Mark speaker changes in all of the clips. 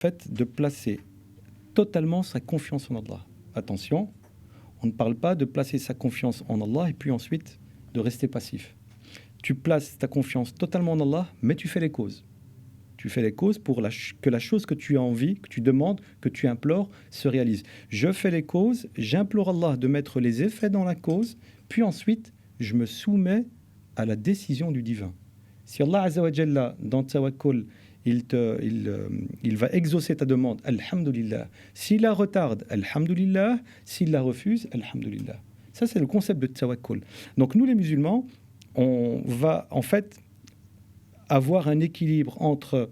Speaker 1: fait de placer totalement sa confiance en Allah. Attention, on ne parle pas de placer sa confiance en Allah et puis ensuite de rester passif. Tu places ta confiance totalement en Allah, mais tu fais les causes. Tu fais les causes pour que la chose que tu as envie, que tu demandes, que tu implores, se réalise. Je fais les causes, j'implore Allah de mettre les effets dans la cause, puis ensuite, je me soumets à la décision du divin. Si Allah Azza wa Jalla, dans Tawakkul, il va exaucer ta demande, alhamdulillah. S'il la retarde, alhamdulillah. S'il la refuse, alhamdulillah. Ça, c'est le concept de Tawakkul. Donc, nous, les musulmans, on va en fait avoir un équilibre entre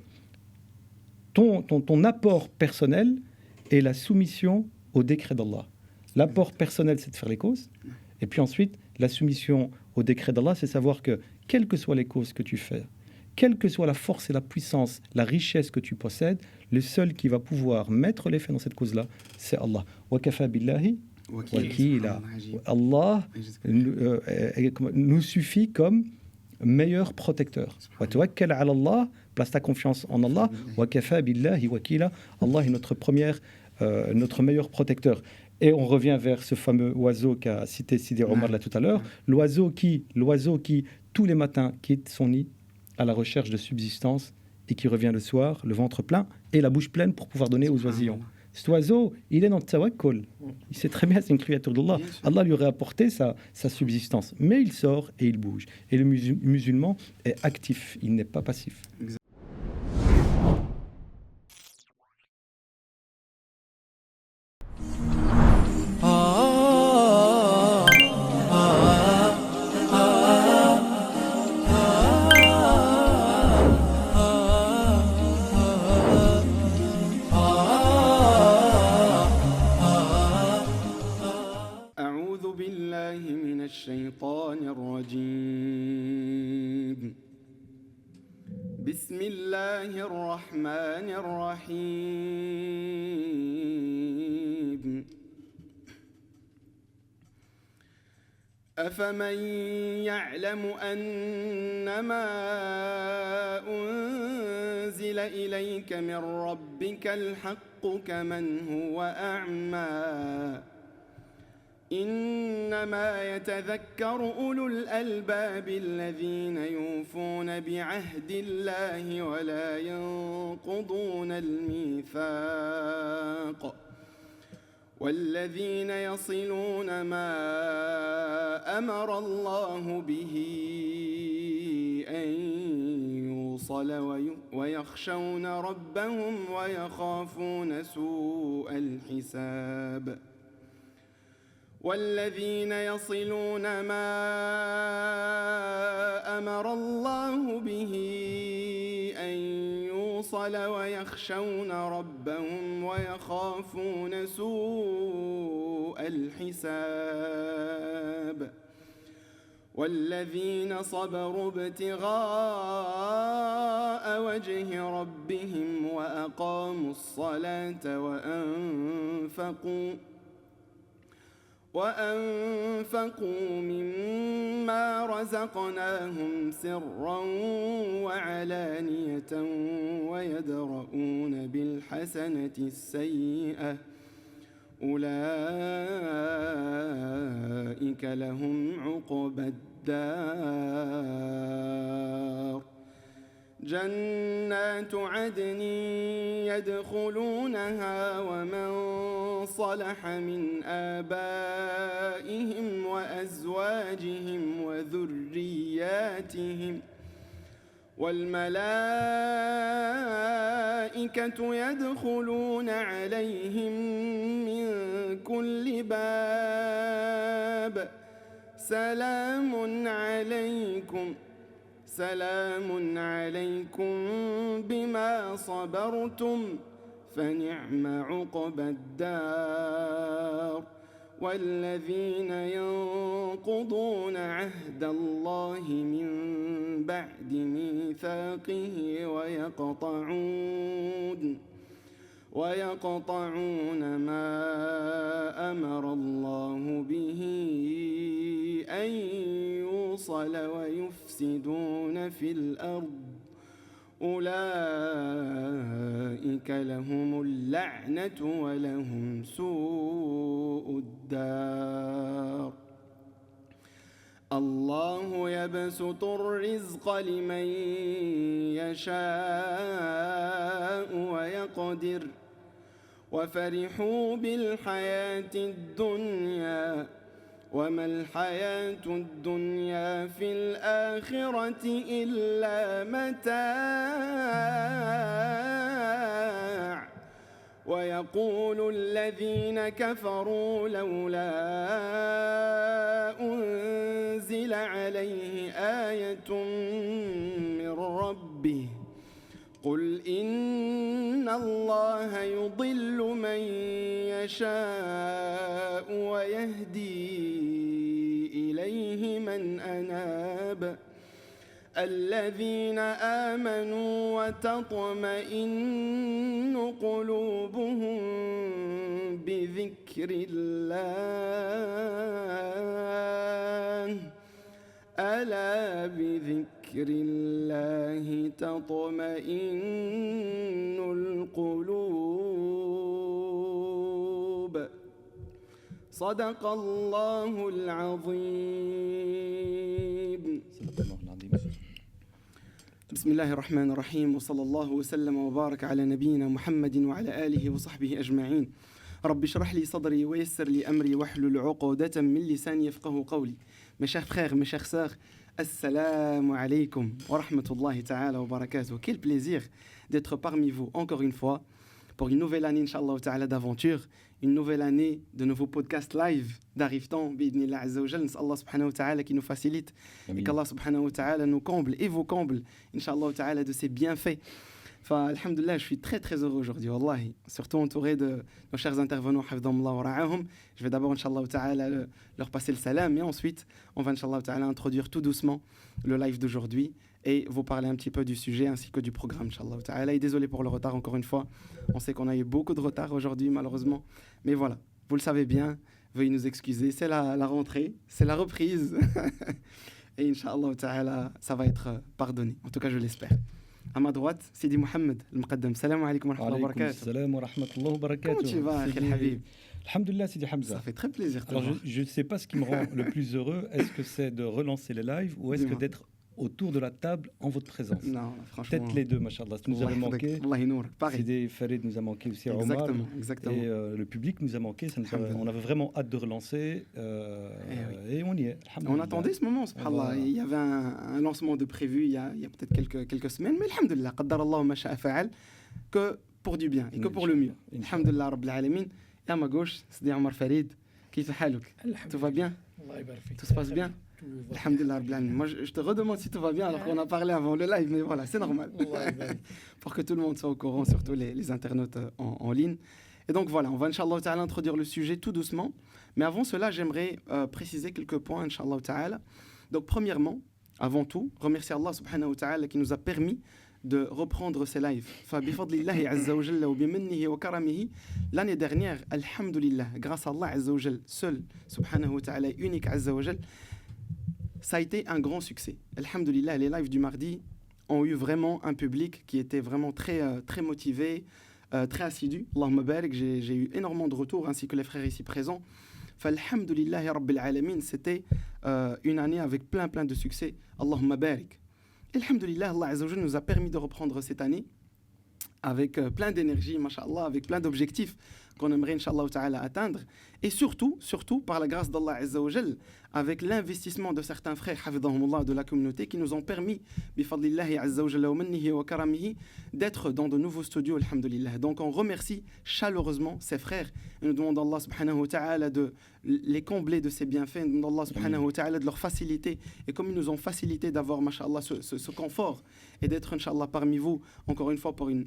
Speaker 1: ton apport personnel et la soumission au décret d'Allah. L'apport personnel, c'est de faire les causes. Et puis ensuite, la soumission au décret d'Allah, c'est savoir que, quelles que soient les causes que tu fais, quelle que soit la force et la puissance, la richesse que tu possèdes, le seul qui va pouvoir mettre l'effet dans cette cause-là, c'est Allah. Wa kafa billahi wakila. Allah nous suffit comme meilleur protecteur. Wa tawakkal ala Allah, place ta confiance en Allah. Wa kafa billahi wakila. Allah est notre meilleur protecteur. Et on revient vers ce fameux oiseau qu'a cité Sidi Omar là tout à l'heure. L'oiseau qui, tous les matins, quitte son nid à la recherche de subsistance et qui revient le soir, le ventre plein et la bouche pleine pour pouvoir donner aux oisillons. Cet oiseau, il est dans le tawakkul. Il sait très bien, c'est une créature d'Allah. Allah lui aurait apporté sa subsistance. Mais il sort et il bouge. Et le musulman est actif, il n'est pas passif.
Speaker 2: الشيطان الرجيم بسم الله الرحمن الرحيم أفمن يعلم أنما أنزل إليك من ربك الحق كمن هو أعمى إنما يتذكر أولو الألباب الذين يوفون بعهد الله ولا ينقضون الميثاق والذين يصلون ما أمر الله به أن يوصل ويخشون ربهم ويخافون سوء الحساب والذين يصلون ما أمر الله به أن يوصل ويخشون ربهم ويخافون سوء الحساب والذين صبروا ابتغاء وجه ربهم وأقاموا الصلاة وأنفقوا مما رزقناهم سرا وعلانية ويدرؤون بالحسنة السيئة أولئك لهم عقبى الدار جنات عدن يدخلونها ومن صلح من آبائهم وأزواجهم وذرياتهم والملائكة يدخلون عليهم من كل باب سلام عليكم بما صبرتم فنعم عقبى الدار والذين ينقضون عهد الله من بعد ميثاقه ويقطعون ما أمر الله به أن يوصل ويفسدون في الأرض أولئك لهم اللعنة ولهم سوء الدار الله يبسط الرزق لمن يشاء ويقدر وفرحوا بالحياة الدنيا وما الحياة الدنيا في الآخرة إلا متاع ويقول الذين كفروا لولا أنزل عليه آية من ربه قل إن الله يضل من يشاء ويهدي إليه من أناب الذين آمنوا وتطمئن قلوبهم بذكر الله ألا بذكر الله تطمئن القلوب صدق الله العظيم بسم الله الرحمن الرحيم وصلى الله وسلم وبارك على نبينا محمد وعلى آله وصحبه أجمعين رب اشرح لي صدري ويسر لي أمري واحلل عقدة من لساني يفقه قولي. Mes chers frères, mes chères sœurs, assalamu alaikum wa rahmatullahi ta'ala wa barakatuh. Quel plaisir d'être parmi vous encore une fois pour une nouvelle année, Inch'Allah ta'ala, d'aventure, une nouvelle année de nouveaux podcasts live d'Arrive-t-on, bi'idnillah azza wa jal, Allah subhanahu wa ta'ala qui nous facilite et qu'Allah subhanahu wa ta'ala nous comble et vous comble, Inch'Allah ta'ala, de ses bienfaits. Enfin, alhamdoulilah, je suis très très heureux aujourd'hui, wallahi, surtout entouré de nos chers intervenants, hafidhamullah wa ra'ahum. Je vais d'abord, Inch'Allah ta'ala, leur passer le salam, et ensuite, on va, Inch'Allah ta'ala, introduire tout doucement le live d'aujourd'hui et vous parler un petit peu du sujet ainsi que du programme, Inch'Allah ta'ala. Et désolé pour le retard, encore une fois, on sait qu'on a eu beaucoup de retard aujourd'hui, malheureusement, mais voilà, vous le savez bien, veuillez nous excuser, c'est la rentrée, c'est la reprise, et Inch'Allah ta'ala, ça va être pardonné, en tout cas je l'espère. À ma droite, Sidi Mohamed, le Muqaddam. Salam alaikum wa rahmatullahi wa barakatuh.
Speaker 1: Salam wa rahmatullahi wa barakatuh.
Speaker 2: Comment tu vas, Akhil Habib?
Speaker 1: Alhamdulillah, Sidi Hamza.
Speaker 2: Ça fait très plaisir.
Speaker 1: Alors, je ne sais pas ce qui me rend le plus heureux. Est-ce que c'est de relancer les lives ou est-ce que d'être autour de la table en votre présence?
Speaker 2: Non, franchement.
Speaker 1: Peut-être les deux, machallah. Ça nous avait manqué. Sidi Farid nous a manqué aussi.
Speaker 2: Exactement, exactement.
Speaker 1: Et le public nous a manqué. On avait vraiment hâte de relancer. Et on y est.
Speaker 2: On attendait ce moment, subhanallah. Il y avait un lancement de prévu il y a peut-être quelques semaines. Mais alhamdulillah, qaddar Allah ma sha'a fa'al, que pour du bien et que pour le mieux. Alhamdulillah, rabbil alamin. Et à ma gauche, Sidi Omar Farid. Kif haluk? Tout va bien? Tout se passe bien? Alhamdulillah. Moi, je te redemande si tout va bien alors qu'on a parlé avant le live, mais voilà, c'est normal. Pour que tout le monde soit au courant, surtout les internautes en ligne. Et donc voilà, on va, Inch'Allah ta'ala, introduire le sujet tout doucement. Mais avant cela, j'aimerais préciser quelques points, Inch'Allah ta'ala. Donc premièrement, avant tout, remercier Allah subhanahu wa ta'ala qui nous a permis de reprendre ces lives. Fabifadlillahi azza wa jalla wa bimannihi wa karamihi, l'année dernière, alhamdulillah, grâce à Allah azza wa jalla, seul, subhanahu wa ta'ala, unique azza wa jalla, ça a été un grand succès. Alhamdulillah, les lives du mardi ont eu vraiment un public qui était vraiment très, très motivé, très assidu. Allahumma barik, j'ai eu énormément de retours, ainsi que les frères ici présents. Falhamdulillah, rabbil alamin, c'était une année avec plein de succès. Allahumma barik. Alhamdulillah, Allah azza wa jalla nous a permis de reprendre cette année avec plein d'énergie, mashallah, avec plein d'objectifs qu'on aimerait, Inch'Allah ta'ala, atteindre. Et surtout, par la grâce d'Allah azza wa jal, avec l'investissement de certains frères, hafidhahumullah, de la communauté, qui nous ont permis, bifadlillahi azza wa jalla wa mannihi wa karamihi, d'être dans de nouveaux studios, alhamdulillah. Donc on remercie chaleureusement ces frères et nous demandons à Allah subhanahu wa ta'ala de les combler de ses bienfaits, nous demandons à Allah subhanahu wa ta'ala de leur faciliter. Et comme ils nous ont facilité d'avoir, mashallah, ce confort et d'être, Inch'Allah, parmi vous, encore une fois, pour une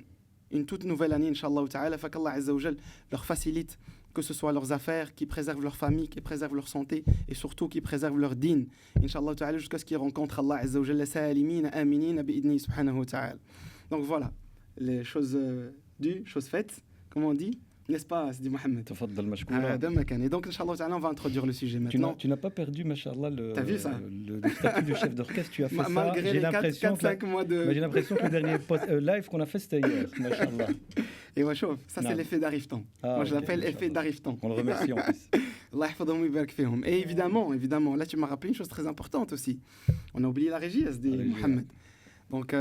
Speaker 2: toute nouvelle année, Inch'Allah ta'ala, qu'Allah azza wa jal leur facilite, que ce soit leurs affaires, qui préservent leur famille, qui préservent leur santé et surtout qui préservent leur dîn, Inch'Allah ta'ala, jusqu'à ce qu'ils rencontrent Allah azza wa jal salimina aminina bi'idni subhanahu wa ta'ala. Donc voilà, les choses dues, choses faites, comme on dit. N'est-ce pas, Sidi Mohamed?
Speaker 1: تفضل مشكورا.
Speaker 2: Et donc, Inch'Allah, on va introduire le sujet maintenant.
Speaker 1: Tu n'as pas perdu, Masha'Allah,
Speaker 2: T'as vu ça?
Speaker 1: le statut de chef d'orchestre. Tu as fait ça.
Speaker 2: Malgré les 4-5 mois de...
Speaker 1: J'ai l'impression que le dernier live qu'on a fait, c'était hier. Masha'Allah.
Speaker 2: Et moi, chauffe. Ça, c'est l'effet d'Ariftan. Moi, je l'appelle effet d'Ariftan.
Speaker 1: On le remercie en plus.
Speaker 2: Allah yahfadhum wa yubarak fihum. Et évidemment, là, tu m'as rappelé une chose très importante aussi. On a oublié la régie, Sidi Mohamed. Donc,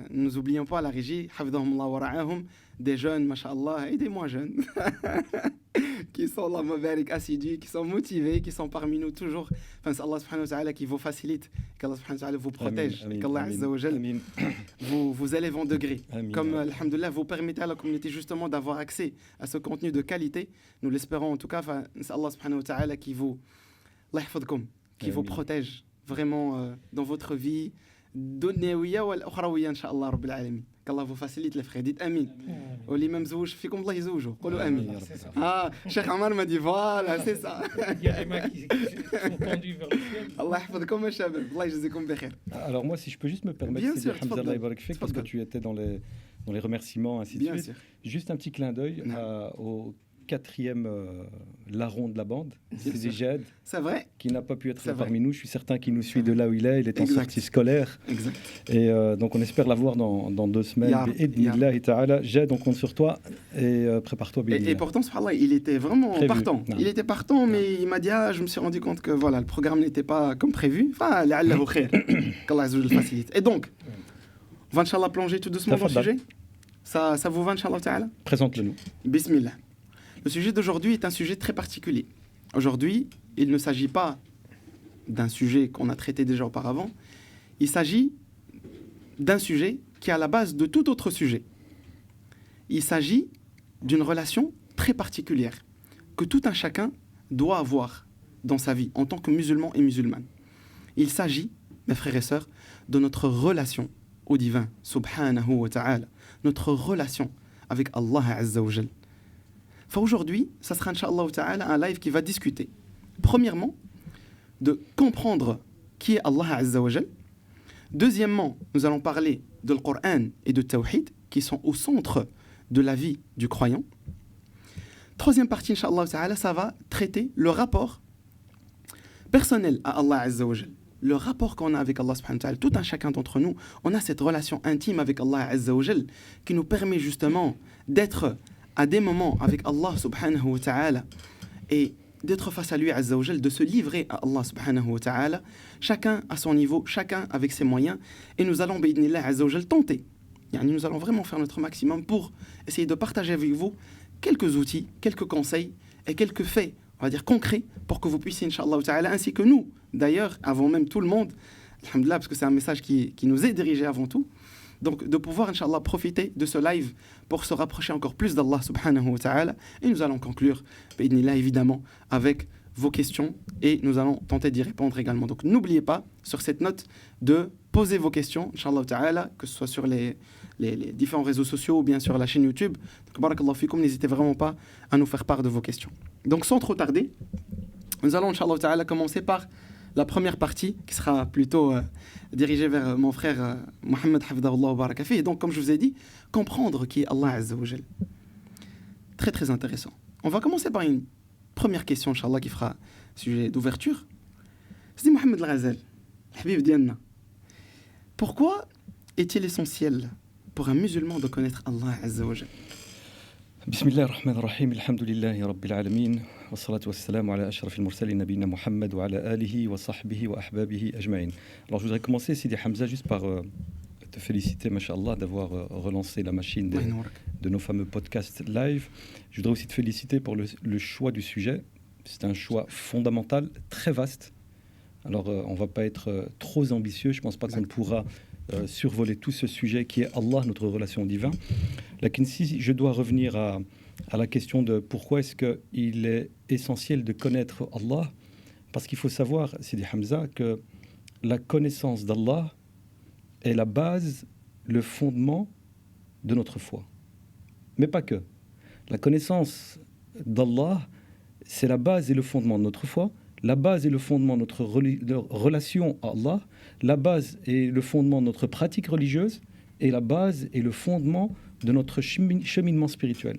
Speaker 2: nous n'oublions pas la régie, hafidhahumullah wa ra'ahum, des jeunes, masha'Allah, et des moins jeunes, qui sont Allah mabarik assidus, qui sont motivés, qui sont parmi nous toujours. Enfin, c'est Allah subhanahu wa ta'ala qui vous facilite, qu'Allah subhanahu wa ta'ala vous protège, qu'Allah azza wa jal vous élève en degré. Comme, alhamdoulilah, vous permettez à la communauté justement d'avoir accès à ce contenu de qualité. Nous l'espérons en tout cas. C'est Allah subhanahu wa ta'ala qui vous protège vraiment dans votre vie. الدنيوية والأخروية إن شاء الله رب العالمين. كالله vous facilite les frères. Dites أمين. واللي مزوج فيكم الله يزوجه. قولوا أمين. شيخ عمر m'a dit voilà, c'est ça.
Speaker 3: Il y a des mains qui sont tendues vers le ciel.
Speaker 2: الله يحفظكم يا شباب. الله يجزيكم بخير.
Speaker 1: Alors moi, si je peux juste me permettre,
Speaker 2: bien sûr,
Speaker 1: Hamza Allah Ibarak Fik, parce que tu étais dans les remerciements, ainsi de suite.
Speaker 2: Sûr.
Speaker 1: Juste un petit clin d'œil au quatrième larron de la bande, c'est Jed,
Speaker 2: c'est vrai,
Speaker 1: qui n'a pas pu être là parmi nous. Je suis certain qu'il nous suit de là où il est en sortie scolaire.
Speaker 2: Exact.
Speaker 1: Et donc on espère l'avoir dans 2 semaines. Jed, on compte sur toi et prépare-toi bien.
Speaker 2: Et pourtant, subhanallah, il était vraiment partant. Il était partant, mais il m'a dit je me suis rendu compte que voilà, le programme n'était pas comme prévu. Enfin, la'allahu khair. Qu'Allah azza wa jalla facilite. Et donc, on va inchallah plonger tout doucement dans le sujet. Ça vous va, inchallah ta'ala?
Speaker 1: Présente-le-nous.
Speaker 2: Bismillah. Le sujet d'aujourd'hui est un sujet très particulier. Aujourd'hui, il ne s'agit pas d'un sujet qu'on a traité déjà auparavant. Il s'agit d'un sujet qui est à la base de tout autre sujet. Il s'agit d'une relation très particulière que tout un chacun doit avoir dans sa vie en tant que musulman et musulmane. Il s'agit, mes frères et sœurs, de notre relation au divin, subhanahu wa ta'ala, notre relation avec Allah azza wa jal. Aujourd'hui, ça sera Inch'Allah ta'ala un live qui va discuter, premièrement, de comprendre qui est Allah Azza wa Jal. Deuxièmement, nous allons parler de le Coran et de Tawhid, qui sont au centre de la vie du croyant. Troisième partie, Inch'Allah ta'ala, ça va traiter le rapport personnel à Allah Azza wa Jal. Le rapport qu'on a avec Allah subhanahu wa ta'ala, tout un chacun d'entre nous, on a cette relation intime avec Allah Azza wa Jal qui nous permet justement d'être à des moments avec Allah subhanahu wa ta'ala et d'être face à lui azza wa jal, de se livrer à Allah subhanahu wa ta'ala, chacun à son niveau, chacun avec ses moyens, et nous allons bi'idhnillah azza wa jal tenter. Nous allons vraiment faire notre maximum pour essayer de partager avec vous quelques outils, quelques conseils et quelques faits, on va dire concrets, pour que vous puissiez, Inch'Allah ta'ala, ainsi que nous, d'ailleurs, avant même tout le monde, alhamdoulilah, parce que c'est un message qui nous est dirigé avant tout, donc de pouvoir, Inch'Allah, profiter de ce live pour se rapprocher encore plus d'Allah subhanahu wa ta'ala. Et nous allons conclure, bi'idhnillah, évidemment, avec vos questions et nous allons tenter d'y répondre également. Donc n'oubliez pas, sur cette note, de poser vos questions, Inch'Allah ta'ala, que ce soit sur les différents réseaux sociaux ou bien sur la chaîne YouTube. Donc, barakallahu fikum, n'hésitez vraiment pas à nous faire part de vos questions. Donc sans trop tarder, nous allons, Inch'Allah ta'ala, commencer par la première partie qui sera plutôt dirigée vers mon frère Mohamed Hafidahullah wa baraka fi. Et donc, comme je vous ai dit, comprendre qui est Allah Azza wa Jal. Très très intéressant. On va commencer par une première question, Inch'Allah, qui fera sujet d'ouverture. C'est Mohamed Al-Ghazal, Habib Diana. Pourquoi est-il essentiel pour un musulman de connaître Allah Azza wa Jal?
Speaker 1: Bismillah ar-Rahman ar-Rahim, alhamdulillahi rabbil alamin, wa salatu wa salam ala ashrafil mursalin nabiyina Muhammad wa ala alihi wa sahbihi wa ahbabihi ajma'in. Alors je voudrais commencer, Sidi Hamza, juste par te féliciter, masha'Allah, d'avoir relancé la machine de nos fameux podcasts live. Je voudrais aussi te féliciter pour le choix du sujet. C'est un choix fondamental, très vaste. Alors on ne va pas être trop ambitieux, je ne pense pas qu'on pourra survoler tout ce sujet qui est Allah, notre relation au divin. Si je dois revenir à la question de pourquoi est-ce qu'il est essentiel de connaître Allah, parce qu'il faut savoir, Sidi Hamza, que la connaissance d'Allah est la base, le fondement de notre foi. Mais pas que. La connaissance d'Allah, c'est la base et le fondement de notre foi. La base et le fondement de notre relation à Allah, la base et le fondement de notre pratique religieuse, et la base et le fondement de notre cheminement spirituel.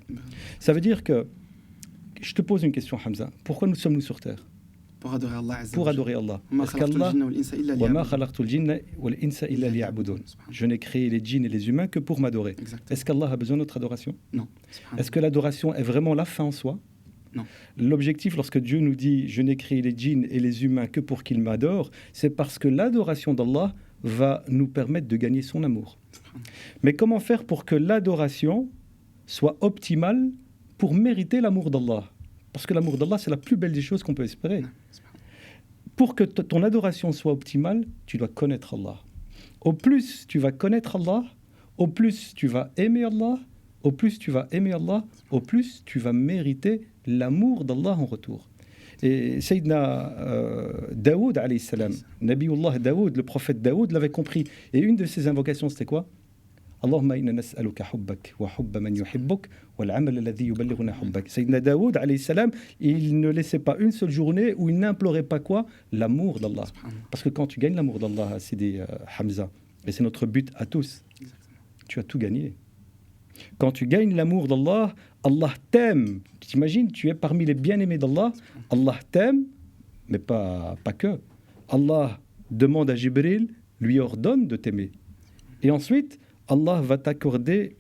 Speaker 1: Ça veut dire que je te pose une question, Hamza. Pourquoi nous sommes sur Terre?
Speaker 2: Pour adorer Allah Azza
Speaker 1: Pour
Speaker 2: wa Jalla.
Speaker 1: adorer Allah.
Speaker 2: Ma
Speaker 1: Est-ce
Speaker 2: khalaqtul
Speaker 1: qu'Allah...
Speaker 2: jinna wal insa illa
Speaker 1: وَمَا
Speaker 2: liya'budun.
Speaker 1: خَلَقْتُ الْجِنَّ وَالْإِنسَ إِلَّا لِيَعْبُدُونَ. Je n'ai créé les djinns et les humains que pour m'adorer.
Speaker 2: Exactement.
Speaker 1: Est-ce qu'Allah a besoin de notre adoration?
Speaker 2: Non. Subhanallah.
Speaker 1: Est-ce que l'adoration est vraiment la fin en soi?
Speaker 2: Non.
Speaker 1: L'objectif, lorsque Dieu nous dit « Je n'ai créé les djinns et les humains que pour qu'ils m'adorent », c'est parce que l'adoration d'Allah va nous permettre de gagner son amour. Mais comment faire pour que l'adoration soit optimale pour mériter l'amour d'Allah? Parce que l'amour d'Allah, c'est la plus belle des choses qu'on peut espérer. Pour que ton adoration soit optimale, tu dois connaître Allah. Au plus tu vas connaître Allah, au plus tu vas aimer Allah, au plus tu vas aimer Allah, au plus tu vas mériter l'amour d'Allah en retour. Et Sayyidina Daoud, alayhi salam, Nabiullah Daoud, le prophète Daoud l'avait compris. Et une de ses invocations, c'était quoi? Allahumma inna nas'aluka hubbak wa hubba man yuhibbuk wal amal alladhi yuballighuna hubbak. Sayyidina Daoud, alayhi salam, il ne laissait pas une seule journée où il n'implorait pas quoi? L'amour d'Allah. Parce que quand tu gagnes l'amour d'Allah, Sidi Hamza, et c'est notre but à tous, tu as tout gagné. Quand tu gagnes l'amour d'Allah, Allah t'aime. T'imagines, tu es parmi les bien-aimés d'Allah. Allah t'aime, mais pas que. Allah demande à Jibril, lui ordonne de t'aimer. Et ensuite, Allah va t'accorder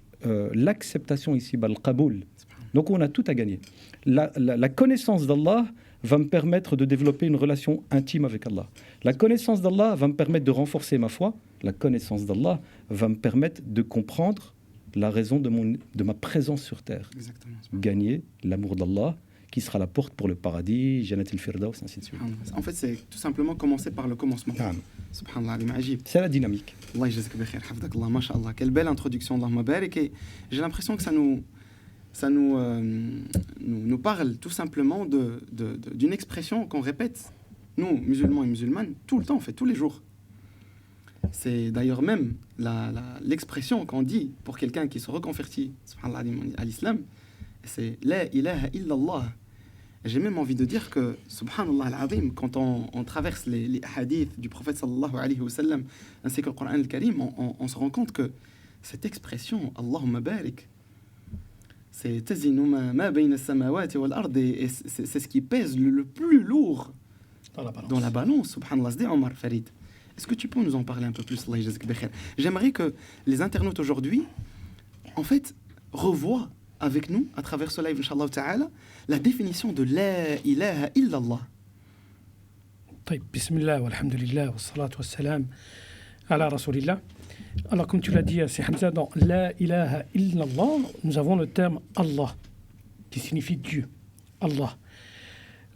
Speaker 1: l'acceptation ici-bas, le qaboul. Donc on a tout à gagner. La connaissance d'Allah va me permettre de développer une relation intime avec Allah. La connaissance d'Allah va me permettre de renforcer ma foi. La connaissance d'Allah va me permettre de comprendre la raison de ma présence sur terre.
Speaker 2: Exactement.
Speaker 1: Gagner l'amour d'Allah, qui sera la porte pour le paradis, Jannat al-Firdaus, ainsi de suite.
Speaker 2: En fait, c'est tout simplement commencer par le commencement. Subhanallah,
Speaker 1: c'est la dynamique.
Speaker 2: Allah yajzak bi khair, hafdak Allah, mashallah. Quelle belle introduction, Allahumma barik. Et j'ai l'impression que ça nous parle tout simplement d'une expression qu'on répète, nous, musulmans et musulmanes, tout le temps, on fait tous les jours. C'est d'ailleurs même l'expression qu'on dit pour quelqu'un qui se reconvertit à l'islam, c'est « La ilaha illallah ». J'ai même envie de dire que, subhanallah al-azim, quand on traverse les hadiths du prophète sallallahu alayhi wa sallam, ainsi que le Coran al-Karim, on se rend compte que cette expression, Allahumma barik, c'est tazinu ma bayna as-samawati wal ard, et c'est ce qui pèse le plus lourd dans la balance, subhanallah. C'est Omar Farid. Est-ce que tu peux nous en parler un peu plus? Allah yajzak bi khair. J'aimerais que les internautes aujourd'hui, en fait, revoient avec nous, à travers ce live, Inch'Allah Ta'ala, la définition de La ilaha illallah.
Speaker 3: Bismillah, walhamdulillah, wassalatu wassalam ala rasulillah. Alors, comme tu l'as dit, c'est Hamza, dans La ilaha illallah, nous avons le terme Allah, qui signifie Dieu. Allah.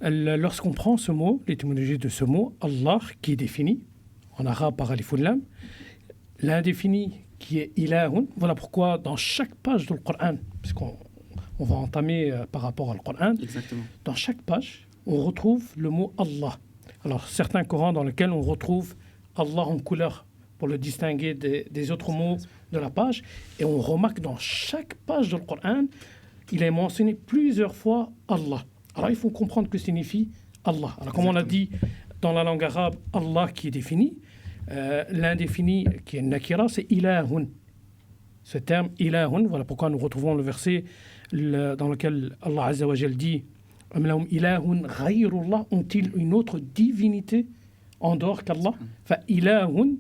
Speaker 3: Lorsqu'on prend ce mot, l'étymologie de ce mot, Allah, qui est défini en arabe par alif lam, l'indéfini qui est ilahun. Voilà pourquoi dans chaque page du Coran, puisqu'on va entamer par rapport au Coran,
Speaker 2: exactement,
Speaker 3: dans chaque page, on retrouve le mot Allah. Alors, certains Corans dans lesquels on retrouve Allah en couleur pour le distinguer des autres mots de la page, et on remarque dans chaque page du Coran, il est mentionné plusieurs fois Allah. Alors, il faut comprendre ce que signifie Allah. Alors, comme on l'a dit dans la langue arabe, Allah qui est défini, l'indéfini qui est nakira, c'est ilahun. Ce terme ilahun, voilà pourquoi nous retrouvons le verset dans lequel Allah Azza wa Jal dit Am lahum ilahun ghayrullah, ont-ils une autre divinité en dehors qu'Allah? Fa ilahun,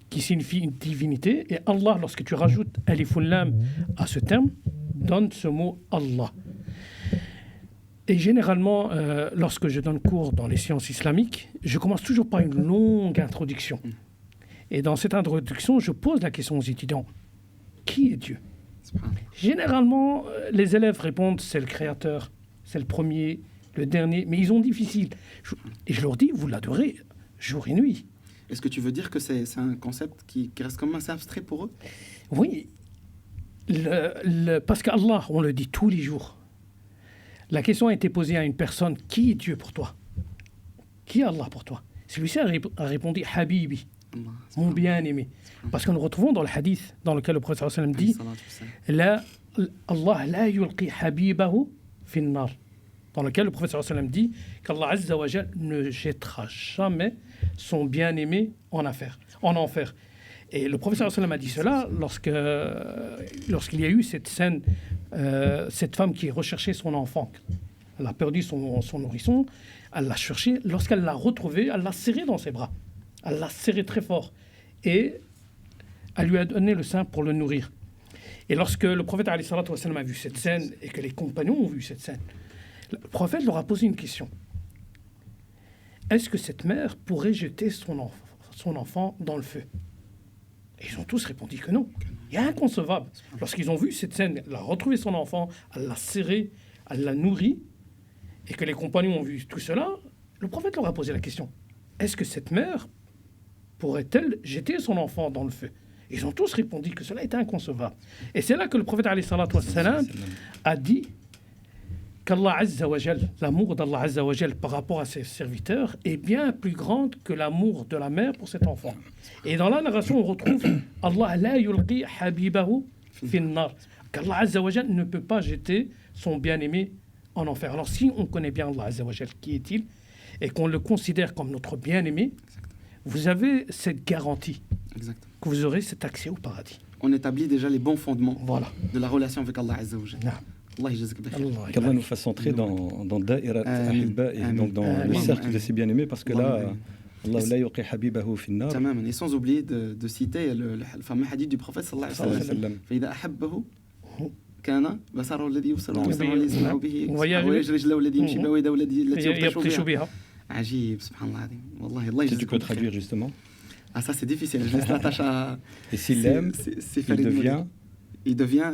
Speaker 3: qui signifie une divinité, et Allah, lorsque tu rajoutes alif lam à ce terme, donne ce mot Allah. Et généralement, lorsque je donne cours dans les sciences islamiques, je commence toujours par une longue introduction. Et dans cette introduction, je pose la question aux étudiants. Qui est Dieu? Généralement, les élèves répondent, c'est le créateur, c'est le premier, le dernier, mais ils ont difficile. Et je leur dis, vous l'adorez jour et nuit.
Speaker 2: Est-ce que tu veux dire que c'est un concept qui reste comme assez abstrait pour eux?
Speaker 3: Oui, parce qu'Allah, on le dit tous les jours. La question a été posée à une personne, qui est Dieu pour toi? Qui est Allah pour toi? Celui-ci a répondu, Habibi, mon bien-aimé. Parce que nous retrouvons dans le hadith dans lequel le prophète sallam dit Allah la yulqi habibahu fin nar, dans lequel le prophète sallam dit qu'Allah Azza wa Jal ne jettera jamais son bien-aimé en enfer. Et le prophète sallam a dit cela lorsqu'il y a eu cette scène, cette femme qui recherchait son enfant Elle a perdu son nourrisson, elle l'a cherché. Lorsqu'elle l'a retrouvé, elle l'a serré dans ses bras. Elle l'a serré très fort. Et elle lui a donné le sein pour le nourrir. Et lorsque le prophète alayhi salatu wa sallam a vu cette scène et que les compagnons ont vu cette scène, le prophète leur a posé une question. Est-ce que cette mère pourrait jeter son enfant dans le feu? Et ils ont tous répondu que non. Il y a inconcevable. Lorsqu'ils ont vu cette scène, elle a retrouvé son enfant, elle l'a serré, elle l'a nourri, et que les compagnons ont vu tout cela, le prophète leur a posé la question. Est-ce que cette mère pourrait-elle jeter son enfant dans le feu? Ils ont tous répondu que cela était inconcevable. Et c'est là que le prophète alayhi salatu wa salam a dit qu'Allah Azza wa Jal, l'amour d'Allah Azza wa Jal par rapport à ses serviteurs est bien plus grand que l'amour de la mère pour cet enfant. Et dans la narration, on retrouve Allah la yulqi habibahu finnar, qu'Allah Azza wa Jal ne peut pas jeter son bien-aimé en enfer. Alors si on connaît bien Allah Azza wa Jal, qui est-il, et qu'on le considère comme notre bien-aimé, vous avez cette garantie que vous aurez cet accès au paradis.
Speaker 2: On établit déjà les bons fondements
Speaker 3: de
Speaker 2: la relation avec Allah Azza wa Jal.
Speaker 1: Qu'Allah nous fasse entrer dans Da'irat Ahibba et donc dans le cercle de ses bien-aimés, parce que là, Allah la yuqi habibahu fi an-nar.
Speaker 2: Et sans oublier de citer le fameux hadith du prophète sallallahu alayhi wa sallam. فإذا أحبه كان بصره الذي يبصر وبصره الذي يسمع به ورجله الذي يمشي بها ويده التي يبطش بها. عجيب سبحان الله العظيم. والله الله يجزيك.
Speaker 1: Tu peux traduire justement.
Speaker 2: Ah ça c'est difficile. Je laisse la tâche à.
Speaker 1: Et s'il l'aime,
Speaker 2: il devient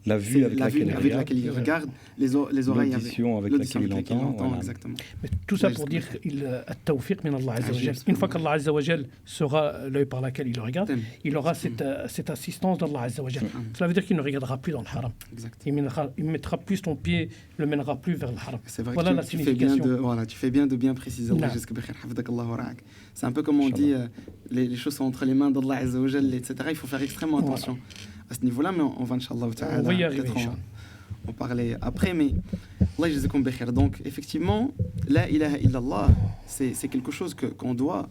Speaker 1: la vue avec
Speaker 2: laquelle il regarde, les oreilles
Speaker 1: l'audition avec laquelle il entend. Voilà.
Speaker 2: Exactement.
Speaker 3: Mais tout ça pour dire at-tawfiq min Allah Azza wa Jal. Une fois qu'Allah Azza wa Jal sera l'œil par lequel il le regarde, il aura cette assistance d'Allah Azza wa Jal. Cela veut dire qu'il ne regardera plus dans le haram. Il mettra plus ton pied, le mènera plus vers le haram.
Speaker 2: C'est vrai, voilà la signification. Tu fais bien de bien préciser. C'est un peu comme on dit, les choses sont entre les mains d'Allah Azza wa Jal, etc. Il faut faire extrêmement attention à ce niveau-là, mais on va, Inch'Allah,
Speaker 3: on va y arriver,
Speaker 2: en parler après, mais Allah yajzakoum bikhir. Donc, effectivement, la ilaha illallah, c'est quelque chose qu'on doit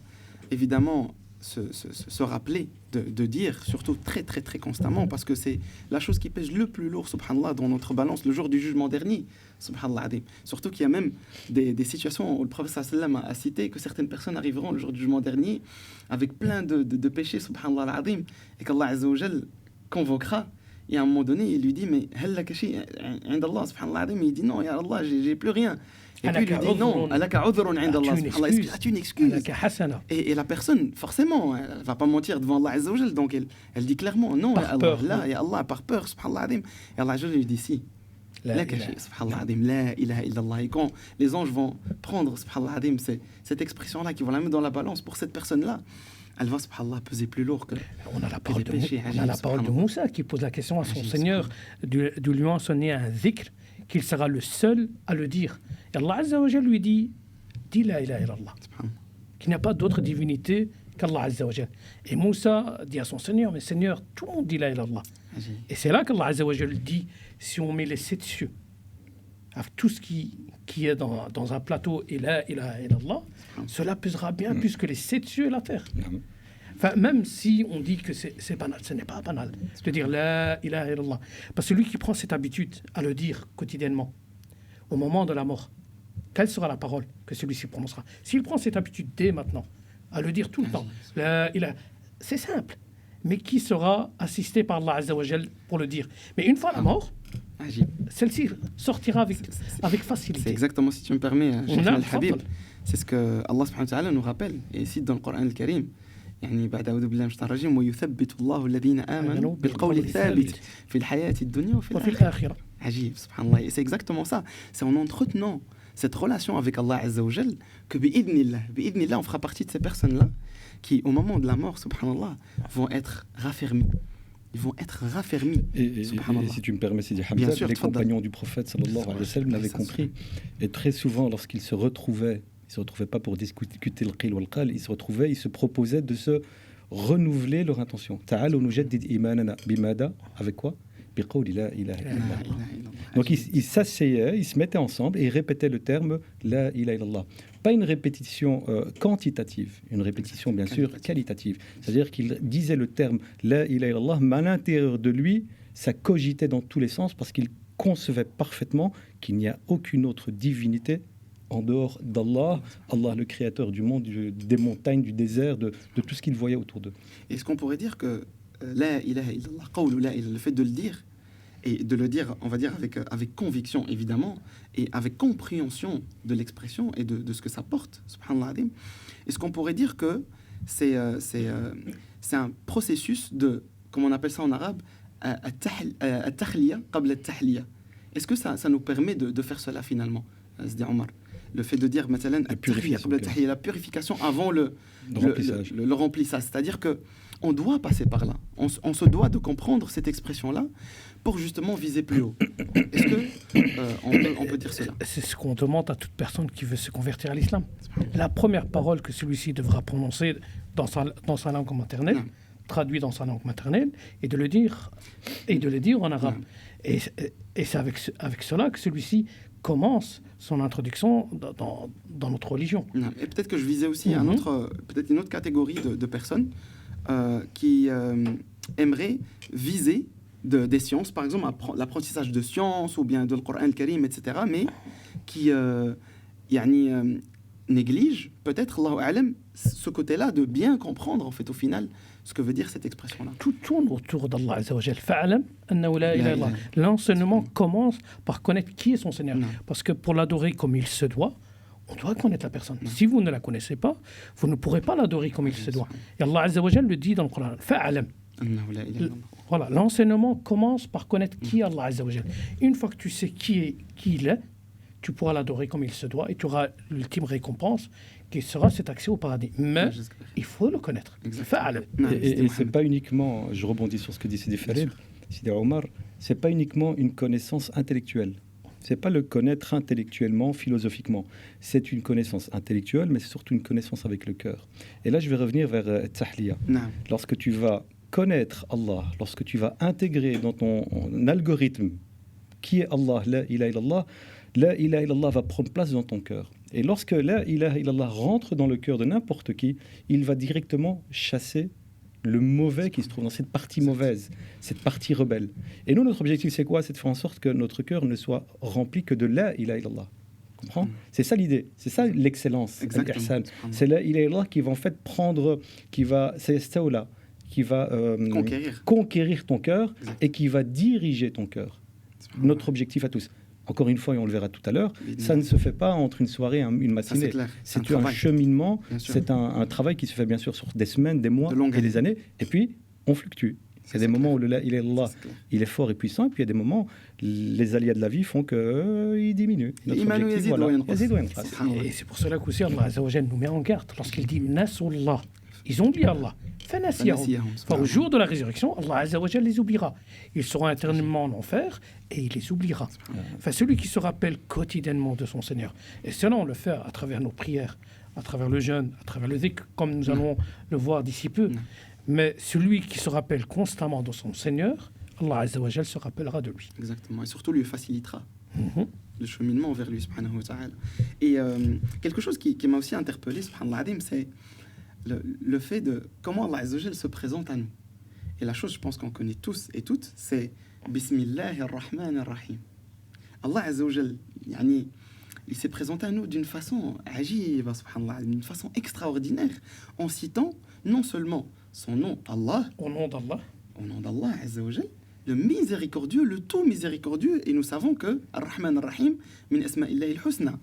Speaker 2: évidemment se rappeler de dire, surtout très très très constamment, parce que c'est la chose qui pèse le plus lourd, subhanallah, dans notre balance le jour du jugement dernier, subhanallah. Surtout qu'il y a même des situations où le prophète sallam a cité que certaines personnes arriveront le jour du jugement dernier avec plein de péchés, subhanallah, et qu'Allah Azza wa Jal convoquera. Et à un moment donné, il lui dit, mais il dit non, ya Allah, j'ai plus rien. Et puis il lui dit non, as-tu une excuse? Et la personne, forcément, elle ne va pas mentir devant Allah Azza wa Jal, donc elle dit clairement non, ya Allah, par peur, subhanallah. Et Allah Azza wa Jal lui dit si. La ilaha illallah. Et quand les anges vont prendre, subhanallah, cette expression-là, qui vont la mettre dans la balance pour cette personne-là, elle va, subhanallah, peser plus lourd que.
Speaker 3: On a la parole de Moussa qui pose la question à son Seigneur de lui enseigner un zikr qu'il sera le seul à le dire. Et Allah Azza wa Jal lui dit dis la ilaha illallah, qu'il n'y a pas d'autre divinité qu'Allah Azza wa Jal. Et Moussa dit à son Seigneur, mais Seigneur, tout le monde dit la ilaha illallah. Et c'est là qu'Allah Azza wa Jal dit, si on met les 7 cieux, avec tout ce qui est dans un plateau et la ilaha illallah, cela pesera bien plus que les 7 cieux et la terre. Enfin, même si on dit que c'est banal, ce n'est pas banal de dire la ilaha illallah. Parce que celui qui prend cette habitude à le dire quotidiennement, au moment de la mort, quelle sera la parole que celui-ci prononcera? S'il prend cette habitude dès maintenant, à le dire tout le temps, la ilaha, c'est simple. Mais qui sera assisté par Allah Azza wa Jal pour le dire? Mais une fois la mort, celle-ci sortira avec facilité.
Speaker 2: C'est exactement, si tu me permets, Cheikh Al-Habib, c'est ce que Allah subhanahu wa ta'ala nous rappelle et cite dans le Coran al-Karim. يعني بعد أعوذ بالله من الشيطان الرجيم ويثبت الله الذين آمنوا بالقول الثابت في الحياة الدنيا وفي الآخرة. عجيب, subhanallah. Et c'est exactement ça. C'est en entretenant cette relation avec Allah Azza wa Jal que bi'idnillah, on fera partie de ces personnes-là qui, au moment de la mort, subhanallah, vont être raffermis. Ils vont être raffermis.
Speaker 1: Et si tu me permets, Sidi Hamza, les compagnons du prophète sallallahu alayhi wa sallam l'avaient compris. Et très souvent, lorsqu'ils se retrouvaient, ils ne se retrouvaient pas pour discuter le qil wal qal, ils se proposaient de se renouveler leur intention. Ta'alu nujaddid imanana bimada, avec quoi? Biqawli la ilaha illallah. Donc ils s'asseyaient, ils se mettaient ensemble et ils répétaient le terme la ilaha illallah. Pas une répétition quantitative, une répétition bien sûr qualitative. C'est-à-dire qu'il disait le terme la ilaha illallah, mais à l'intérieur de lui, ça cogitait dans tous les sens parce qu'il concevait parfaitement qu'il n'y a aucune autre divinité en dehors d'Allah, Allah le créateur du monde, des montagnes, du désert, de tout ce qu'ils voyaient autour d'eux.
Speaker 2: Est-ce qu'on pourrait dire que la ilaha illallah, qawlu la ilaha, le fait de le dire, et de le dire, on va dire, avec conviction, évidemment, et avec compréhension de l'expression et de ce que ça porte, subhanallah adim, est-ce qu'on pourrait dire que c'est un processus de, comment on appelle ça en arabe, at-tahliya qabla at-tahliya. Est-ce que ça nous permet de faire cela finalement, Sidi Omar? Le fait de dire مثلا la purification avant le remplissage. C'est-à-dire qu'on doit passer par là. On se doit de comprendre cette expression-là pour justement viser plus haut. Est-ce qu'on peut dire cela?
Speaker 3: C'est ce qu'on demande à toute personne qui veut se convertir à l'islam. La première parole que celui-ci devra prononcer dans sa langue maternelle, traduit dans sa langue maternelle, et de le dire en arabe. Et c'est avec cela que celui-ci commence son introduction dans notre religion.
Speaker 2: Et peut-être que je visais aussi peut-être une autre catégorie de personnes qui aimeraient viser des sciences, par exemple l'apprentissage de sciences ou bien de Coran al-Karim, etc., mais qui négligent peut-être, Allahu a'lam, ce côté-là de bien comprendre en fait au final ce que veut dire cette expression-là.
Speaker 3: Tout tourne autour d'Allah Azza wa Jal. Fa'alam annahu la ilaha illallah. L'enseignement commence par connaître qui est son Seigneur. Parce que pour l'adorer comme il se doit, on doit connaître la personne. Si vous ne la connaissez pas, vous ne pourrez pas l'adorer comme il se doit. Et Allah Azza wa Jal le dit dans le Coran. Fa'alam. Voilà, l'enseignement commence par connaître qui est Allah Azza wa Jal. Une fois que tu sais qui il est, tu pourras l'adorer comme il se doit et tu auras l'ultime récompense qui sera cet accès au paradis. Mais il faut le connaître.
Speaker 1: Et c'est pas uniquement, je rebondis sur ce que dit Sidi Farid, Sidi Omar, c'est pas uniquement une connaissance intellectuelle. C'est pas le connaître intellectuellement, philosophiquement. C'est une connaissance intellectuelle, mais c'est surtout une connaissance avec le cœur. Et là, je vais revenir vers Tahliya. Lorsque tu vas connaître Allah, lorsque tu vas intégrer dans ton algorithme qui est Allah, la ilaha illallah, la ilaha illallah va prendre place dans ton cœur. Et lorsque la ilaha illallah rentre dans le cœur de n'importe qui, il va directement chasser le mauvais qui se trouve dans cette partie mauvaise, cette partie rebelle. Et nous, notre objectif, c'est quoi? C'est de faire en sorte que notre cœur ne soit rempli que de la ilaha illallah. Comprends? C'est ça l'idée, c'est ça l'excellence. C'est la ilaha illallah qui va en fait c'est Stawla, qui va conquérir ton cœur et qui va diriger ton cœur. Notre objectif à tous. Encore une fois, et on le verra tout à l'heure, ça ne se fait pas entre une soirée et une matinée. C'est un cheminement, c'est un travail qui se fait bien sûr sur des semaines, des mois et des années. Et puis, on fluctue. Il y a des moments où il est fort et puissant, et puis il y a des moments, les aléas de la vie font qu'il diminue.
Speaker 3: Et c'est pour cela qu'aussi Allah Azza wa Jal nous met en garde lorsqu'il dit « Nasullah ». Ils ont oublié Allah. Au jour de la résurrection, Allah Azza wa Jal les oubliera. Ils seront éternellement en enfer et il les oubliera. Enfin, celui qui se rappelle quotidiennement de son Seigneur, et cela on le fait à travers nos prières, à travers le jeûne, à travers le dhikr, comme nous allons le voir d'ici peu. Mais celui qui se rappelle constamment de son Seigneur, Allah Azza wa Jal se rappellera de lui.
Speaker 2: Exactement, et surtout lui facilitera le cheminement vers lui, subhanahu wa ta'ala. Et quelque chose qui m'a aussi interpellé, subhanallah adim, c'est le fait de comment Allah Azza wa Jal se présente à nous. Et la chose, je pense qu'on connaît tous et toutes, c'est Bismillahir Rahmanir Rahim. Allah Azza wa Jal, il s'est présenté à nous d'une façon ajib, subhanallah, d'une façon extraordinaire, en citant non seulement son nom, Allah,
Speaker 3: au nom d'Allah
Speaker 2: Azza wa Jal, le miséricordieux, le tout miséricordieux, et nous savons que Ar-Rahman Ar-Rahim min asma'illahi al-husna.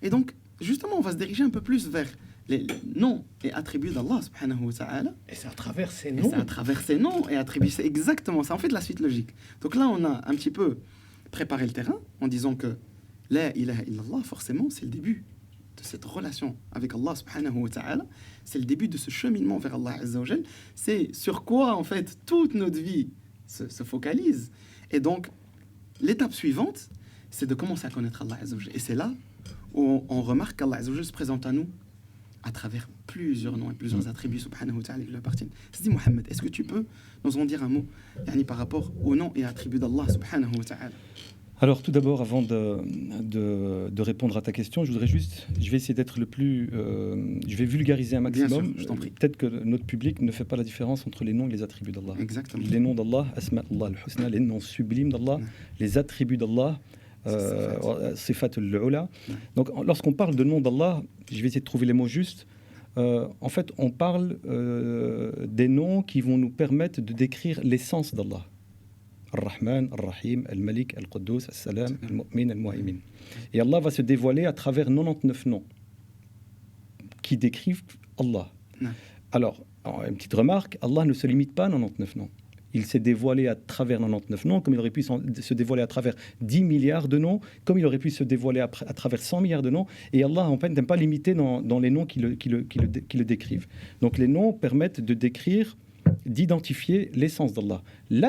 Speaker 2: Et donc, justement, on va se diriger un peu plus vers les noms et attributs d'Allah subhanahu wa ta'ala.
Speaker 3: Et c'est à travers ces noms.
Speaker 2: Et attributs, c'est exactement ça. En fait, la suite logique. Donc là, on a un petit peu préparé le terrain en disant que la ilaha illallah, forcément, c'est le début de cette relation avec Allah subhanahu wa ta'ala. C'est le début de ce cheminement vers Allah azza wa jal. C'est sur quoi, en fait, toute notre vie se focalise. Et donc, l'étape suivante, c'est de commencer à connaître Allah azza wa jal. Et c'est là où on remarque qu'Allah azza wa jal se présente à nous à travers plusieurs noms et plusieurs attributs subhanahu wa ta'ala qui lui appartiennent. C'est-à-dire, Mohamed, est-ce que tu peux nous en dire un mot par rapport aux noms et attributs d'Allah subhanahu wa ta'ala?
Speaker 1: Alors tout d'abord, avant de répondre à ta question, je vais essayer d'être je vais vulgariser un maximum.
Speaker 2: Bien sûr, je t'en prie.
Speaker 1: Peut-être que notre public ne fait pas la différence entre les noms et les attributs d'Allah.
Speaker 2: Exactement.
Speaker 1: Les noms d'Allah, Asma Allah al-Husna, les noms sublimes d'Allah, les attributs d'Allah, Sifat al-Ula. Donc lorsqu'on parle de noms d'Allah, je vais essayer de trouver les mots justes. En fait, on parle des noms qui vont nous permettre de décrire l'essence d'Allah. Ar-Rahman, Ar-Rahim, Al-Malik, Al-Quddus, Al-Salam, Al-Mu'min, Al-Muhaymin. Et Allah va se dévoiler à travers 99 noms qui décrivent Allah. Alors, une petite remarque, Allah ne se limite pas à 99 noms. Il s'est dévoilé à travers 99 noms, comme il aurait pu se dévoiler à travers 10 milliards de noms, comme il aurait pu se dévoiler à travers 100 milliards de noms. Et Allah, en fait, n'aime pas limiter dans les noms qui le décrivent. Donc, les noms permettent de décrire, d'identifier l'essence d'Allah. Les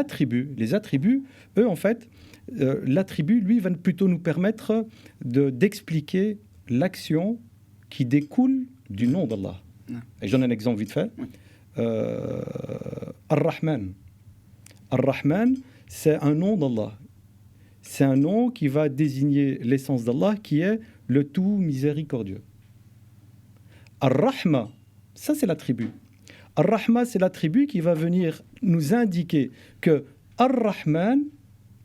Speaker 1: attributs, eux, en fait, l'attribut, lui, va plutôt nous permettre d'expliquer l'action qui découle du nom d'Allah. Et je donne un exemple vite fait. Ar-Rahman. Ar-Rahman, c'est un nom d'Allah. C'est un nom qui va désigner l'essence d'Allah, qui est le tout miséricordieux. Ar-Rahma, ça c'est l'attribut. Ar-Rahma, c'est l'attribut qui va venir nous indiquer que Ar-Rahman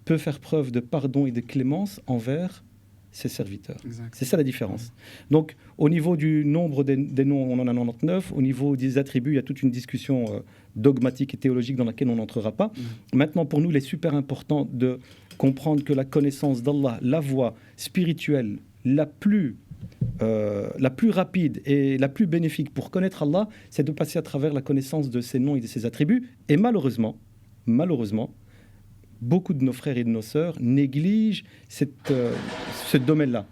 Speaker 1: peut faire preuve de pardon et de clémence envers ses serviteurs. Exact. C'est ça la différence. Donc, au niveau du nombre des noms, on en a 99. Au niveau des attributs, il y a toute une discussion dogmatique et théologique dans laquelle on n'entrera pas. Maintenant, pour nous, il est super important de comprendre que la connaissance d'Allah, la voie spirituelle la plus rapide et la plus bénéfique pour connaître Allah, c'est de passer à travers la connaissance de ses noms et de ses attributs. Et malheureusement, beaucoup de nos frères et de nos sœurs négligent ce domaine-là,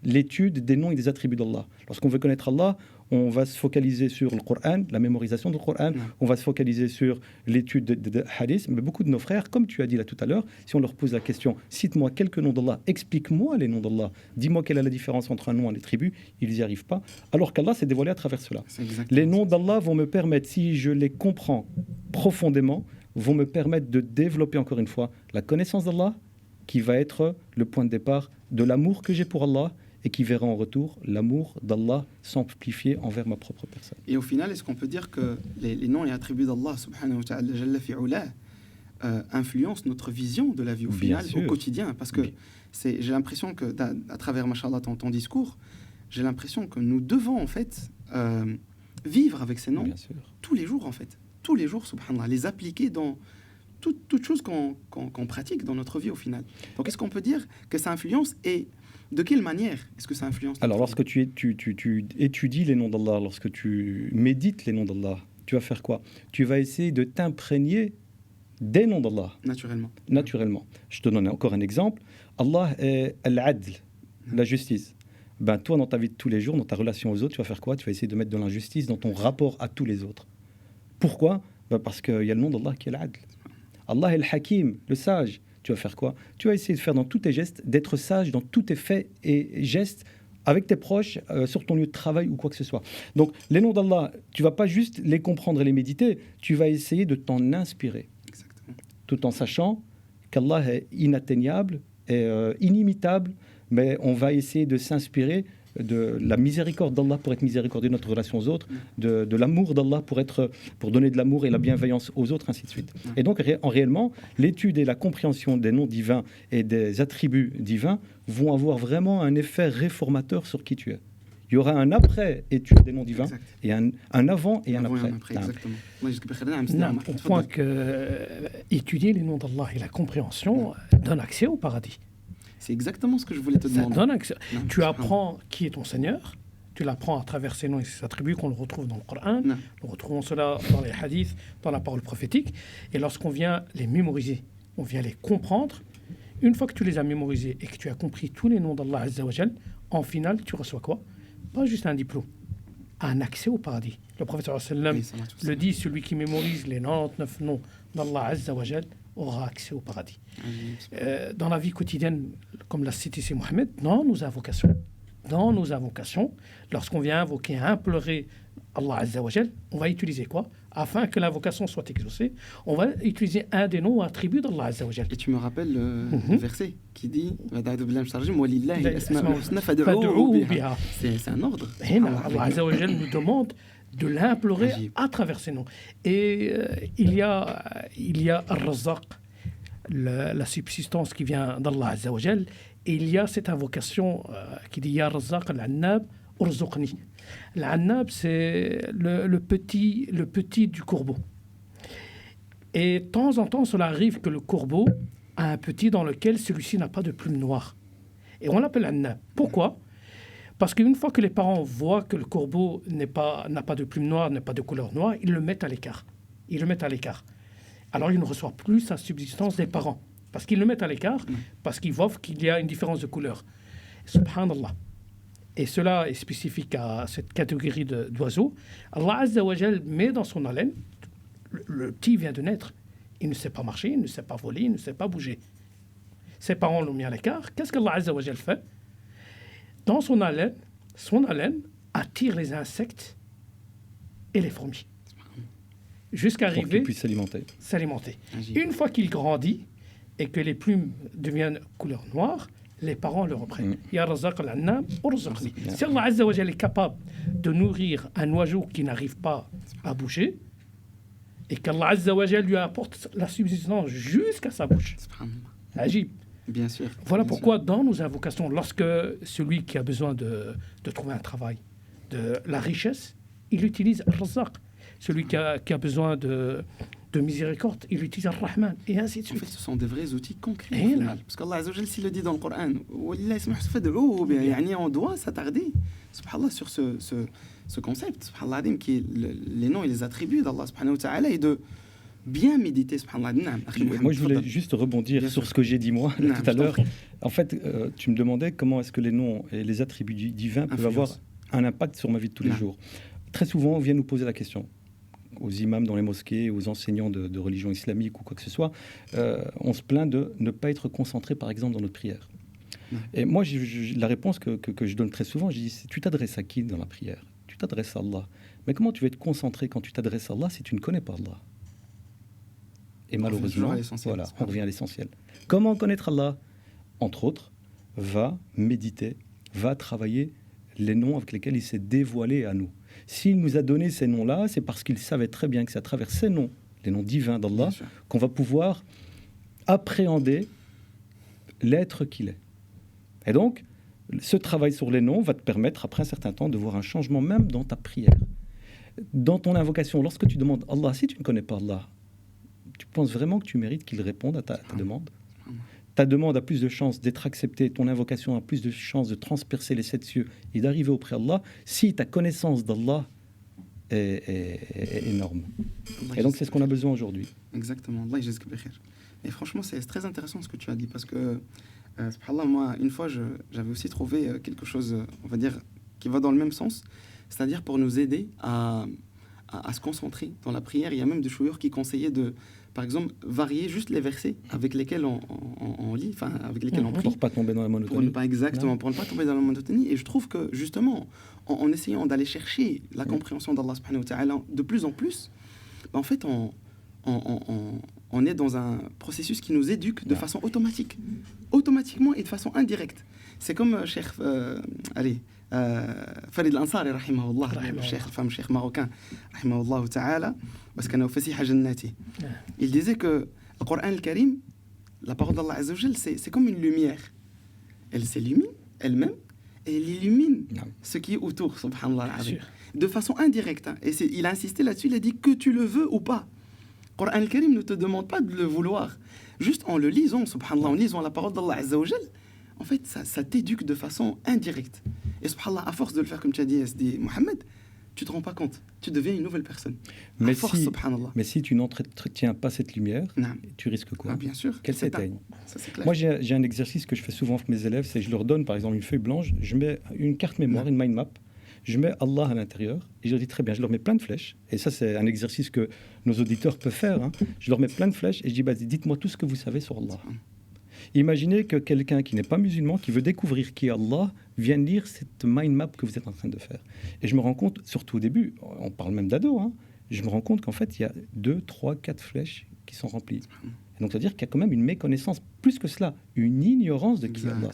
Speaker 1: l'étude des noms et des attributs d'Allah. Lorsqu'on veut connaître Allah, on va se focaliser sur le Coran, la mémorisation du Coran, on va se focaliser sur l'étude de hadith, mais beaucoup de nos frères, comme tu as dit là tout à l'heure, si on leur pose la question, cite-moi quelques noms d'Allah, explique-moi les noms d'Allah, dis-moi quelle est la différence entre un nom et un attribut, ils n'y arrivent pas, alors qu'Allah s'est dévoilé à travers cela. Les noms d'Allah vont me permettre, si je les comprends profondément, vont me permettre de développer encore une fois la connaissance d'Allah, qui va être le point de départ de l'amour que j'ai pour Allah, et qui verra en retour l'amour d'Allah s'amplifier envers ma propre personne.
Speaker 2: Et au final, est-ce qu'on peut dire que les noms et attributs d'Allah subhanahu wa ta'ala jalla fi'ula influencent notre vision de la vie au final, au quotidien? Parce que j'ai l'impression que, à travers, machallah, ton discours, j'ai l'impression que nous devons en fait vivre avec ces noms tous les jours en fait. Tous les jours, subhanallah, les appliquer dans toute chose qu'on pratique dans notre vie au final. Donc est-ce qu'on peut dire que ça influence, et de quelle manière est-ce que ça influence?
Speaker 1: Alors lorsque tu étudies les noms d'Allah, lorsque tu médites les noms d'Allah, tu vas faire quoi? Tu vas essayer de t'imprégner des noms d'Allah. Naturellement. Je te donne encore un exemple. Allah est Al-Adl, la justice. Ben toi, dans ta vie de tous les jours, dans ta relation aux autres, tu vas faire quoi? Tu vas essayer de mettre de l'injustice dans ton rapport à tous les autres. Pourquoi? Parce qu'il y a le nom d'Allah qui est l'Adl. Allah est le Hakim, le sage. Tu vas faire quoi? Tu vas essayer de faire dans tous tes gestes, d'être sage dans tous tes faits et gestes, avec tes proches, sur ton lieu de travail ou quoi que ce soit. Donc, les noms d'Allah, tu vas pas juste les comprendre et les méditer, tu vas essayer de t'en inspirer. Exactement. Tout en sachant qu'Allah est inatteignable et inimitable, mais on va essayer de s'inspirer de la miséricorde d'Allah pour être miséricordieux de notre relation aux autres, de l'amour d'Allah pour donner de l'amour et la bienveillance aux autres, ainsi de suite. Et donc, réellement, l'étude et la compréhension des noms divins et des attributs divins vont avoir vraiment un effet réformateur sur qui tu es. Il y aura un après étude des noms divins, et un avant et un après.
Speaker 3: Exactement. Au point que étudier les noms d'Allah et la compréhension donne accès au paradis.
Speaker 2: C'est exactement ce que je voulais te demander.
Speaker 3: Tu apprends qui est ton Seigneur, tu l'apprends à travers ses noms et ses attributs qu'on le retrouve dans le Coran, nous retrouvons cela dans les hadiths, dans la parole prophétique, et lorsqu'on vient les mémoriser, on vient les comprendre, une fois que tu les as mémorisés et que tu as compris tous les noms d'Allah Azza wa Jal, en final, tu reçois quoi? Pas juste un diplôme, un accès au paradis. Le prophète sallam le dit, celui qui mémorise les 99 noms d'Allah Azza wa Jal aura accès au paradis. Dans la vie quotidienne, comme l'a cité c'est Mohamed, dans nos invocations, lorsqu'on vient invoquer, implorer Allah Azza wa Jal, on va utiliser quoi? afin que l'invocation soit exaucée, on va utiliser un des noms ou attributs d'Allah Azza wa Jal.
Speaker 2: Et tu me rappelles le verset qui dit c'est un ordre.
Speaker 3: Allah Azza wa Jal nous demande de l'implorer à travers ces noms. Et il y a Ar-Razzaq, la subsistance qui vient d'Allah Azza wa Jal, et il y a cette invocation qui dit Ya Razzaq al-Annab urzuqni. L'Annab, c'est le petit du corbeau. Et de temps en temps, cela arrive que le corbeau a un petit dans lequel celui-ci n'a pas de plume noire. Et on l'appelle Annab. Pourquoi ? Parce qu'une fois que les parents voient que le corbeau n'a pas de plume noire, n'a pas de couleur noire, ils le mettent à l'écart. Alors il ne reçoit plus sa subsistance des parents. Parce qu'ils le mettent à l'écart, parce qu'ils voient qu'il y a une différence de couleur. Subhanallah. Et cela est spécifique à cette catégorie d'oiseaux. Allah Azza wa Jal met dans son haleine, le petit vient de naître. Il ne sait pas marcher, il ne sait pas voler, il ne sait pas bouger. Ses parents l'ont mis à l'écart. Qu'est-ce qu'Allah Azza wa Jal fait ? Dans son haleine attire les insectes et les fourmis. Jusqu'à arriver...
Speaker 1: Pour qu'il puisse s'alimenter.
Speaker 3: Une fois qu'il grandit et que les plumes deviennent couleur noire, les parents le reprennent. Ya Razzaq al-Annab urzuqni. Si Allah Azza wa Jalla est capable de nourrir un oiseau qui n'arrive pas à bouger, et qu'Allah Azza wa Jalla lui apporte la subsistance jusqu'à sa bouche. Ajib.
Speaker 2: Bien sûr.
Speaker 3: Voilà pourquoi dans nos invocations, lorsque celui qui a besoin de trouver un travail, de la richesse, il utilise Ar-Razzaq. Celui qui a besoin de miséricorde, il utilise Ar-Rahman, et ainsi de suite.
Speaker 2: En fait, ce sont des vrais outils concrets. Au final. Parce qu'Allah Azza wa Jalla, s'il le dit dans le Coran, on doit s'attarder sur ce concept, qui est les noms et les attributs d'Allah subhanahu wa ta'ala, et de bien méditer, subhanallah.
Speaker 1: Moi, je voulais juste rebondir sur ce que j'ai dit moi tout à l'heure. En fait, tu me demandais comment est-ce que les noms et les attributs divins peuvent avoir un impact sur ma vie de tous les jours. Très souvent, on vient nous poser la question, aux imams dans les mosquées, aux enseignants de religion islamique ou quoi que ce soit, on se plaint de ne pas être concentré, par exemple, dans notre prière. Et moi, la réponse que je donne très souvent, je dis, tu t'adresses à qui dans la prière ? Tu t'adresses à Allah. Mais comment tu vas être concentré quand tu t'adresses à Allah si tu ne connais pas Allah ? Et malheureusement, voilà, on revient à l'essentiel. Comment connaître Allah ? Entre autres, va méditer, va travailler les noms avec lesquels il s'est dévoilé à nous. S'il nous a donné ces noms-là, c'est parce qu'il savait très bien que c'est à travers ces noms, les noms divins d'Allah, qu'on va pouvoir appréhender l'être qu'il est. Et donc, ce travail sur les noms va te permettre, après un certain temps, de voir un changement même dans ta prière. Dans ton invocation, lorsque tu demandes Allah, si tu ne connais pas Allah, tu penses vraiment que tu mérites qu'il réponde à ta demande ? Ta demande a plus de chances d'être acceptée, ton invocation a plus de chances de transpercer les 7 cieux et d'arriver auprès d'Allah si ta connaissance d'Allah est énorme. Et donc, c'est ce qu'on a besoin aujourd'hui.
Speaker 2: Exactement. Allah yajzak bikhair. Et franchement, c'est très intéressant ce que tu as dit, parce que, subhanallah, moi, une fois, j'avais aussi trouvé quelque chose, on va dire, qui va dans le même sens, c'est-à-dire pour nous aider à se concentrer dans la prière. Il y a même des chouïrs qui conseillaient de, par exemple, varier juste les versets avec lesquels on lit, enfin avec lesquels on prie.
Speaker 1: Pour ne pas tomber dans la monotonie.
Speaker 2: Pour ne pas tomber dans la monotonie. Et je trouve que justement, en essayant d'aller chercher la compréhension d'Allah subhanahu wa ta'ala de plus en plus, en fait, on est dans un processus qui nous éduque de façon automatique. Automatiquement et de façon indirecte. C'est comme Cheikh Farid al-Ansari, rahimahullah, le cheikh marocain, rahimahullah ta'ala, parce qu'on a fasiha jannati. Il disait que le Coran al-Karim, la parole d'Allah Azza wa Jal, c'est comme une lumière. Elle s'illumine elle-même et elle illumine ce qui est autour, subhanallah, de façon indirecte. Hein. Et il a insisté là-dessus, il a dit que tu le veux ou pas. Le Coran al-Karim ne te demande pas de le vouloir. Juste en le lisant, subhanallah, en lisant la parole d'Allah Azza wa Jal, en fait, ça t'éduque de façon indirecte. Et subhanallah, à force de le faire comme tu as dit, Mohamed, tu te rends pas compte. Tu deviens une nouvelle personne.
Speaker 1: Mais si tu n'entretiens pas cette lumière, tu risques quoi ?
Speaker 2: Bien sûr.
Speaker 1: Qu'elle s'éteigne.
Speaker 2: Ça, c'est clair.
Speaker 1: Moi, j'ai un exercice que je fais souvent avec mes élèves, c'est que je leur donne, par exemple, une feuille blanche, je mets une carte mémoire, une mind map, je mets Allah à l'intérieur, et je leur dis très bien, je leur mets plein de flèches, et ça, c'est un exercice que nos auditeurs peuvent faire, hein. Je leur mets plein de flèches, et je dis, dites-moi tout ce que vous savez sur Allah. Imaginez que quelqu'un qui n'est pas musulman, qui veut découvrir qui est Allah, vienne lire cette mind map que vous êtes en train de faire. Et je me rends compte, surtout au début, on parle même d'ados, hein, je me rends compte qu'en fait, il y a 2, 3, 4 flèches qui sont remplies. Et donc, c'est-à-dire qu'il y a quand même une méconnaissance, plus que cela, une ignorance de qui est Allah.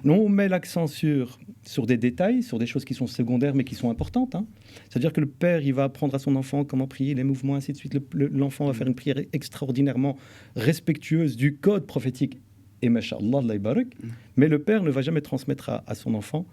Speaker 1: Non, on met l'accent sur des détails, sur des choses qui sont secondaires, mais qui sont importantes. Hein. C'est-à-dire que le père, il va apprendre à son enfant comment prier, les mouvements, ainsi de suite. L'enfant va faire une prière extraordinairement respectueuse du code prophétique. Et masha'Allah, Allah barak. Mais le père ne va jamais transmettre à son enfant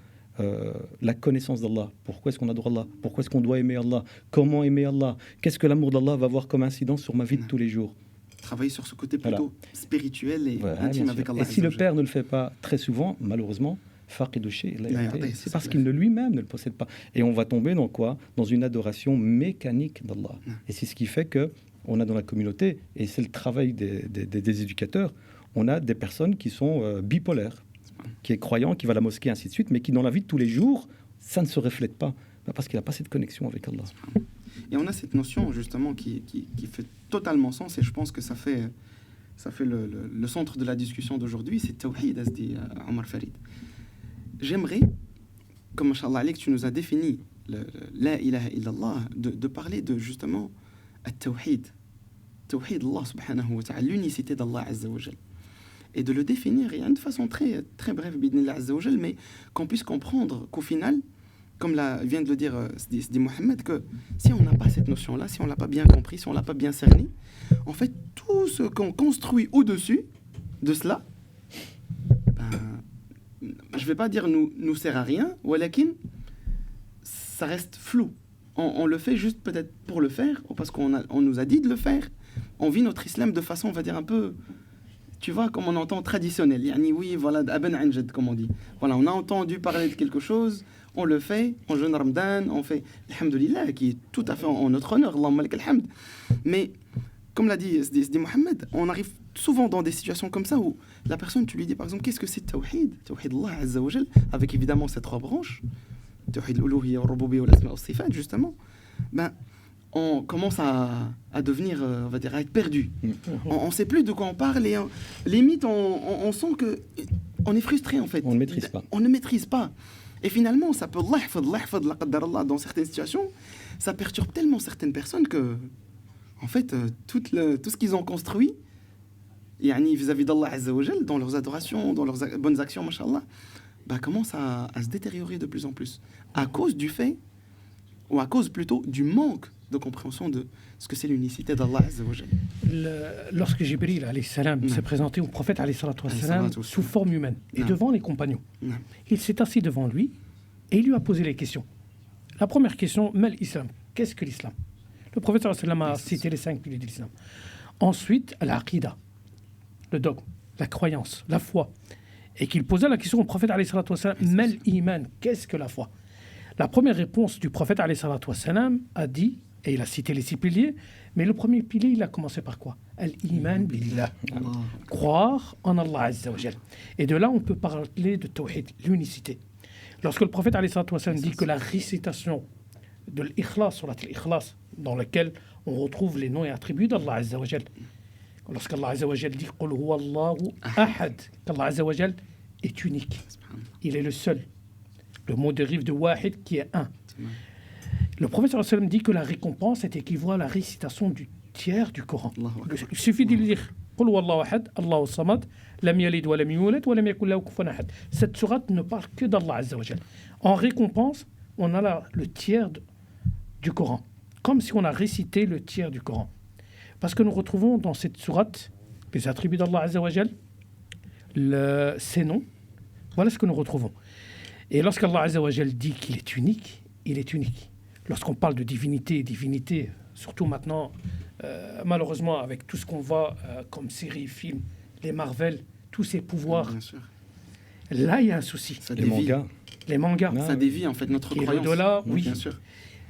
Speaker 1: la connaissance d'Allah. Pourquoi est-ce qu'on adore Allah? Pourquoi est-ce qu'on doit aimer Allah? Comment aimer Allah? Qu'est-ce que l'amour d'Allah va avoir comme incidence sur ma vie de tous les jours?
Speaker 2: Travailler sur ce côté plutôt spirituel et intime avec Allah.
Speaker 1: Et si le père ne le fait pas très souvent, malheureusement, c'est parce qu'il lui-même ne le possède pas. Et on va tomber dans quoi? Dans une adoration mécanique d'Allah. Et c'est ce qui fait que on a dans la communauté, et c'est le travail des éducateurs, on a des personnes qui sont bipolaires, qui est croyant, qui va à la mosquée, ainsi de suite, mais qui dans la vie de tous les jours, ça ne se reflète pas, parce qu'il n'a pas cette connexion avec Allah.
Speaker 2: Et on a cette notion justement qui fait totalement sens, et je pense que ça fait le centre de la discussion d'aujourd'hui, c'est Tawhid, as dit Omar Farid. J'aimerais, comme Inch'Allah Alik, tu nous as défini la ilaha illallah, de parler de justement Tawhid Allah subhanahu wa ta'ala, l'unicité d'Allah Azza wa Jal. Et de le définir de façon très, très brève, bidnillah Azza wa Jal, mais qu'on puisse comprendre qu'au final, comme vient de le dire Sidi Mohamed, que si on n'a pas cette notion-là, si on ne l'a pas bien compris, si on ne l'a pas bien cerné, en fait, tout ce qu'on construit au-dessus de cela, je ne vais pas dire nous sert à rien, walakin, ça reste flou. On le fait juste peut-être pour le faire, ou parce qu'on nous a dit de le faire. On vit notre islam de façon, on va dire, un peu, tu vois, comme on entend, traditionnelle. Yani, oui, voilà, aben anjad, comme on dit. Voilà, on a entendu parler de quelque chose, on le fait, on jeûne Ramadan, on fait alhamdoulilah, qui est tout à fait en notre honneur, Allahumma lak alhamd. Mais, comme l'a dit Sidi Mohamed, on arrive souvent dans des situations comme ça où la personne, tu lui dis par exemple, qu'est-ce que c'est Tawhid Allah Azza wa Jal, avec évidemment ces 3 branches, Tawhid al-Uluhiyya, al-Rububiyya, al-Asma' al-Sifat, justement, on commence à devenir, on va dire, à être perdu. On ne sait plus de quoi on parle et limite, on sent qu'on est frustré en fait.
Speaker 1: On ne maîtrise pas.
Speaker 2: On ne maîtrise pas. Et finalement, ça peut, dans certaines situations, ça perturbe tellement certaines personnes que, en fait, tout ce qu'ils ont construit, vis-à-vis d'Allah Azza wa Jal, dans leurs adorations, dans leurs bonnes actions, mashallah, commence à se détériorer de plus en plus. À cause du fait, ou à cause plutôt du manque de compréhension de ce que c'est l'unicité d'Allah Azza wa Jal.
Speaker 3: Lorsque Jibril alayhi salam s'est présenté au prophète alayhi salam sous forme humaine et devant les compagnons, il s'est assis devant lui et il lui a posé les questions. La première question, Mal Islam, qu'est-ce que l'islam? Le prophète alayhi salam a cité les 5 piliers de l'islam. Ensuite, l'aqida, le dogme, la croyance, la foi. Et qu'il posait la question au prophète alayhi salam, Mal Iman, qu'est-ce que la foi? La première réponse du prophète alayhi salam a dit, et il a cité les 6 piliers, mais le premier pilier, il a commencé par quoi? Al-Iman billah. Croire en Allah Azza wa Jal. Et de là, on peut parler de Tawhid, l'unicité. Lorsque le prophète alayhi salam dit que la récitation de l'ikhlas, sur l'ikhlas, dans laquelle on retrouve les noms et attributs d'Allah Azza wa Jal. Lorsqu'Allah Azza wa Jal dit Qul huwa Allahu ahad, qu'Allah Azza wa Jal est unique. Il est le seul. Le mot dérive de wahid qui est un. Le prophète sallallahu alayhi wa sallam dit que la récompense est équivalente à la récitation du tiers du Coran. Il suffit de lire Qul huwa Allahu ahad, Allahu samad, lam yalid wa lam yulad wa lam yakul lahu kufuwan ahad. Cette sourate ne parle que d'Allah Azza wa Jal. En récompense, on a le tiers du Coran, comme si on a récité le tiers du Coran. Parce que nous retrouvons dans cette sourate les attributs d'Allah Azza wa Jal, ses noms. Voilà ce que nous retrouvons. Et lorsqu'Allah Azza wa Jal dit qu'il est unique, il est unique. Lorsqu'on parle de divinité, surtout maintenant, malheureusement, avec tout ce qu'on voit comme séries, films, les Marvel, tous ces pouvoirs, là, il y a un souci. Les mangas.
Speaker 2: Ça dévie, en fait, notre croyance.
Speaker 3: Au-delà, oui.
Speaker 2: Bien sûr.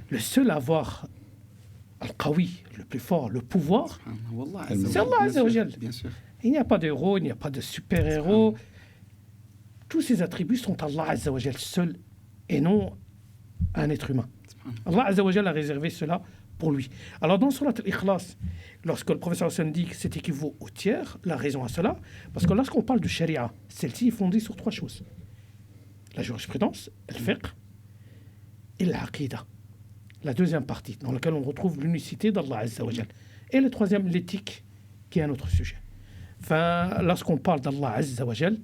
Speaker 3: Le seul à avoir Al-Qawi, le plus fort, le pouvoir, c'est Allah Azza wa Jal.
Speaker 2: Bien sûr.
Speaker 3: Il n'y a pas de héros, il n'y a pas de super-héros. Tous ces attributs sont Allah Azza wa Jal seul et non un être humain. Allah Azza wa Jal a réservé cela pour lui. Alors dans Surat Al-Ikhlas, lorsque le professeur Hassan dit que c'est équivaut au tiers, la raison à cela, parce que lorsqu'on parle de sharia, celle-ci est fondée sur 3 choses. La jurisprudence, le fiqh et l'aqida. la deuxième partie, dans laquelle on retrouve l'unicité d'Allah Azza wa Jal. Et le troisième, l'éthique, qui est un autre sujet. Enfin, lorsqu'on parle d'Allah Azza wa Jal,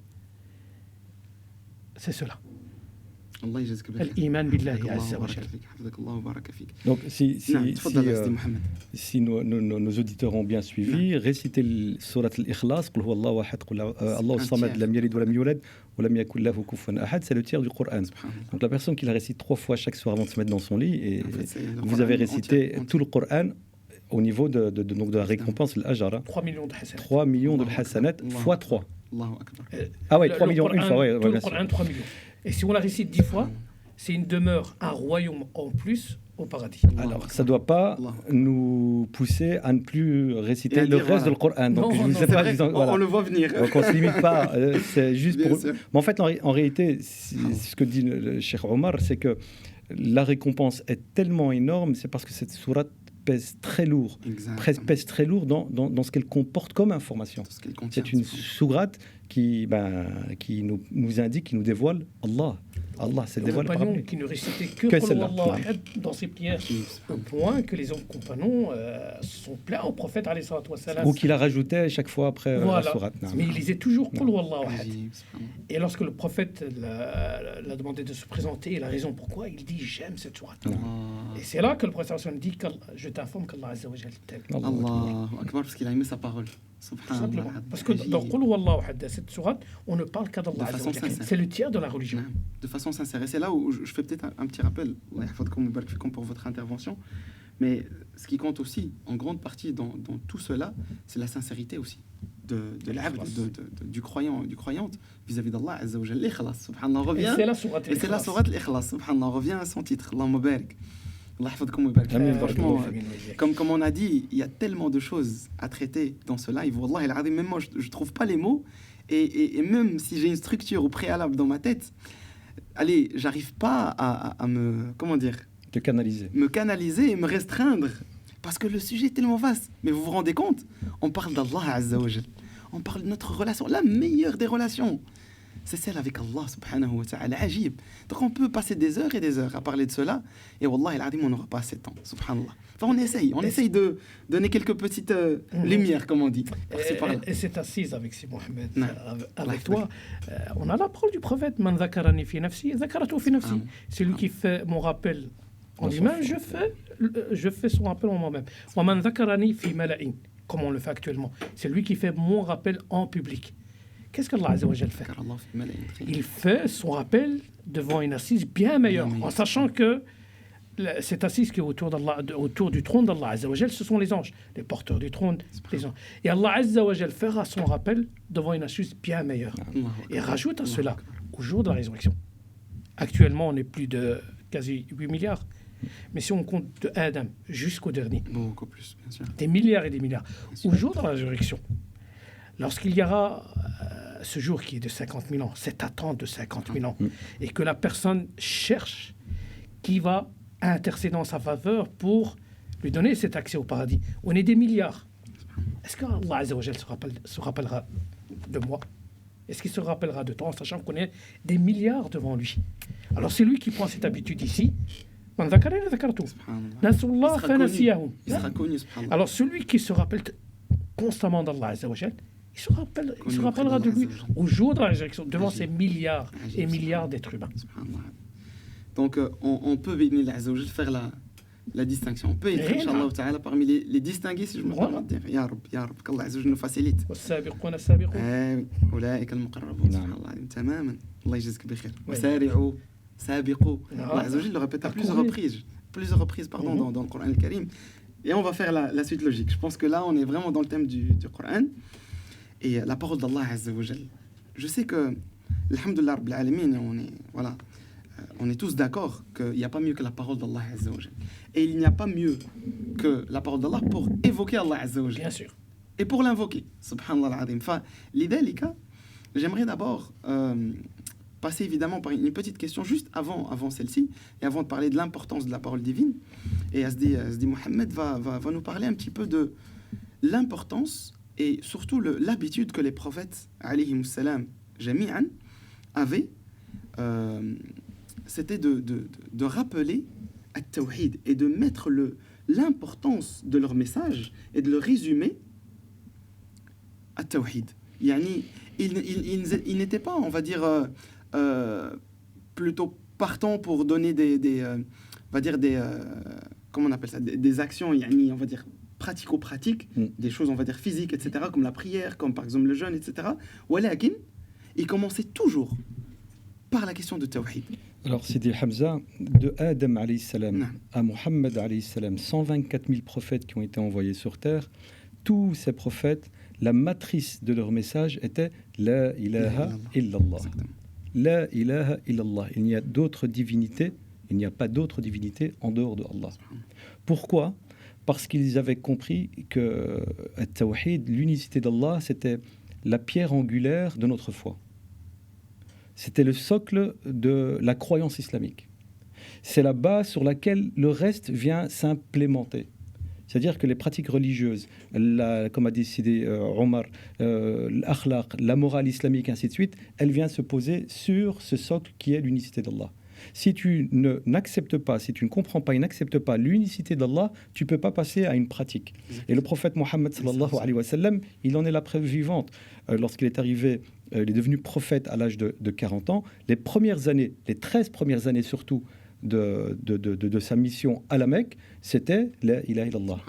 Speaker 3: c'est cela.
Speaker 2: Allah يجزاك بخير.
Speaker 3: L'iman billahi Azza wa Jal.
Speaker 2: حفظك الله وبارك فيك.
Speaker 1: Donc,
Speaker 2: نعم تفضل أستاذ محمد.
Speaker 1: si nos auditeurs ont bien suivi, réciter le surat al-Ikhlas, قل هو الله أحد قل الله الصمد لم يلد ولم يولد ولم يكن له كفوا أحد, c'est le tiers du Coran. Donc la personne qui la récite 3 fois chaque soir avant de se mettre dans son lit, et
Speaker 2: En fait,
Speaker 1: vous avez récité
Speaker 2: entier.
Speaker 1: tout le Coran au niveau donc de la récompense, l'ajara.
Speaker 3: 3 millions de hasanat.
Speaker 1: 3 millions de
Speaker 2: Allahu
Speaker 1: hasanat
Speaker 2: Akbar.
Speaker 1: fois 3.
Speaker 2: Allahu Akbar.
Speaker 1: Ah ouais,
Speaker 3: Le
Speaker 1: 3 millions
Speaker 3: Coran,
Speaker 1: une fois, ouais,
Speaker 3: tout
Speaker 1: bien
Speaker 3: le
Speaker 1: sûr.
Speaker 3: Coran, 3 millions. Et si on la récite 10 fois, c'est une demeure, un royaume en plus au paradis.
Speaker 1: Alors, ça ne doit pas
Speaker 2: Allah.
Speaker 1: nous pousser à ne plus réciter
Speaker 2: Et à
Speaker 1: le
Speaker 2: dire,
Speaker 1: reste
Speaker 2: voilà.
Speaker 1: du Coran. Donc,
Speaker 3: Non,
Speaker 1: je ne
Speaker 3: non,
Speaker 1: sais
Speaker 2: C'est
Speaker 1: pas,
Speaker 2: vrai,
Speaker 1: disons, voilà.
Speaker 2: on le voit venir.
Speaker 1: Donc, on ne se limite pas. C'est juste
Speaker 2: Bien
Speaker 1: pour.
Speaker 2: sûr.
Speaker 1: Mais en fait, en réalité, ce que dit le Cheikh Omar, c'est que la récompense est tellement énorme, c'est parce que cette sourate pèse très lourd,
Speaker 2: Exactement.
Speaker 1: pèse très lourd dans ce qu'elle comporte comme information.
Speaker 2: Tout ce qu'elle contient,
Speaker 1: C'est une
Speaker 2: subhanallah.
Speaker 1: sourate qui nous indique, qui nous dévoile Allah. Allah, c'est
Speaker 3: Le
Speaker 1: dévoile par
Speaker 3: compagnon
Speaker 1: lui.
Speaker 3: qui ne récitait que
Speaker 1: Que
Speaker 3: Qul
Speaker 1: celle-là.
Speaker 3: Huwallahu Ahad dans ses prières, au
Speaker 2: Subhanallah.
Speaker 3: point que les autres compagnons sont plaints au prophète alayhi salatu wa salam.
Speaker 1: Ou qu'il a rajouté chaque fois après la
Speaker 3: Voilà.
Speaker 1: sourate. Non.
Speaker 3: Mais il lisait toujours Qul Huwallahu Ahad.
Speaker 2: Ajib, subhanallah.
Speaker 3: Et lorsque le prophète l'a demandé de se présenter et la raison pourquoi, il dit j'aime cette sourate.
Speaker 2: Allah.
Speaker 3: Et c'est là que le prophète sallallahu alayhi wa sallam dit je t'informe qu'Allah Azza wa Jal t'aime.
Speaker 2: Allahu Akbar, parce qu'il a aimé sa parole.
Speaker 3: Tout simplement.
Speaker 2: Subhanallah.
Speaker 3: Parce que dans Qul Huwallahu Ahad, cette sourate, on ne parle qu'à
Speaker 2: De
Speaker 3: d'Allah Azza
Speaker 2: façon
Speaker 3: wa Jal.
Speaker 2: sincère.
Speaker 3: C'est le tiers de la religion.
Speaker 2: Non, de façon sincère. Et c'est là où je fais peut-être un petit rappel, Allah yahfadkoum wa barak fikoum, pour votre intervention. Mais ce qui compte aussi, en grande partie dans tout cela, c'est la sincérité aussi de l'abd, du croyant, du croyante vis-à-vis d'Allah Azza wa Jal. L'ikhlas, subhanallah, on
Speaker 3: Et
Speaker 2: revient.
Speaker 3: c'est la sourate.
Speaker 2: Et c'est la sourate l'ikhlas, subhanallah, on revient à son titre. Allahumma barik. Allah yahfadkoum wa barak
Speaker 1: Amin.
Speaker 2: fikoum. Franchement,
Speaker 3: Comme
Speaker 2: comme on a dit, il y a tellement de choses à traiter dans ce live. Wallah, al-azim, même moi, je trouve pas les mots. Et même si j'ai une structure au préalable dans ma tête, allez, j'arrive pas à me, comment dire,
Speaker 1: De canaliser.
Speaker 2: me canaliser et me restreindre. Parce que le sujet est tellement vaste. Mais vous vous rendez compte, on parle d'Allah Azza wa Jal. On parle de notre relation, la meilleure des relations. C'est celle avec Allah subhanahu wa ta'ala. Ajib. Donc on peut passer des heures et des heures à parler de cela. Et wallah, al-azim, on n'aura pas assez de temps. Subhanallah. Enfin, on essaye de donner quelques petites lumières, comme on dit. Par-ci, par-là.
Speaker 3: Et c'est assise avec Si Mohamed,
Speaker 2: Non.
Speaker 3: avec toi. On a la parole du prophète Man dhakarani fi nafsi, dhakaratu fi nafsi. C'est lui qui fait mon rappel en lui-même, je fais son rappel en moi-même. Wa man dhakarani fi mala'in, comme on le fait actuellement. C'est lui qui fait mon rappel en public. Qu'est-ce qu'Allah Azza wa Jal fait?
Speaker 2: Car Allah fi mala'in très
Speaker 3: Il fait son rappel devant une assise bien meilleure,
Speaker 2: Bien meilleure.
Speaker 3: en sachant que cette assise qui est autour du trône d'Allah Azza wa Jal, ce sont les anges, les porteurs du trône, les anges. Et Allah Azza wa Jal fera son rappel devant une assise bien meilleure.
Speaker 2: Allahu
Speaker 3: Et
Speaker 2: Akbar.
Speaker 3: rajoute à
Speaker 2: Allahu
Speaker 3: cela,
Speaker 2: Akbar.
Speaker 3: au jour de la résurrection. Actuellement, on est plus de quasi 8 milliards. Mais si on compte de Adam jusqu'au dernier,
Speaker 2: Beaucoup plus, bien sûr.
Speaker 3: des milliards et des milliards.
Speaker 2: Bien sûr.
Speaker 3: Au jour de la résurrection, lorsqu'il y aura ce jour qui est de 50 000 ans, cette attente de 50 000 ans, et que la personne cherche qui va intercéder en sa faveur pour lui donner cet accès au paradis. On est des milliards. Est-ce qu'Allah Azza wa Jal se rappellera de moi? Est-ce qu'il se rappellera de toi en sachant qu'on est des milliards devant lui? Alors c'est lui qui prend cette habitude ici. Man dhakarani dhakartu.
Speaker 2: Subhanallah.
Speaker 3: Nasullah
Speaker 2: Il sera
Speaker 3: fa
Speaker 2: connu.
Speaker 3: nasiyahum.
Speaker 2: Il sera connu, subhanallah.
Speaker 3: Alors celui qui se rappelle constamment d'Allah Azza wa Jal, il se rappellera de lui au jour de la résurrection, devant ces milliards et milliards d'êtres humains.
Speaker 2: Subhanallah. Donc on peut faire la distinction. On peut être,
Speaker 3: Eh,
Speaker 2: Inch'Allah ta'ala, parmi les distingués, si je me
Speaker 3: Voilà.
Speaker 2: permets de dire. Ya Rab, qu'Allah Azza wa Jal nous facilite.
Speaker 3: والسابقون السابقون.
Speaker 2: oui, أولئك المقربون.
Speaker 1: نعم.
Speaker 2: Subhanallah, تماما. Allah يجزيك بخير.
Speaker 3: Oui.
Speaker 2: وسارعوا سابقوا.
Speaker 3: نعم.
Speaker 2: Allah Azza wa Jal le répète à plusieurs
Speaker 3: Parcourez.
Speaker 2: reprises dans le Coran al-Karim. Et on va faire la suite logique. Je pense que là, on est vraiment dans le thème du Coran. Et la parole d'Allah Azza wa Jal. Je sais que, alhamdulillah Rabbil Alamin, on est tous d'accord qu'il n'y a pas mieux que la parole d'Allah Azza wa Jal. Et il n'y a pas mieux que la parole d'Allah pour évoquer Allah Azza wa Jal.
Speaker 3: Bien sûr.
Speaker 2: Et pour l'invoquer. Subhanallah al-Azim. Enfin, لذلك, j'aimerais d'abord passer évidemment par une petite question juste avant celle-ci, et avant de parler de l'importance de la parole divine. Et Asdi Mohamed va nous parler un petit peu de l'importance et surtout l'habitude que les prophètes, alayhimus salam, jami'an, avaient, c'était de rappeler at-tawhid et de mettre l'importance de leur message et de le résumer at-tawhid. Yani, ils n'étaient pas, on va dire, plutôt partants pour donner comment on appelle ça, des actions, yani, on va dire, pratico-pratiques, des choses, on va dire, physiques, etc., comme la prière, comme par exemple le jeûne, etc. Walakin, ils commençaient toujours par la question de tawhid.
Speaker 1: Alors, Sidi Hamza, de Adam alayhi salam à Mohammed alayhi salam, 124 000 prophètes qui ont été envoyés sur terre, tous ces prophètes, la matrice de leur message était La ilaha illallah. La ilaha illallah. Il n'y a d'autres divinités, il n'y a pas d'autre divinité en dehors de Allah. Pourquoi ? Parce qu'ils avaient compris que At-Tawhid, l'unicité d'Allah, c'était la pierre angulaire de notre foi. C'était le socle de la croyance islamique. C'est la base sur laquelle le reste vient s'implémenter. C'est-à-dire que les pratiques religieuses, comme a décidé Omar, l'akhlaq, la morale islamique, ainsi de suite, elle vient se poser sur ce socle qui est l'unicité d'Allah. Si tu n'acceptes pas, si tu ne comprends pas et n'acceptes pas l'unicité d'Allah, tu ne peux pas passer à une pratique. Et le prophète Mohammed sallallahu alayhi wa sallam, il en est la preuve vivante. Lorsqu'il est arrivé, il est devenu prophète à l'âge de 40 ans. Les premières années, les 13 premières années surtout de sa mission à la Mecque, c'était La ilaha illallah.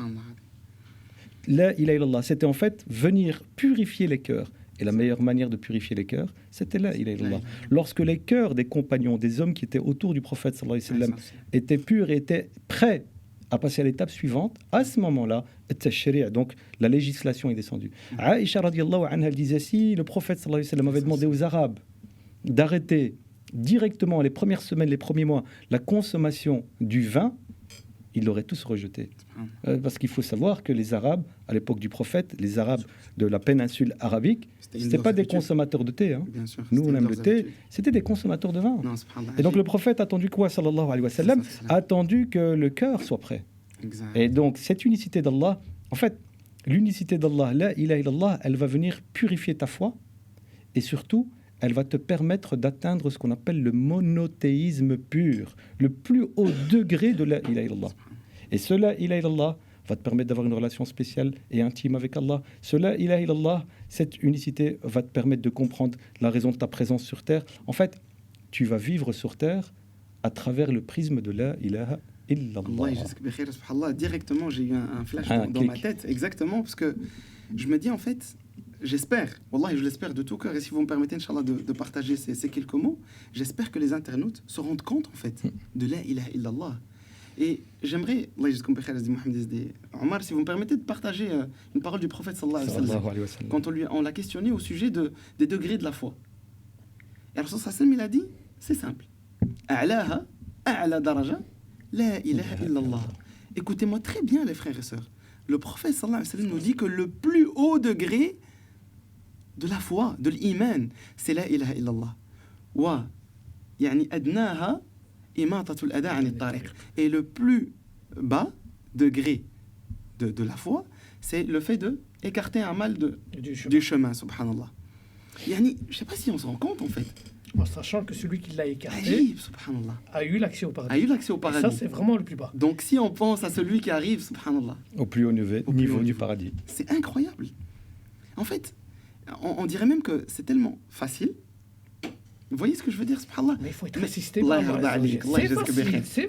Speaker 1: La ilaha illallah, c'était en fait venir purifier les cœurs. Et la meilleure manière de purifier les cœurs, c'était La ilaha illallah. Lorsque les cœurs des compagnons, des hommes qui étaient autour du prophète sallallahu alayhi wa sallam, étaient purs et étaient prêts à passer à l'étape suivante, à ce moment-là, donc la législation est descendue. Aïcha radiallahu anha, elle disait, si le prophète sallallahu alayhi wa sallam avait demandé aux Arabes d'arrêter directement les premières semaines, les premiers mois, la consommation du vin, ils l'auraient tous rejeté. Parce qu'il faut savoir que les Arabes, à l'époque du prophète, les Arabes de la péninsule arabique, c'était pas des consommateurs de thé. Hein.
Speaker 2: Sûr,
Speaker 1: nous, on aime le thé. C'était des consommateurs de vin. Et donc, le prophète a attendu quoi, sallallahu alayhi wa sallam, a attendu que le cœur soit prêt.
Speaker 2: Exact.
Speaker 1: Et donc, cette unicité d'Allah, en fait, l'unicité d'Allah, la ilaha illallah, elle va venir purifier ta foi et surtout, elle va te permettre d'atteindre ce qu'on appelle le monothéisme pur, le plus haut degré de la ilaha illallah. Et ce la ilaha illallah va te permettre d'avoir une relation spéciale et intime avec Allah. Ce la ilaha illallah, cette unicité va te permettre de comprendre la raison de ta présence sur terre. En fait, tu vas vivre sur terre à travers le prisme de la ilaha illallah.
Speaker 2: Directement, j'ai eu un flash dans ma tête, exactement, parce que je me dis en fait, j'espère, Wallah, je l'espère de tout cœur, et si vous me permettez, Inch'Allah, de partager ces quelques mots, j'espère que les internautes se rendent compte en fait de la ilaha illallah. Et j'aimerais, Omar, si vous me permettez de partager une parole du prophète sallallahu alayhi wa sallam, quand on l'a questionné au sujet des degrés de la foi. Et alors, sallallahu alayhi wa sallam, il a dit, c'est simple. A'laha, a'la daraja, la ilaha illallah. Écoutez-moi très bien, les frères et sœurs. Le prophète sallallahu alayhi wa sallam nous dit que le plus haut degré de la foi, de l'iman, c'est la ilaha illallah. Wa, yani adnaha, et le plus bas degré de la foi, c'est le fait d'écarter un mal du chemin, subhanallah. Yani, je ne sais pas si on se rend compte en fait.
Speaker 3: En sachant que celui qui l'a écarté a eu l'accès au paradis. Et ça, c'est vraiment le plus bas.
Speaker 2: Donc si on pense à celui qui arrive, subhanallah,
Speaker 1: au plus haut niveau du paradis.
Speaker 2: C'est incroyable. En fait, on dirait même que c'est tellement facile. Vous voyez ce que je veux dire, subhanallah?
Speaker 3: Mais il faut être assisté.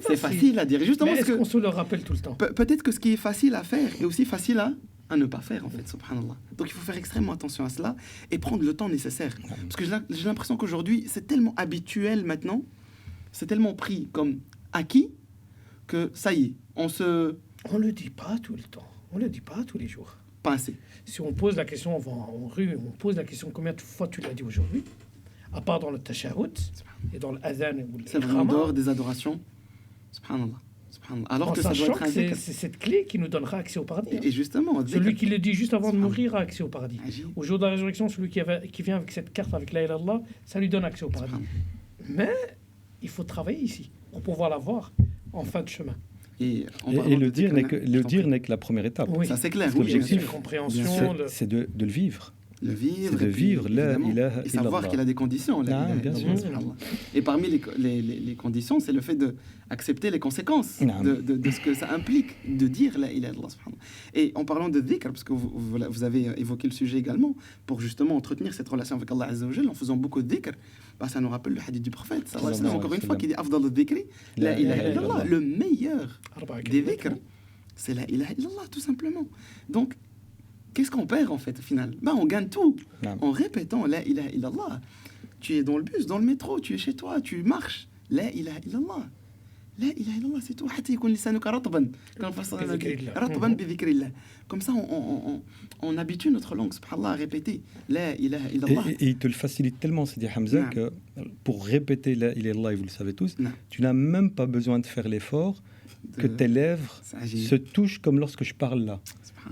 Speaker 2: C'est facile à dire. Justement,
Speaker 3: mais est-ce qu'on se le rappelle tout le temps?
Speaker 2: Peut-être que ce qui est facile à faire est aussi facile à ne pas faire, en fait, subhanallah. Donc il faut faire extrêmement attention à cela et prendre le temps nécessaire. Parce que j'ai l'impression qu'aujourd'hui, c'est tellement habituel maintenant, c'est tellement pris comme acquis, que ça y est, on
Speaker 3: le dit pas tout le temps. On le dit pas tous les jours.
Speaker 2: Pas assez.
Speaker 3: Si on pose la question, on va en rue, on pose la question combien de fois tu l'as dit aujourd'hui, à part dans le tashahhud et dans l'adhan ou
Speaker 2: c'est vraiment dehors des adorations, subhanallah. Alors que ça doit être
Speaker 3: c'est cette clé qui nous donnera accès au paradis.
Speaker 2: Et justement,
Speaker 3: celui qui le dit juste avant de mourir a accès au paradis. Au jour de la résurrection, celui qui vient avec cette carte, avec la ilaha illallah, ça lui donne accès au paradis. Mais il faut travailler ici pour pouvoir l'avoir en fin de chemin.
Speaker 1: Et le dire n'est que la première étape.
Speaker 3: Oui.
Speaker 2: Ça c'est clair.
Speaker 1: L'objectif,
Speaker 3: compréhension,
Speaker 1: c'est de le vivre.
Speaker 2: Le vivre.
Speaker 1: C'est de vivre la ilaha
Speaker 2: et savoir
Speaker 1: illallah.
Speaker 2: qu'il a des conditions. La ilaha
Speaker 1: bien
Speaker 2: illallah,
Speaker 1: sûr.
Speaker 2: subhanallah. Et parmi les conditions, c'est le fait d'accepter les conséquences de ce que ça implique de dire la ilaha illallah. Subhanallah. Et en parlant de dhikr, parce que vous avez évoqué le sujet également, pour justement entretenir cette relation avec Allah Azza wa Jalla, en faisant beaucoup de dhikr, bah, ça nous rappelle le hadith du prophète, sallallahu alayhi wa sallam, encore une fois, qui dit Afdal al-dhikri, la ilaha illallah. Le meilleur des dhikr, c'est la ilaha illallah, tout simplement. Donc, qu'est-ce qu'on perd en fait au final? Bah, on gagne tout en répétant la ilaha illallah. Tu es dans le bus, dans le métro, tu es chez toi, tu marches. La ilaha illallah. La ilaha illallah, c'est tout. حتى يكون لسانك رطبا رطبا بذكر الله. Comme ça, on habitue notre langue, subhanallah, à répéter la ilaha illallah.
Speaker 1: Et il te le facilite tellement, c'est dit Hamza, que pour répéter la ilaha illallah, et vous le savez tous, tu n'as même pas besoin de faire l'effort que tes lèvres se touchent comme lorsque je parle là.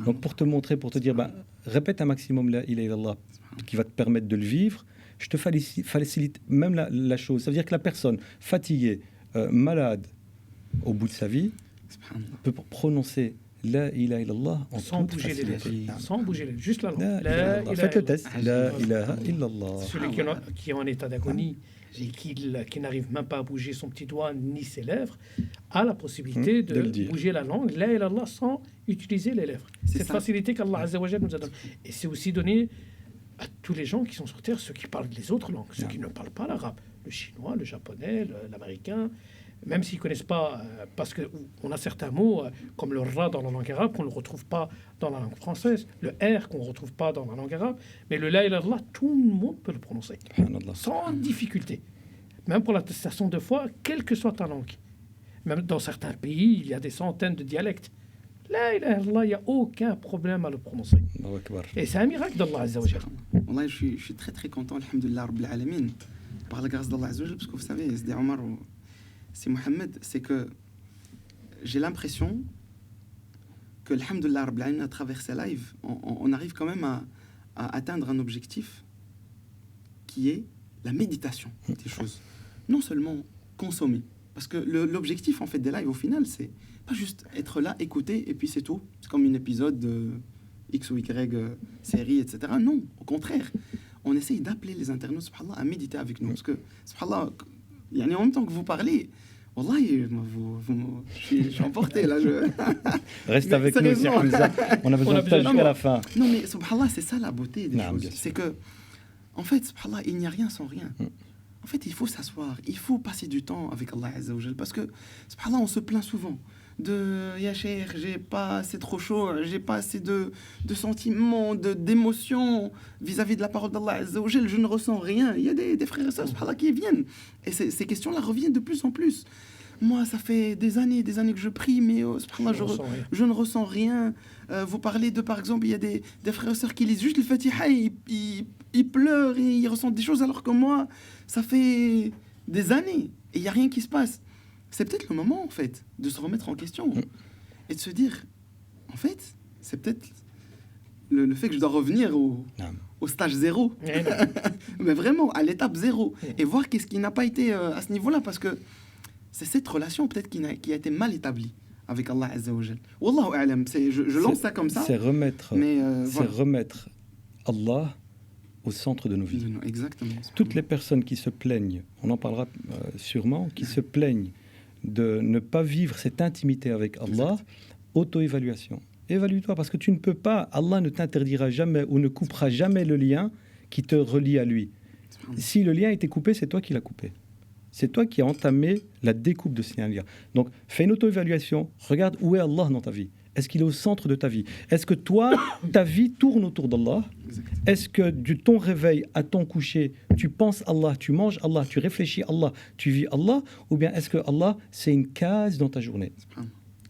Speaker 1: Donc pour te montrer, pour te dire, bah, répète un maximum la ilaha illallah qui va te permettre de le vivre, je te facilite même la chose. Ça veut dire que la personne fatiguée, malade, au bout de sa vie, peut prononcer la ilaha illallah
Speaker 3: sans bouger les lèvres. Sans bouger les lèvres, juste la langue.
Speaker 1: Faites le test. La ilaha illallah.
Speaker 3: Celui qui est en état d'agonie et qui n'arrive même pas à bouger son petit doigt ni ses lèvres, a la possibilité de bouger la langue, la ilaha illallah, sans utiliser les lèvres. C'est cette facilité qu'Allah Azza wa Jalla nous a donnée. Et c'est aussi donné à tous les gens qui sont sur Terre, ceux qui parlent les autres langues, ceux qui ne parlent pas l'arabe, le chinois, le japonais, l'américain, même s'ils ne connaissent pas, parce qu'on a certains mots, comme le ra dans la langue arabe, qu'on ne retrouve pas dans la langue française, le r qu'on ne retrouve pas dans la langue arabe, mais le la ilaha illallah, tout le monde peut le prononcer, sans difficulté. Même pour l'attestation de foi, quelle que soit ta langue. Même dans certains pays, il y a des centaines de dialectes. La ilaha illallah, il n'y a aucun problème à le prononcer. Et c'est un miracle d'Allah Azza wa Jalla.
Speaker 2: Wallah, je suis très très content, alhamdulillah, rabbil alamin, par la grâce d'Allah Azza wa Jalla, parce que vous savez, c'est Omar, c'est Mohamed, c'est que j'ai l'impression que, alhamdulillah, rabbil alamin, à travers ces lives, on arrive quand même à atteindre un objectif qui est la méditation des choses. Non seulement consommer, parce que l'objectif en fait des lives au final, c'est pas juste être là, écouter et puis c'est tout. C'est comme un épisode de X ou Y série, etc. Non, au contraire, on essaye d'appeler les internautes, subhanallah, à méditer avec nous. Parce que, subhanallah, en même temps que vous parlez, wallahi, je suis emporté là.
Speaker 1: Reste avec nous, c'est Hamza. On a besoin de toi jusqu'à la fin.
Speaker 2: Non, mais subhanallah, c'est ça la beauté des choses. C'est que, en fait, subhanallah, il n'y a rien sans rien. En fait, il faut s'asseoir, il faut passer du temps avec Allah Azza wa Jal, parce que, subhanallah, on se plaint souvent de « Ya Cheikh, c'est trop chaud, j'ai pas assez de sentiments, d'émotions vis-à-vis de la parole d'Allah Azza wa Jal, je ne ressens rien ». Il y a des frères et sœurs, subhanallah, qui viennent, et ces questions-là reviennent de plus en plus. Moi, ça fait des années que je prie, mais subhanallah, je ne ressens rien. Vous parlez de, par exemple, il y a des frères et sœurs qui lisent juste le Fatiha, ils pleurent, et ils ressentent des choses, alors que moi, ça fait des années, et il n'y a rien qui se passe. C'est peut-être le moment, en fait, de se remettre en question, et de se dire, en fait, c'est peut-être le fait que je dois revenir au stage zéro, mais vraiment, à l'étape zéro, et voir qu'est-ce qui n'a pas été à ce niveau-là, parce que c'est cette relation peut-être qui a été mal établie avec Allah Azza wa Jal. Wallahu a'lam, je lance ça comme ça.
Speaker 1: C'est remettre Allah au centre de nos vies.
Speaker 2: Exactement.
Speaker 1: Toutes les personnes qui se plaignent, on en parlera sûrement, qui se plaignent de ne pas vivre cette intimité avec Allah, auto-évaluation. Évalue-toi, parce que tu ne peux pas, Allah ne t'interdira jamais ou ne coupera jamais le lien qui te relie à lui. Si le lien a été coupé, c'est toi qui l'as coupé. C'est toi qui as entamé la découpe de ce lien. Donc, fais une auto-évaluation. Regarde où est Allah dans ta vie. Est-ce qu'il est au centre de ta vie? Est-ce que toi, ta vie tourne autour d'Allah? Est-ce que du ton réveil à ton coucher, tu penses Allah, tu manges Allah, tu réfléchis Allah, tu vis Allah? Ou bien est-ce que Allah, c'est une case dans ta journée?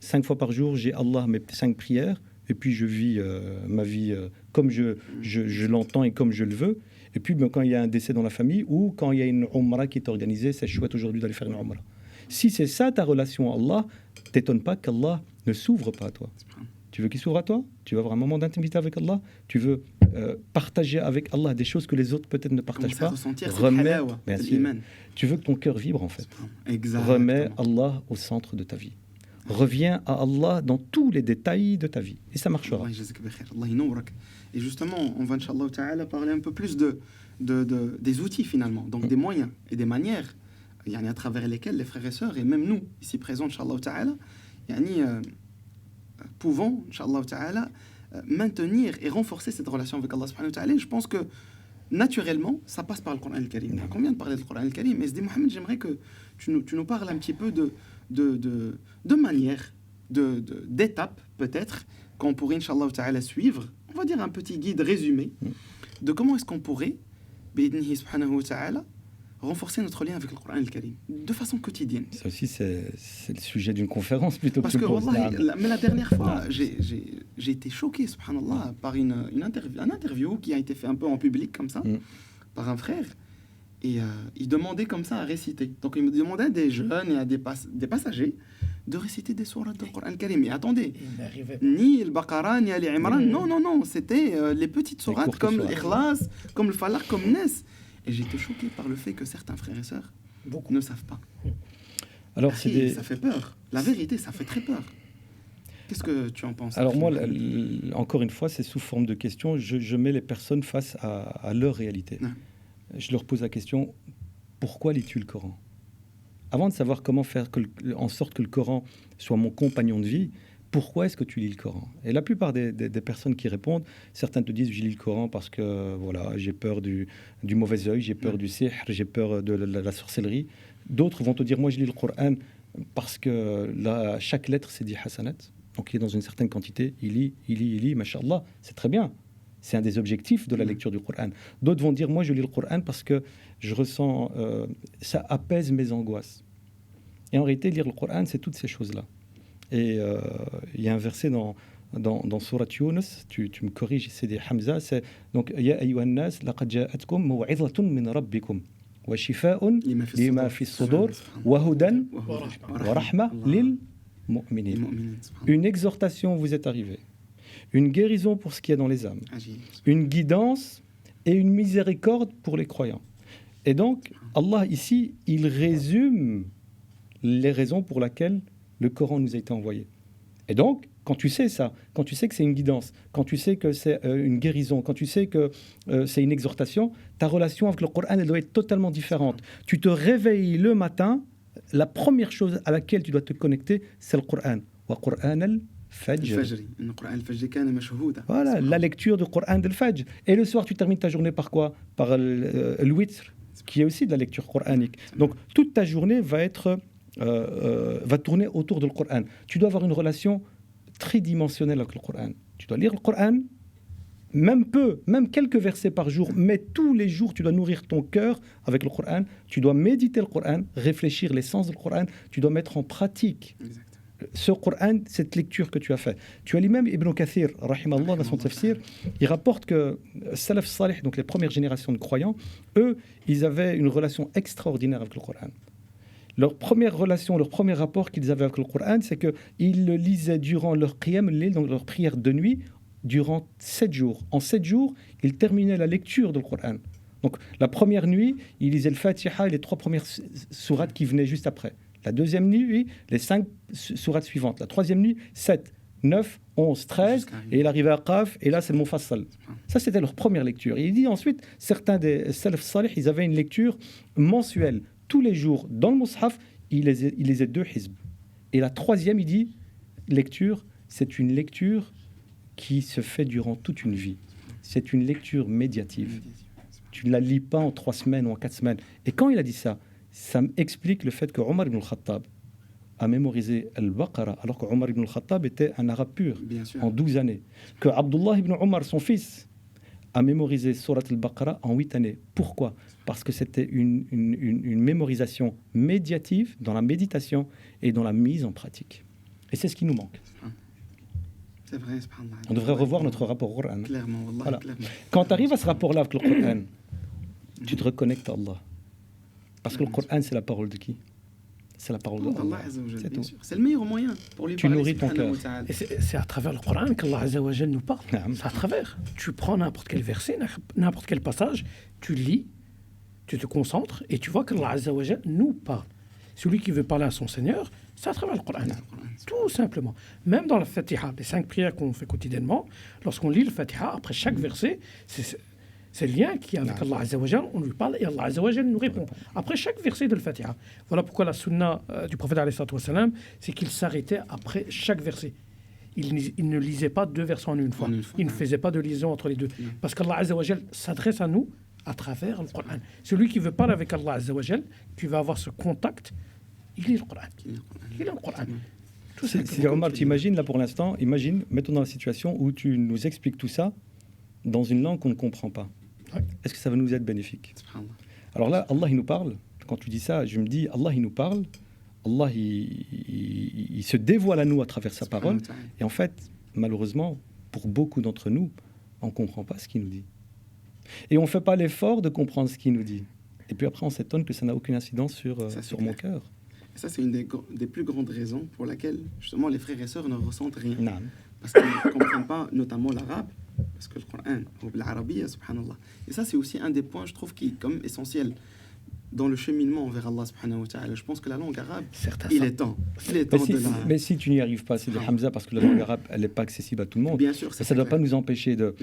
Speaker 1: 5 fois par jour, j'ai Allah, mes 5 prières, et puis je vis ma vie comme je l'entends et comme je le veux. Et puis, quand il y a un décès dans la famille ou quand il y a une Umrah qui est organisée, c'est chouette aujourd'hui d'aller faire une Umrah. Si c'est ça ta relation à Allah, t'étonne pas qu'Allah ne s'ouvre pas à toi. Tu veux qu'il s'ouvre à toi? Tu veux avoir un moment d'intimité avec Allah? Tu veux partager avec Allah des choses que les autres peut-être ne partagent pas? Tu veux que ton cœur vibre en fait. Remets Allah au centre de ta vie. Reviens à Allah dans tous les détails de ta vie. Et ça marchera.
Speaker 2: Et justement, on va, Inch'Allah Ta'ala, parler un peu plus des outils finalement, donc des moyens et des manières à travers lesquels les frères et sœurs, et même nous, ici présents, Inch'Allah Ta'ala, pouvons, Inch'Allah Ta'ala, maintenir et renforcer cette relation avec Allah Subhanahu wa Ta'ala. Je pense que naturellement, ça passe par le Coran al-Karim. On vient de parler du Coran al-Karim, mais je dis, Mohamed, j'aimerais que tu nous parles un petit peu de manière, d'étapes peut-être, qu'on pourrait, Inch'Allah Ta'ala, suivre. On va dire un petit guide résumé de comment est-ce qu'on pourrait, bi'idnihi subhanahu wa ta'ala, renforcer notre lien avec le Coran al-Karim de façon quotidienne.
Speaker 1: Ça aussi, c'est le sujet d'une conférence plutôt
Speaker 2: parce que mais la dernière fois, j'ai été choqué, subhanallah, par une interview qui a été fait un peu en public comme ça, par un frère. Et il demandait comme ça à réciter. Donc il me demandait à des jeunes et à des passagers de réciter des sourates du Coran al-Karim. Mais attendez, ni le Baqara, ni Ali Imran, non, c'était les petites sourates comme l'Ikhlas, comme le Falaq, comme Nes. Et j'étais choqué par le fait que certains frères et sœurs ne savent pas.
Speaker 1: Alors,
Speaker 2: ça fait peur. La vérité, ça fait très peur. Qu'est-ce que tu en penses?
Speaker 1: Alors moi, encore une fois, c'est sous forme de questions. Je mets les personnes face à leur réalité. Je leur pose la question, pourquoi lis-tu le Coran? Avant de savoir comment faire en sorte que le Coran soit mon compagnon de vie, pourquoi est-ce que tu lis le Coran? Et la plupart des personnes qui répondent, certains te disent, je lis le Coran parce que voilà, j'ai peur du mauvais œil, j'ai peur du sihr, j'ai peur de la sorcellerie. D'autres vont te dire, moi je lis le Coran parce que chaque lettre c'est 10 hasanat. Donc il est dans une certaine quantité, il lit, mashallah, c'est très bien. C'est un des objectifs de la lecture du Coran. D'autres vont dire, moi je lis le Coran parce que je ressens, ça apaise mes angoisses. Et en réalité, lire le Coran, c'est toutes ces choses-là. Et il y a un verset dans Surat Yunus, tu me corriges, c'est des Hamza, c'est donc Ya ayyuhan nas laqad ja'atkum maw'izatun min rabbikum wa shifaa'un lima fi as-sudur wa hudan wa rahma lil mu'minin. Une exhortation vous est arrivée, une guérison pour ce qu'il y a dans les âmes, une guidance et une miséricorde pour les croyants. Et donc Allah ici, il résume les raisons pour lesquelles le Coran nous a été envoyé. Et donc, quand tu sais ça, quand tu sais que c'est une guidance, quand tu sais que c'est une guérison, quand tu sais que c'est une exhortation, ta relation avec le Coran, elle doit être totalement différente. Tu te réveilles le matin, la première chose à laquelle tu dois te connecter, c'est le Coran. Wa Qur'an al-Fajr. Voilà, la lecture du Coran al-Fajr. Et le soir, tu termines ta journée par quoi? Par le witr, qui est aussi de la lecture coranique. Donc, toute ta journée va tourner autour du Coran. Tu dois avoir une relation tridimensionnelle avec le Coran. Tu dois lire le Coran, même quelques versets par jour, mais tous les jours, tu dois nourrir ton cœur avec le Coran. Tu dois méditer le Coran, réfléchir les sens du Coran. Tu dois mettre en pratique ce Coran, cette lecture que tu as fait. Tu as l'imam Ibn Kathir, rahimallah, dans son tafsir, il rapporte que Salaf Salih, donc les premières générations de croyants, eux, ils avaient une relation extraordinaire avec le Coran. Leur première relation, leur premier rapport qu'ils avaient avec le Coran, c'est qu'ils le lisaient durant leur qiyam al-layl, donc leur prière de nuit, durant 7 jours. En 7 jours, ils terminaient la lecture du Coran. Donc la première nuit, ils lisaient le Fatiha et les 3 premières sourates qui venaient juste après. La deuxième nuit, les 5 sourates suivantes. La troisième nuit, 7, 9, 11, 13, et il arrivait à Qaf, et là c'est le Mufassal. Ça c'était leur première lecture. Et il dit ensuite, certains des Salaf Salih, ils avaient une lecture mensuelle. Tous les jours, dans le Mus'haf, il lisait 2 hizb. Et la troisième, il dit, lecture, c'est une lecture qui se fait durant toute une vie. C'est une lecture médiative. Tu ne la lis pas en 3 semaines ou en 4 semaines. Et quand il a dit ça, ça explique le fait que Omar ibn al-Khattab a mémorisé Al-Baqarah, alors que Omar ibn al-Khattab était un arabe pur, en 12 années. Que Abdullah ibn Omar, son fils, a mémorisé Surat al-Baqarah en 8 années. Pourquoi? Parce que c'était une mémorisation médiative dans la méditation et dans la mise en pratique. Et c'est ce qui nous manque.
Speaker 2: C'est vrai, subhanallah.
Speaker 1: On devrait revoir notre rapport au Coran.
Speaker 2: Clairement, wallah,
Speaker 1: voilà.
Speaker 2: Clairement.
Speaker 1: Quand tu arrives à ce rapport-là avec le Coran, tu te reconnectes à Allah. Parce que le Coran, c'est la parole de qui? C'est la parole d'Allah.
Speaker 2: C'est tout. C'est le meilleur moyen pour lui
Speaker 1: tu
Speaker 2: parler.
Speaker 1: Tu nourris ton cœur.
Speaker 3: Et c'est à travers le Coran qu'Allah Azza wa Jal nous parle. C'est à travers. Tu prends n'importe quel verset, n'importe quel passage, tu lis, tu te concentres et tu vois qu'Allah Azza wa Jal nous parle. Celui qui veut parler à son Seigneur, c'est à travers le Coran. Tout simplement. Même dans la Fatiha, les 5 prières qu'on fait quotidiennement, lorsqu'on lit le Fatiha, après chaque verset, c'est le lien qui est avec Allah Azza wa Jal, on lui parle et Allah Azza wa Jal nous répond. Après chaque verset de la Fatiha. Voilà pourquoi la sunna du prophète alayhi salatu wa salam, c'est qu'il s'arrêtait après chaque verset. Il ne lisait pas 2 versets en une fois. Il ne faisait pas de liaison entre les deux. Parce qu'Allah Azza wa Jal s'adresse à nous à travers le Coran. Celui qui veut parler avec Allah Azza wa Jal, qui va avoir ce contact, il lit le Coran. Il lit le Coran.
Speaker 1: Si Omar, tu imagines là pour l'instant, mettons dans la situation où tu nous expliques tout ça dans une langue qu'on ne comprend pas.
Speaker 3: Ouais.
Speaker 1: Est-ce que ça va nous être bénéfique? Alors là, Allah il nous parle. Quand tu dis ça, je me dis, Allah il nous parle. Allah il se dévoile à nous à travers sa parole. Et en fait, malheureusement, pour beaucoup d'entre nous, on ne comprend pas ce qu'il nous dit. Et on ne fait pas l'effort de comprendre ce qu'il nous dit. Et puis après, on s'étonne que ça n'a aucune incidence sur mon cœur.
Speaker 2: Et ça, c'est une des plus grandes raisons pour laquelle, justement, les frères et sœurs ne ressentent rien.
Speaker 1: Non.
Speaker 2: Parce qu'ils ne comprennent pas, notamment l'arabe, parce que le Coran, ou l'Arabie, subhanallah. Et ça, c'est aussi un des points, je trouve, qui est comme essentiel dans le cheminement vers Allah, subhanahu wa ta'ala. Je pense que la langue arabe, il est temps
Speaker 1: mais si tu n'y arrives pas, c'est de Hamza, parce que la langue arabe, elle n'est pas accessible à tout le monde.
Speaker 2: Bien sûr,
Speaker 1: ça ne doit pas nous empêcher de...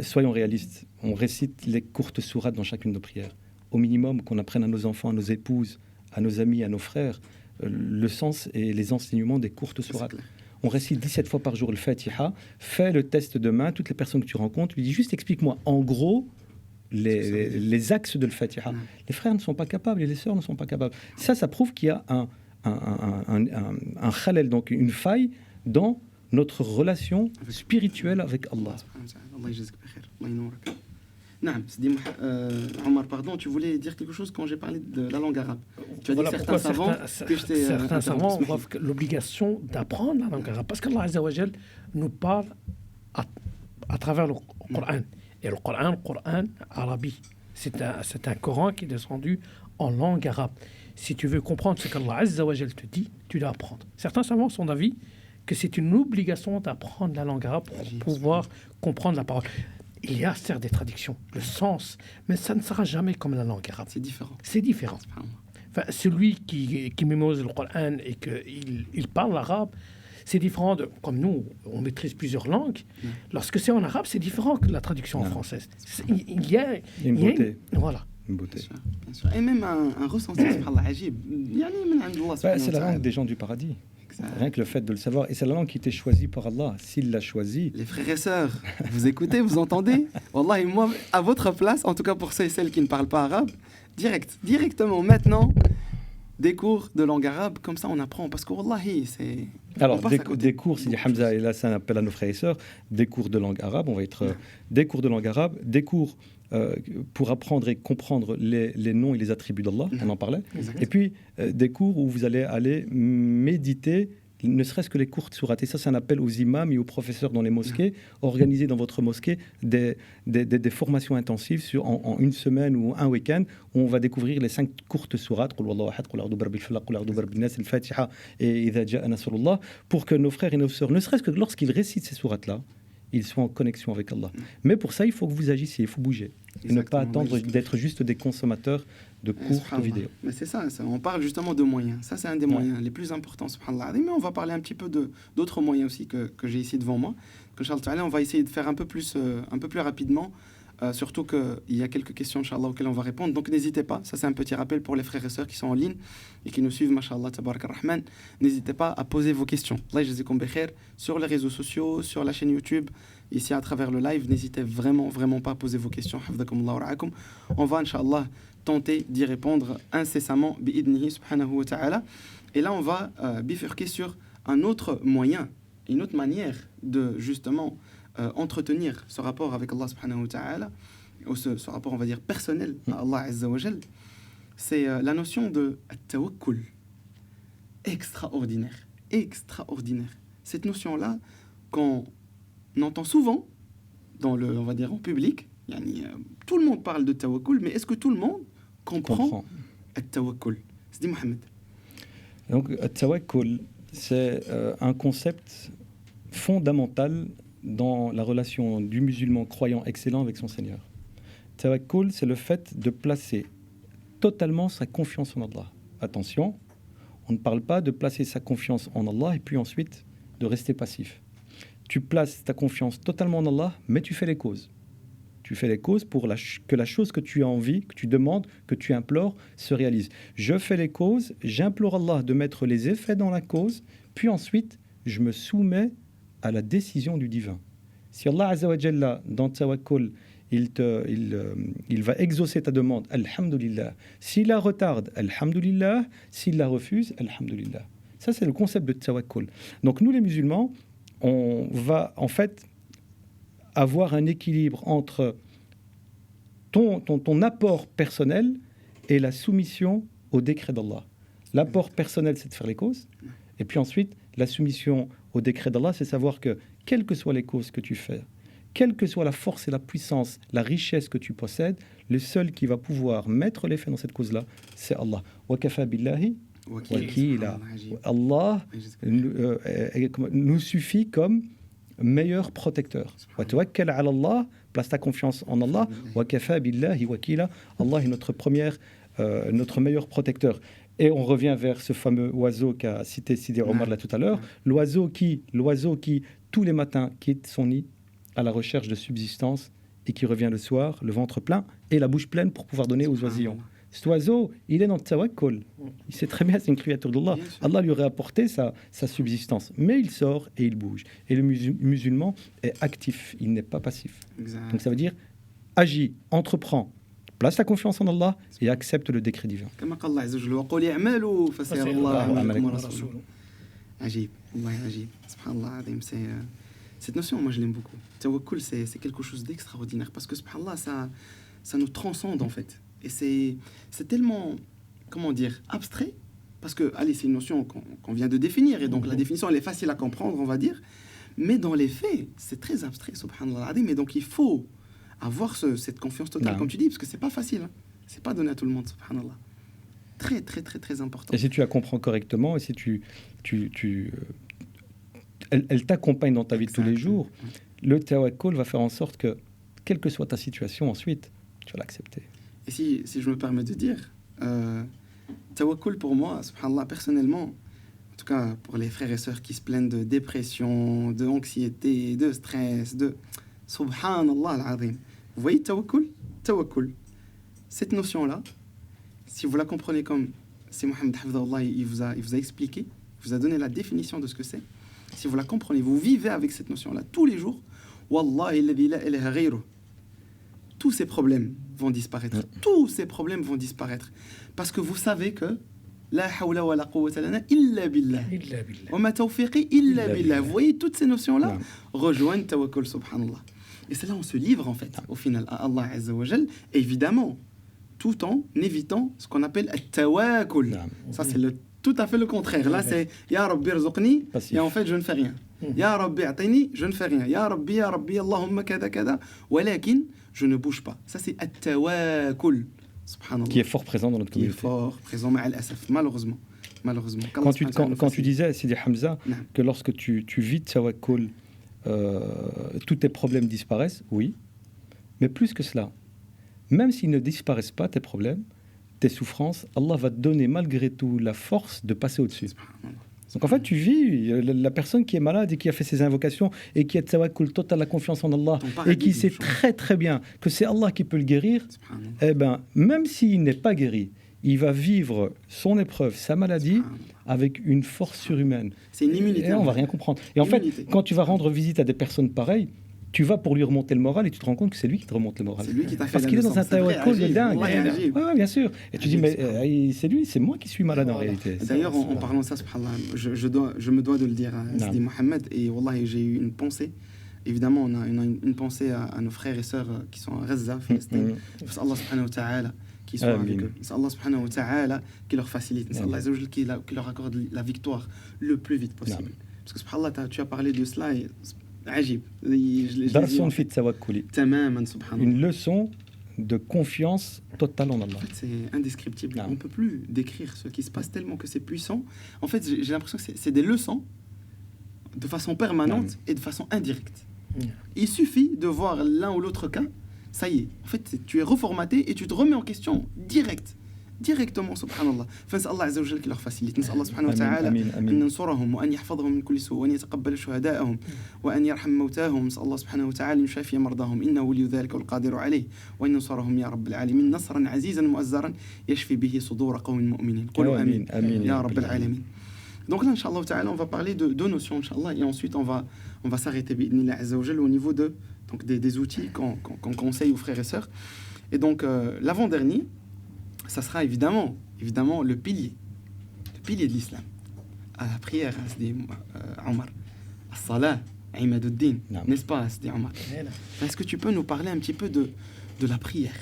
Speaker 1: soyons réalistes. On récite les courtes sourates dans chacune de nos prières. Au minimum, qu'on apprenne à nos enfants, à nos épouses, à nos amis, à nos frères, le sens et les enseignements des courtes sourates. On récite 17 fois par jour le Fatiha. Fais le test demain. Toutes les personnes que tu rencontres, lui dis juste explique-moi en gros les axes de le Fatiha. Les frères ne sont pas capables et les sœurs ne sont pas capables. Ça prouve qu'il y a un khalal, donc une faille dans notre relation spirituelle avec Allah.
Speaker 2: Omar, pardon, tu voulais dire quelque chose quand j'ai parlé de la langue arabe. Tu as
Speaker 3: voilà
Speaker 2: dit certains savants
Speaker 3: certains savants ont l'obligation d'apprendre la langue arabe parce qu'Allah Azza wa Jal nous parle à travers le Coran. Et le Coran arabie, c'est un Coran qui est descendu en langue arabe. Si tu veux comprendre ce qu'Allah Azza wa Jal te dit, tu dois apprendre. Certains savants sont d'avis que c'est une obligation d'apprendre la langue arabe pour pouvoir comprendre la parole. Il y a certes des traductions, le sens, mais ça ne sera jamais comme la langue arabe.
Speaker 2: C'est différent.
Speaker 3: C'est différent. Enfin, celui qui mémorise le Coran et qu'il parle l'arabe, c'est différent de... Comme nous, on maîtrise plusieurs langues. Lorsque c'est en arabe, c'est différent que la traduction en française. Il y a
Speaker 1: une beauté.
Speaker 3: Voilà.
Speaker 1: Une beauté.
Speaker 2: Bien sûr. Et même un ressenti,
Speaker 1: c'est la langue des gens du paradis. Rien que le fait de le savoir. Et c'est la langue qui était choisie par Allah. S'il l'a choisie...
Speaker 2: Les frères et sœurs, vous écoutez, vous entendez? Wallah, et moi, à votre place, en tout cas pour ceux et celles qui ne parlent pas arabe, directement, maintenant, des cours de langue arabe, comme ça on apprend. Parce que Wallahi, c'est...
Speaker 1: Alors, des cours, si Hamza est là, c'est un appel à nos frères et sœurs, des cours de langue arabe, on va être... des cours de langue arabe, des cours... pour apprendre et comprendre les noms et les attributs d'Allah, on en parlait. Exactement. Et puis, des cours où vous allez aller méditer, ne serait-ce que les courtes sourates. Et ça, c'est un appel aux imams et aux professeurs dans les mosquées, organiser dans votre mosquée des formations intensives en une semaine ou un week-end, où on va découvrir les 5 courtes sourates, pour que nos frères et nos sœurs, ne serait-ce que lorsqu'ils récitent ces sourates-là, ils sont en connexion avec Allah. Mais pour ça, il faut que vous agissiez, il faut bouger. Et ne pas attendre d'être juste des consommateurs de courtes vidéos.
Speaker 2: Mais c'est ça, on parle justement de moyens. Ça, c'est un des moyens les plus importants, subhanallah. Mais on va parler un petit peu d'autres moyens aussi que j'ai ici devant moi. On va essayer de faire un peu plus rapidement. Surtout qu'il y a quelques questions, Inch'Allah, auxquelles on va répondre. Donc n'hésitez pas, ça c'est un petit rappel pour les frères et sœurs qui sont en ligne et qui nous suivent, Masha'Allah, Tabarak ar-Rahman. N'hésitez pas à poser vos questions. Allah yajazikum bikhair, sur les réseaux sociaux, sur la chaîne YouTube, ici à travers le live. N'hésitez vraiment pas à poser vos questions. Hafidhakumullah wa ra'akum. On va, Inch'Allah, tenter d'y répondre incessamment, bi'idnihi subhanahu wa ta'ala. Et là, on va bifurquer sur un autre moyen, une autre manière de justement entretenir ce rapport avec Allah subhanahu wa ta'ala, ou ce rapport, on va dire, personnel à Allah azza wa jal. C'est la notion de tawakkul. Extraordinaire. Cette notion-là, qu'on entend souvent on va dire en public, tout le monde parle de tawakkul, mais est-ce que tout le monde comprend le tawakkul? C'est dit Mohamed.
Speaker 1: Donc, le tawakkul, c'est un concept fondamental dans la relation du musulman croyant excellent avec son Seigneur. Tawakkul, c'est le fait de placer totalement sa confiance en Allah. attention, on ne parle pas de placer sa confiance en Allah et puis ensuite de rester passif. Tu places ta confiance totalement en Allah, mais tu fais les causes. Tu fais les causes pour que la chose que tu as envie, que tu demandes, que tu implores, se réalise. Je fais les causes, j'implore Allah de mettre les effets dans la cause, puis ensuite, je me soumets à la décision du divin. Si Allah Azza wa Jalla, dans Tawakkul, il va exaucer ta demande, alhamdulillah. S'il la retarde, alhamdulillah. S'il la refuse, alhamdulillah. Ça, c'est le concept de Tawakkul. Donc, nous, les musulmans, on va en fait avoir un équilibre entre ton apport personnel et la soumission au décret d'Allah. L'apport personnel, c'est de faire les causes. Et puis ensuite, la soumission au décret d'Allah, c'est savoir que, quelles que soient les causes que tu fais, quelle que soit la force et la puissance, la richesse que tu possèdes, le seul qui va pouvoir mettre l'effet dans cette cause-là, c'est Allah. Wa kafa billahi wakila. Allah nous suffit comme meilleur protecteur. Wa tawakkal ala Allah, place ta confiance en Allah. Wa kafa billahi wakila. Allah est notre meilleur protecteur. Et on revient vers ce fameux oiseau qu'a cité Sidi Omar là tout à l'heure. L'oiseau qui, tous les matins, quitte son nid à la recherche de subsistance et qui revient le soir, le ventre plein et la bouche pleine pour pouvoir donner aux oisillons. Cet oiseau, il est dans le tawakkul. Il sait très bien, c'est une créature d'Allah. Allah lui aurait apporté sa subsistance. Mais il sort et il bouge. Et le musulman est actif, il n'est pas passif. Exact. Donc ça veut dire, agis, entreprends, place ta confiance en Allah et accepte le décret divin.
Speaker 2: Cette notion, moi je l'aime beaucoup. Tawakkul, c'est quelque chose d'extraordinaire parce que subhanallah, ça nous transcende en fait. Et c'est tellement, comment dire, abstrait. Parce que, allez, c'est une notion qu'on vient de définir. Et donc la définition, elle est facile à comprendre, on va dire. Mais dans les faits, c'est très abstrait, subhanallah. Mais donc il faut avoir cette confiance totale, comme tu dis, parce que c'est pas facile. Hein. C'est pas donné à tout le monde, subhanallah. Très, très, très, très important.
Speaker 1: Et si tu la comprends correctement, et si elle t'accompagne dans ta vie de tous les jours, le tawakkul va faire en sorte que, quelle que soit ta situation ensuite, tu vas l'accepter.
Speaker 2: Et si je me permets de dire, tawakkul pour moi, subhanallah, personnellement, en tout cas pour les frères et sœurs qui se plaignent de dépression, de anxiété, de stress, de subhanallah al-azim. Vous voyez tawakkul, cette notion-là, si vous la comprenez comme c'est Mohamed Hafidallah, il vous a expliqué, il vous a donné la définition de ce que c'est. Si vous la comprenez, vous vivez avec cette notion-là tous les jours, wallahi alladhi la ilaha ghayruh, tous ces problèmes vont disparaître. Tous ces problèmes vont disparaître. Parce que vous savez que la hawla wa la quwwata lana illa billah. Wa ma tawfiqi illa billah. Vous voyez, toutes ces notions-là rejoignent tawakkul, subhanallah. Et c'est là où on se livre, en fait, au final, à Allah Azza wa Jal, évidemment, tout en évitant ce qu'on appelle at-tawakkul. Ça, c'est tout à fait le contraire. Là, c'est Ya Rabbi rzuqni, et en fait, je ne fais rien. Ya Rabbi atini, je ne fais rien. Ya Rabbi, Allahumma kada kada, walakin, je ne bouge pas. Ça, c'est at-tawakkul, subhanallah.
Speaker 1: Qui est fort présent dans notre communauté.
Speaker 2: Qui est fort présent, ma'al asaf, malheureusement.
Speaker 1: Quand tu disais, Sidi Hamza, que lorsque tu vis tawakkul, tous tes problèmes disparaissent, oui. Mais plus que cela, même s'ils ne disparaissent pas, tes problèmes, tes souffrances, Allah va te donner malgré tout la force de passer au-dessus. Donc en fait, tu vis, la personne qui est malade et qui a fait ses invocations et qui a tawakkul total, la confiance en Allah, et qui sait très très bien que c'est Allah qui peut le guérir, eh ben, même s'il n'est pas guéri, il va vivre son épreuve, sa maladie, avec une force surhumaine.
Speaker 2: C'est une immunité.
Speaker 1: Et on ne va rien comprendre. Et en fait, quand tu vas rendre visite à des personnes pareilles, tu vas pour lui remonter le moral et tu te rends compte que c'est lui qui te remonte le moral.
Speaker 2: C'est lui qui t'a fait
Speaker 1: parce qu'il est dans un tawakkul de dingue.
Speaker 2: Oui,
Speaker 1: bien sûr. Et tu dis, mais c'est moi qui suis malade en réalité.
Speaker 2: D'ailleurs, en parlant de ça, subhanallah, je me dois de le dire à Sidi Mohamed. Et wallahi, j'ai eu une pensée. Évidemment, on a une pensée à nos frères et sœurs qui sont à Gaza, Palestine. Allah subhanahu wa ta'ala qui soit avec eux. Allah subhanahu wa ta'ala qui leur facilite. Allah qui leur accorde la victoire le plus vite possible. Parce que subhanallah, tu as parlé de cela et عجيب.
Speaker 1: Une leçon de confiance totale en Allah.
Speaker 2: En fait, c'est indescriptible. On ne peut plus décrire ce qui se passe tellement que c'est puissant. En fait, j'ai l'impression que c'est des leçons de façon permanente et de façon indirecte. Il suffit de voir l'un ou l'autre cas, ça y est. En fait, tu es reformaté et tu te remets en question direct. directement, subhanallah. فنسأل الله عز وجل qu'il leur facilite. نسأل الله سبحانه وتعالى أن ينصرهم وأن يحفظهم من كل سوء وأن يتقبل شهداءهم وأن يرحم موتاهم. نسأل الله سبحانه وتعالى أن يشافي مرضاهم إنه ولي ذلك والقادر عليه وأن ينصرهم يا رب العالمين نصرا عزيزا مؤزرا يشفي به صدور قوم مؤمنين. قولوا آمين يا رب العالمين. Donc là, Inch'Allah Ta'ala, on va parler de deux notions, Inch'Allah, et ensuite on va s'arrêter au niveau donc des outils qu'on conseille aux frères et sœurs. Et donc, l'avant-dernier, ça sera évidemment le pilier de l'islam. À la prière, c'est Omar. As-salah, Imaduddin, n'est-ce pas, c'est Omar? Est-ce que tu peux nous parler un petit peu de la prière,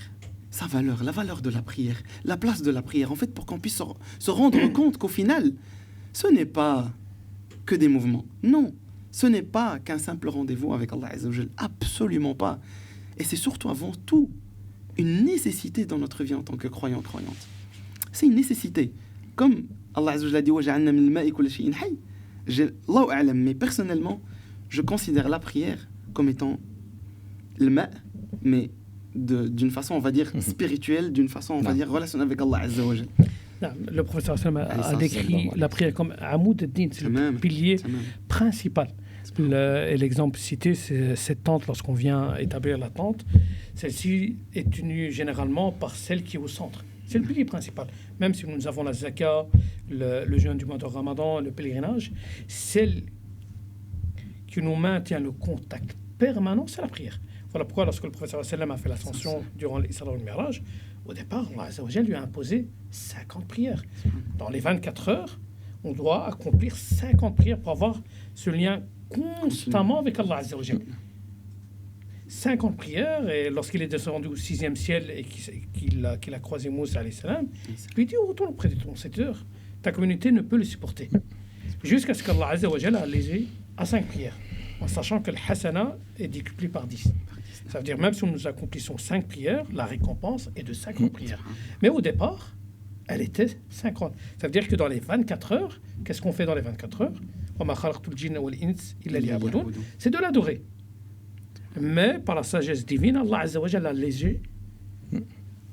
Speaker 2: sa valeur, la valeur de la prière, la place de la prière, en fait, pour qu'on puisse se rendre compte qu'au final, ce n'est pas que des mouvements. Non, ce n'est pas qu'un simple rendez-vous avec Allah Azza wa Jal. Absolument pas. Et c'est surtout avant tout une nécessité dans notre vie en tant que croyante. C'est une nécessité. Comme Allah Azza wa Jal a dit وَجَعَلْنَا مِنَ الْمَاءِ كُلَّ شَيْءٍ حَيٍّ. Allahu a'lam, mais personnellement, je considère la prière comme étant le ma', mais d'une façon, on va dire, spirituelle, d'une façon, on va dire, relationnelle avec Allah Azza wa Jal.
Speaker 3: Le professeur Sallam a décrit la prière comme Amoud ad-Din, c'est le pilier principal. Et l'exemple cité, c'est cette tente, lorsqu'on vient établir la tente, celle-ci est tenue généralement par celle qui est au centre. C'est le pilier principal. Même si nous avons la zakat, le jeûne du mois de Ramadan, le pèlerinage, celle qui nous maintient le contact permanent, c'est la prière. Voilà pourquoi lorsque le professeur Sallam a fait l'ascension durant l'Isra wal Mi'raj, au départ, Allah Azza wa Jal lui a imposé 50 prières. Dans les 24 heures, on doit accomplir 50 prières pour avoir ce lien constamment avec Allah Azza wa Jal. 50 prières, et lorsqu'il est descendu au 6e ciel et qu'il a croisé Moussa alayhi salam, il lui dit retourne auprès de ton Seigneur, ta communauté ne peut le supporter. Jusqu'à ce qu'Allah Azza wa Jal a allégé à 5 prières, en sachant que le hasana est décuplé par 10. Ça veut dire même si nous accomplissons 5 prières, la récompense est de 50 prières. Mais au départ, elle était 50. Ça veut dire que dans les 24 heures, qu'est-ce qu'on fait dans les 24 heures? C'est de l'adorer. Mais par la sagesse divine, Allah Azza wa Jalla l'a allégé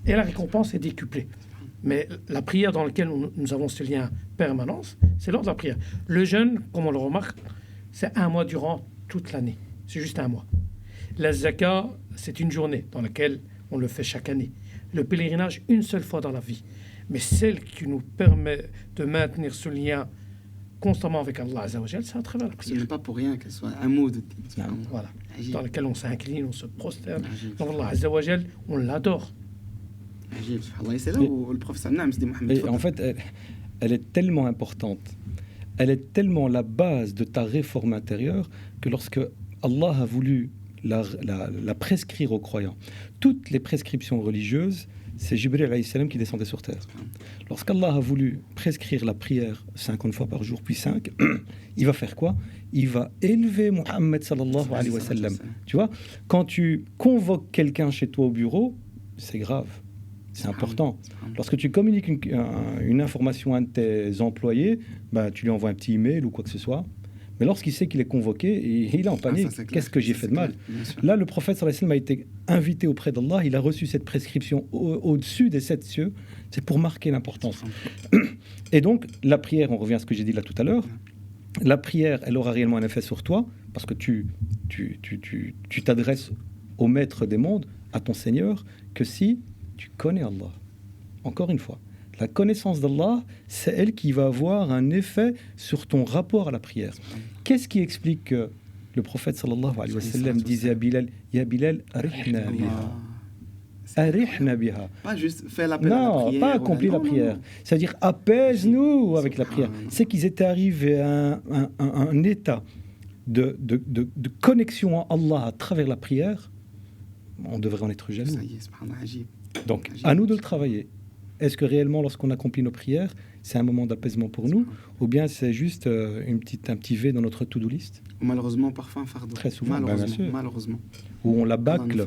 Speaker 3: et la récompense est décuplée. Mais la prière dans laquelle nous avons ce lien permanence, c'est lors de la prière. Le jeûne, comme on le remarque, c'est 1 mois durant toute l'année. C'est juste 1 mois. La zakat, c'est une journée dans laquelle on le fait chaque année. Le pèlerinage, une seule fois dans la vie. Mais celle qui nous permet de maintenir ce lien constamment avec Allah Azza wa Jal, c'est à travers la prière.
Speaker 2: Ce n'est pas pour rien qu'elle soit un mot de
Speaker 3: voilà. Dans lequel on s'incline, on se prosterne. Donc Allah Azza wa Jal, on l'adore.
Speaker 2: C'est là où le professeur Nam dit Mohamed.
Speaker 1: En fait, elle est tellement importante. Elle est tellement la base de ta réforme intérieure que lorsque Allah a voulu la prescrire aux croyants. Toutes les prescriptions religieuses, c'est Jibril alayhi salam qui descendait sur terre. Lorsqu'Allah a voulu prescrire la prière 50 fois par jour, puis 5, il va faire quoi? Il va élever Muhammad sallallahu alayhi wa sallam. Tu vois, quand tu convoques quelqu'un chez toi au bureau, c'est grave, c'est important. Lorsque tu communiques une information à un de tes employés, bah, tu lui envoies un petit email ou quoi que ce soit. Mais lorsqu'il sait qu'il est convoqué, il est en panique. Qu'est-ce que j'ai fait de mal? Là, le prophète sallallahu alayhi wa sallam a été invité auprès d'Allah. Il a reçu cette prescription au-dessus des 7 cieux. C'est pour marquer l'importance. Et donc, la prière, on revient à ce que j'ai dit là tout à l'heure. La prière, elle aura réellement un effet sur toi parce que tu t'adresses au maître des mondes, à ton Seigneur, que si tu connais Allah. Encore une fois. La connaissance d'Allah, c'est elle qui va avoir un effet sur ton rapport à la prière. Qu'est-ce qui explique que le prophète sallallahu alayhi wa sallam disait à Bilal, Ya Bilal, arihna biha. Arihna biha.
Speaker 2: Pas juste faire l'appel à la prière.
Speaker 1: Non, pas accomplir la prière. C'est-à-dire apaise-nous avec la prière. C'est qu'ils étaient arrivés à un état de connexion à Allah à travers la prière. On devrait en être jaloux. Donc, à nous de le travailler. Est-ce que réellement, lorsqu'on accomplit nos prières, c'est un moment d'apaisement pour nous, ou bien c'est juste un petit V dans notre to-do list?
Speaker 2: Malheureusement, parfois un fardeau.
Speaker 1: Très souvent,
Speaker 2: malheureusement.
Speaker 1: Où on la bâcle.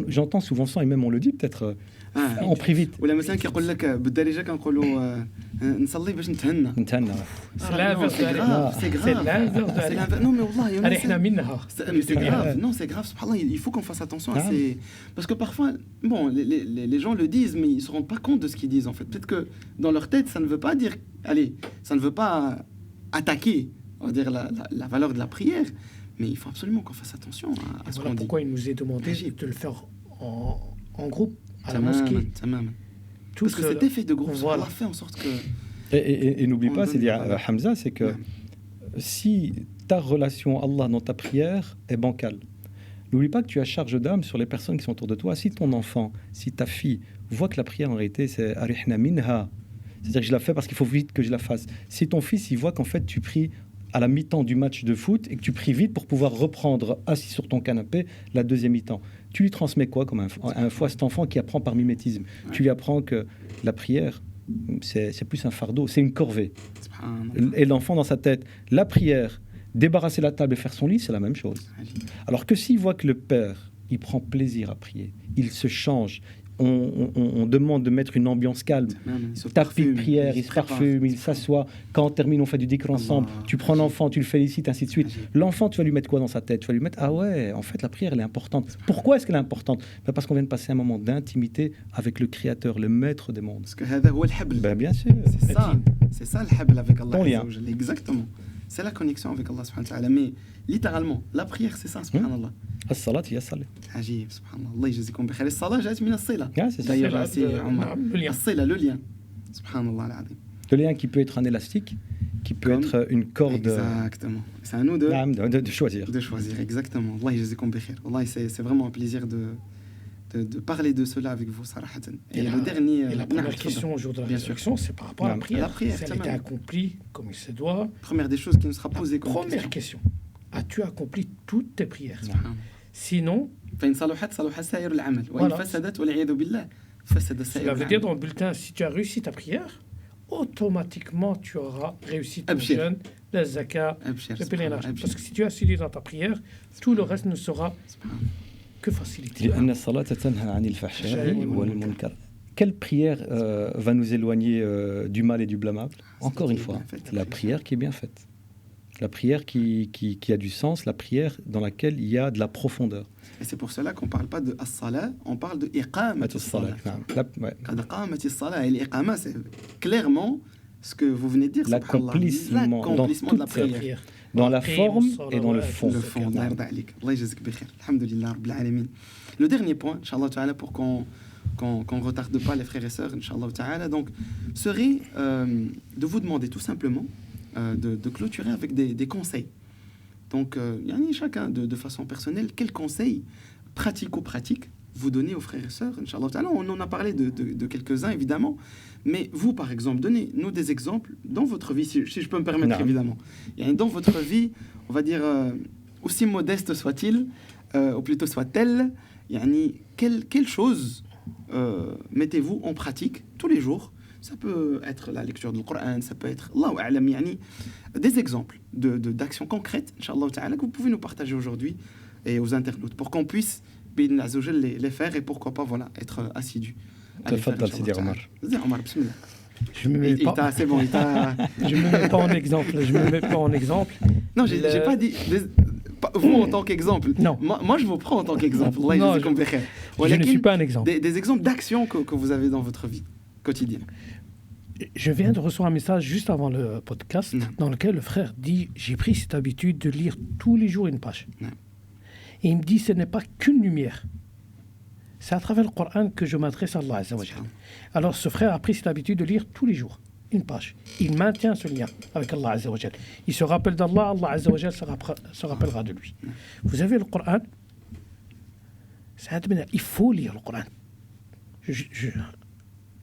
Speaker 1: J'entends souvent ça, et même on le dit peut-être en privé.
Speaker 2: ولا مثلا كيقول لك بالدارجه كنقولوا نصلي باش نتهنى.
Speaker 1: نتهنى.
Speaker 3: C'est l'inverse de
Speaker 2: grave, c'est grave.
Speaker 3: C'est l'inverse de
Speaker 2: C'est l'inverse. Non mais wallah,
Speaker 3: أرحنا منها.
Speaker 2: c'est grave. Non, c'est grave. Subhanallah, il faut qu'on fasse attention à ces... Parce que parfois, bon, les gens le disent, mais ils se rendent pas compte de ce qu'ils disent en fait. Peut-être que dans leur tête, ça ne veut pas dire... Allez, ça ne veut pas attaquer, on va dire, la valeur de la prière. Mais il faut absolument qu'on fasse attention à ce qu'on dit.
Speaker 3: Pourquoi il nous est demandé de le faire en groupe, à la mosquée.
Speaker 2: Parce que cet effet de groupe, voilà, fait en sorte que...
Speaker 1: Et n'oublie pas, c'est-à-dire, Hamza, c'est que si ta relation Allah dans ta prière est bancale, n'oublie pas que tu as charge d'âme sur les personnes qui sont autour de toi. Si ton enfant, si ta fille voit que la prière en réalité c'est arihna minha, c'est-à-dire que je la fais parce qu'il faut vite que je la fasse. Si ton fils il voit qu'en fait tu pries à la mi-temps du match de foot et que tu pries vite pour pouvoir reprendre assis sur ton canapé la deuxième mi-temps, tu lui transmets quoi comme info à cet enfant qui apprend par mimétisme? Tu lui apprends que la prière c'est plus un fardeau, c'est une corvée. Et l'enfant dans sa tête, la prière, débarrasser la table et faire son lit, c'est la même chose. Alors que s'il voit que le père, il prend plaisir à prier, il se change, on demande de mettre une ambiance calme, tapis de prière, il se parfume, il s'assoit, quand on termine on fait du dhikr ensemble, tu prends l'enfant, tu le félicites, ainsi de suite. L'enfant, tu vas lui mettre quoi dans sa tête? Tu vas lui mettre, ah ouais, en fait la prière elle est importante. Pourquoi est-ce qu'elle est importante? Parce qu'on vient de passer un moment d'intimité avec le Créateur, le Maître des mondes.
Speaker 2: Parce que
Speaker 1: bien sûr.
Speaker 2: C'est ça le habl avec Allah. Exactement. C'est la connexion avec Allah subhanahu wa ta'ala. Mais littéralement, la prière c'est ça, subhanallah.
Speaker 1: الصلاة هي الصلاة.
Speaker 2: عجيب سبحان الله. الله يجزيكم بخير. الصلاة جاءت من الصلة.
Speaker 3: D'ailleurs,
Speaker 2: الصلة, le lien. Subhanallah al-azim.
Speaker 1: Le lien qui peut être un élastique, qui peut être une corde.
Speaker 2: Exactement. C'est à nous
Speaker 1: de choisir.
Speaker 2: De choisir, exactement. Allah يجزيكم بخير. Wallahi, c'est vraiment un plaisir de parler de cela avec vous, sarahatan.
Speaker 3: Et le dernier... Et la première question au jour de la résurrection, c'est par rapport à la prière. Si elle était accomplie comme il se doit.
Speaker 2: Première des choses qui nous sera posée comme
Speaker 3: première question. As-tu accompli toutes tes prières? Sinon...
Speaker 2: Cela
Speaker 3: veut dire dans le bulletin, si tu as réussi ta prière, automatiquement tu auras réussi ton jeûne, la zakat, le pèlerinage. Parce que si tu as suivi dans ta prière, tout le reste ne sera que facilité.
Speaker 1: Quelle prière va nous éloigner du mal et du blâmable? Encore une fois, la prière qui est bien faite. La prière qui a du sens, la prière dans laquelle il y a de la profondeur.
Speaker 2: Et c'est pour cela qu'on ne parle pas de as-salat, on parle de iqamat as-salat. Et l'iqama, c'est clairement ce que vous venez de dire.
Speaker 1: L'accomplissement
Speaker 2: de la prière.
Speaker 1: Dans la forme et dans le fond.
Speaker 2: Le dernier point, Inch'Allah Ta'ala, pour qu'on ne retarde pas les frères et sœurs, Inch'Allah Ta'ala, donc, serait de vous demander tout simplement de clôturer avec des conseils. Donc, chacun de façon personnelle, quels conseils pratiques vous donnez aux frères et sœurs, Inch'Allah Ta'ala. On en a parlé de quelques-uns, évidemment, mais vous, par exemple, donnez-nous des exemples dans votre vie, si je peux me permettre, évidemment. Dans votre vie, on va dire, aussi modeste soit-il, ou plutôt soit-elle, quelle chose mettez-vous en pratique tous les jours? Ça peut être la lecture du Coran, ça peut être Allahu a'lam, des exemples d'actions concrètes, Inch'Allah Ta'ala, que vous pouvez nous partager aujourd'hui et aux internautes pour qu'on puisse les faire et pourquoi pas être assidus.
Speaker 3: Je me mets pas.
Speaker 2: C'est bon,
Speaker 3: je me mets pas en exemple.
Speaker 2: Non, j'ai pas dit vous en tant qu'exemple.
Speaker 3: Non.
Speaker 2: Moi je vous prends en tant qu'exemple.
Speaker 3: Non, je ne suis pas un exemple.
Speaker 2: Des exemples d'actions que vous avez dans votre vie quotidienne.
Speaker 3: Je viens de recevoir un message juste avant le podcast dans lequel le frère dit « J'ai pris cette habitude de lire tous les jours une page. » Et il me dit « Ce n'est pas qu'une lumière. C'est à travers le Coran que je m'adresse à Allah Azza wa Jalla. » Alors ce frère a pris cette habitude de lire tous les jours une page. Il maintient ce lien avec Allah Azza wa Jalla. Il se rappelle d'Allah, Allah Azza wa Jalla se rappellera de lui. Vous avez le Coran, il faut lire le Coran.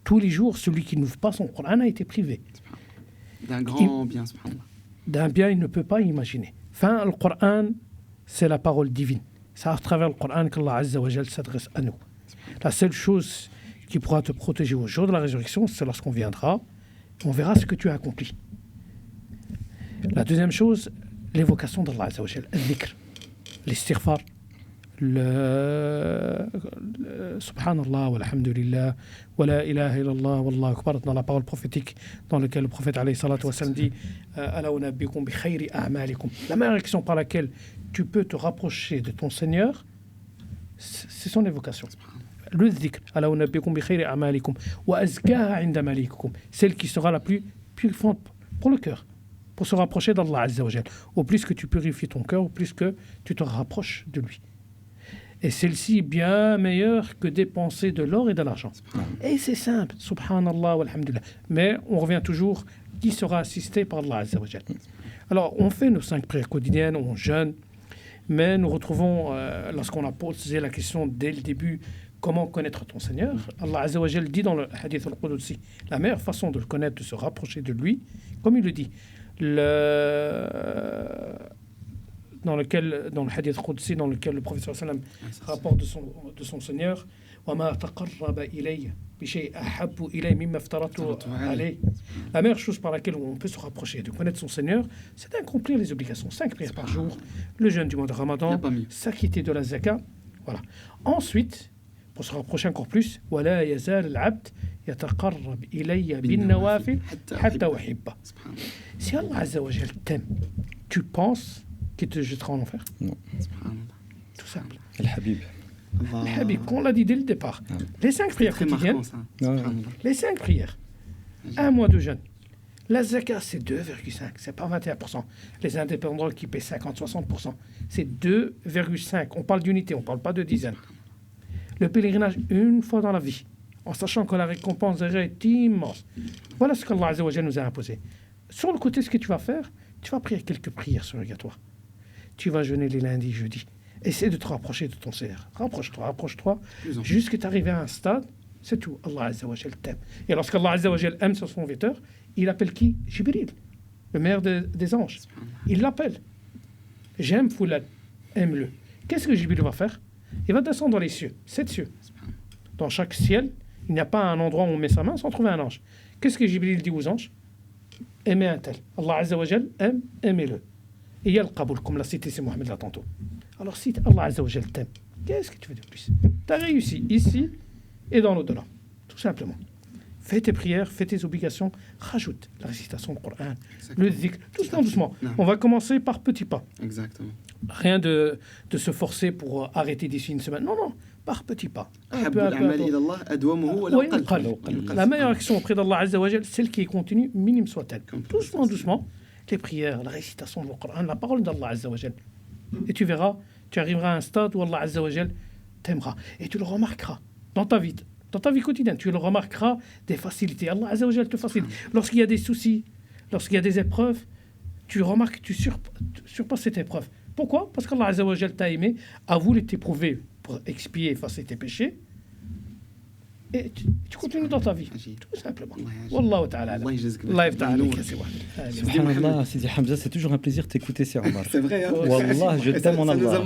Speaker 3: Tous les jours, celui qui n'ouvre pas son Coran a été privé.
Speaker 2: D'un grand bien, subhanallah.
Speaker 3: D'un bien, il ne peut pas imaginer. Enfin, le Coran, c'est la parole divine. C'est à travers le Coran qu'Allah Azza wa Jalla s'adresse à nous. La seule chose qui pourra te protéger au jour de la résurrection, c'est lorsqu'on viendra, on verra ce que tu as accompli. La deuxième chose, l'évocation d'Allah Azza wa Jalla, le dhikr, l'istighfar, Subhanallah, walhamdulillah, wa la ilaha illallah, wallahu akbar, dans la parole prophétique, dans laquelle le prophète alayhi salatu wa sallam dit Ala unabbikum bi khayri a'malikum. La meilleure action par laquelle tu peux te rapprocher de ton Seigneur, c'est son évocation. Le dhikr, Ala unabbikum bi khayri a'malikum wa azkaha 'inda malikikum, celle qui sera la plus purifiante pour le cœur, pour se rapprocher d'Allah Azza wa Jal. Au plus que tu purifies ton cœur, au plus que tu te rapproches de lui. Et celle-ci est bien meilleure que dépenser de l'or et de l'argent. Et c'est simple, subhanallah walhamdulillah. Mais on revient toujours, qui sera assisté par Allah Azza wa Jal. Alors, on fait nos 5 prières quotidiennes, on jeûne, mais nous retrouvons, lorsqu'on a posé la question dès le début, comment connaître ton Seigneur, Allah Azza wa Jal dit dans le hadith al-Qudsi, la meilleure façon de le connaître, de se rapprocher de lui, comme il le dit, dans le hadith Qudsi, dans lequel le prophète sallam rapporte de son Seigneur, وَمَا تَقَرَّبَ إِلَيَّ بِشَيْءٍ أَحَبُّ إِلَيَّ مِمَّا افْتَرَضْتُ عَلَيْهِ. La meilleure chose par laquelle on peut se rapprocher, de connaître son Seigneur, c'est d'accomplir les obligations. 5 prières par jour, le jeûne du mois de Ramadan, s'acquitter de la zakat. Voilà. Ensuite, pour se rapprocher encore plus, وَلَا يَزَالُ الْعَبْدُ يَتَقَرَّبْ إِلَيَّ بِالنَّوَافِلِ حَتَّى أُحِبَّهُ. Si Allah Azza wa Jal t'aime, tu penses qu'il te jettera en enfer?
Speaker 1: Non.
Speaker 3: Tout simple.
Speaker 1: Al-Habib.
Speaker 3: Le Habib, on l'a dit dès le départ. Les 5 prières quotidiennes, les 5 prières, 1 mois de jeûne. La zakat, c'est 2,5, c'est pas 21%. Les indépendants qui paient 50-60%, c'est 2,5. On parle d'unité, on parle pas de dizaines. Le pèlerinage, une fois dans la vie, en sachant que la récompense est immense. Voilà ce qu'Allah Azza wa Jalla nous a imposé. Sur le côté, ce que tu vas faire, tu vas prier quelques prières surrogatoires. Tu vas jeûner les lundis, jeudis. Essaie de te rapprocher de ton Seigneur. Rapproche-toi, jusqu'à t'arriver à un stade, c'est tout. Allah Azza wa Jal t'aime. Et lorsqu'Allah Azza wa Jal aime son serviteur, il appelle qui? Jibril, le meilleur des anges. Il l'appelle. J'aime Foulad, aime-le. Qu'est-ce que Jibril va faire? Il va descendre dans les cieux, 7 cieux. Dans chaque ciel, il n'y a pas un endroit où on met sa main sans trouver un ange. Qu'est-ce que Jibril dit aux anges? Aimez un tel. Allah Azza wa Jal aime, aimez-le. Et il y a le qaboul, comme l'a cité c'est Mohamed là tantôt. Alors si Allah Azza wa Jal t'aime, qu'est-ce que tu veux de plus? Tu as réussi ici et dans l'au-delà, tout simplement. Fais tes prières, fais tes obligations, rajoute la récitation du Coran, le dhikr, doucement. On va commencer par petits pas.
Speaker 2: Exactement.
Speaker 3: Rien de se forcer pour arrêter d'ici une semaine. Non, par petits pas.
Speaker 2: Un peu.
Speaker 3: La meilleure action auprès d'Allah Azza wa Jal, celle qui est continue, minime soit-elle. Doucement, les prières, la récitation du Coran, la parole d'Allah Azza wa Jal. Et tu verras, tu arriveras à un stade où Allah Azza wa Jal t'aimera. Et tu le remarqueras dans ta vie quotidienne. Tu le remarqueras des facilités. Allah Azza wa Jal te facilite. Lorsqu'il y a des soucis, lorsqu'il y a des épreuves, tu remarques, tu surpasses cette épreuve. Pourquoi? Parce qu'Allah Azza wa Jal t'a aimé, a voulu t'éprouver pour expier, effacer tes péchés. Et tu continues dans ta vie, tout simplement. Wallahu ta'ala. Allah ta'ala.
Speaker 1: Subhanallah, Sidi Hamza, c'est toujours un plaisir de t'écouter, c'est Omar.
Speaker 2: C'est vrai, hein.
Speaker 1: Wallah, je t'aime en Allah.
Speaker 2: Ça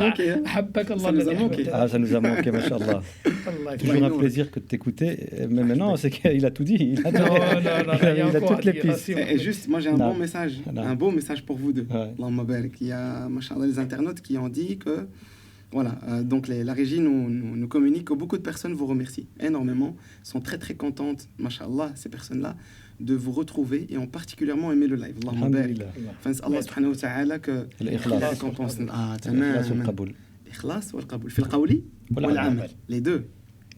Speaker 2: nous a manqué, hein.
Speaker 1: Ça nous a manqué, mashallah. Toujours un plaisir que de t'écouter. Mais maintenant, c'est qu'il a tout dit. Il a toutes les pistes.
Speaker 2: Et juste, moi j'ai un beau message pour vous deux. Allahumma barik. Il y a, mashallah, les internautes qui ont dit que voilà, donc la régie nous communique que beaucoup de personnes vous remercient énormément, sont très très contentes, mashallah, ces personnes-là, de vous retrouver et ont particulièrement aimé le live. Allahumma barik. Allah subhanahu wa ta'ala que la récompense. L'ikhlas ou le qaboul. Fil qawli ou l'amal. Les deux.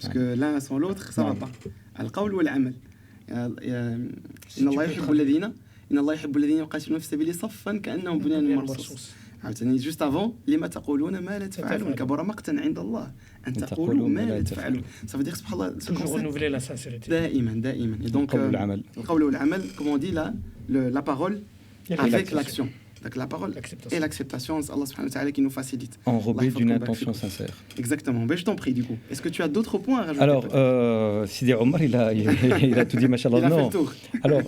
Speaker 2: Parce que l'un sans l'autre, ça ne va pas. Al-qawl ou l'amal. Inna Allah yuhibbu alladhina yuqatiluna fi sabili saffan ka'annahum bunyanun marsus. Juste avant, لما تقولون ما لا تفعلون كبر مقتا عند الله أن تقولوا ما لا تفعلون. Ça veut dire subhanallah,
Speaker 3: toujours renouveler la sincérité.
Speaker 2: دائما. Et donc القول والعمل, comme on dit là, la parole avec l'action. Donc la parole et l'acceptation, c'est Allah subhanahu wa ta'ala qui nous facilite.
Speaker 1: Enrobé d'une intention sincère.
Speaker 2: Exactement. Ben je t'en prie du coup. Est-ce que tu as d'autres points à rajouter?
Speaker 1: Alors, Sidi Omar, il a tout dit, machallah.
Speaker 2: Il a fait le tour.
Speaker 1: Alors,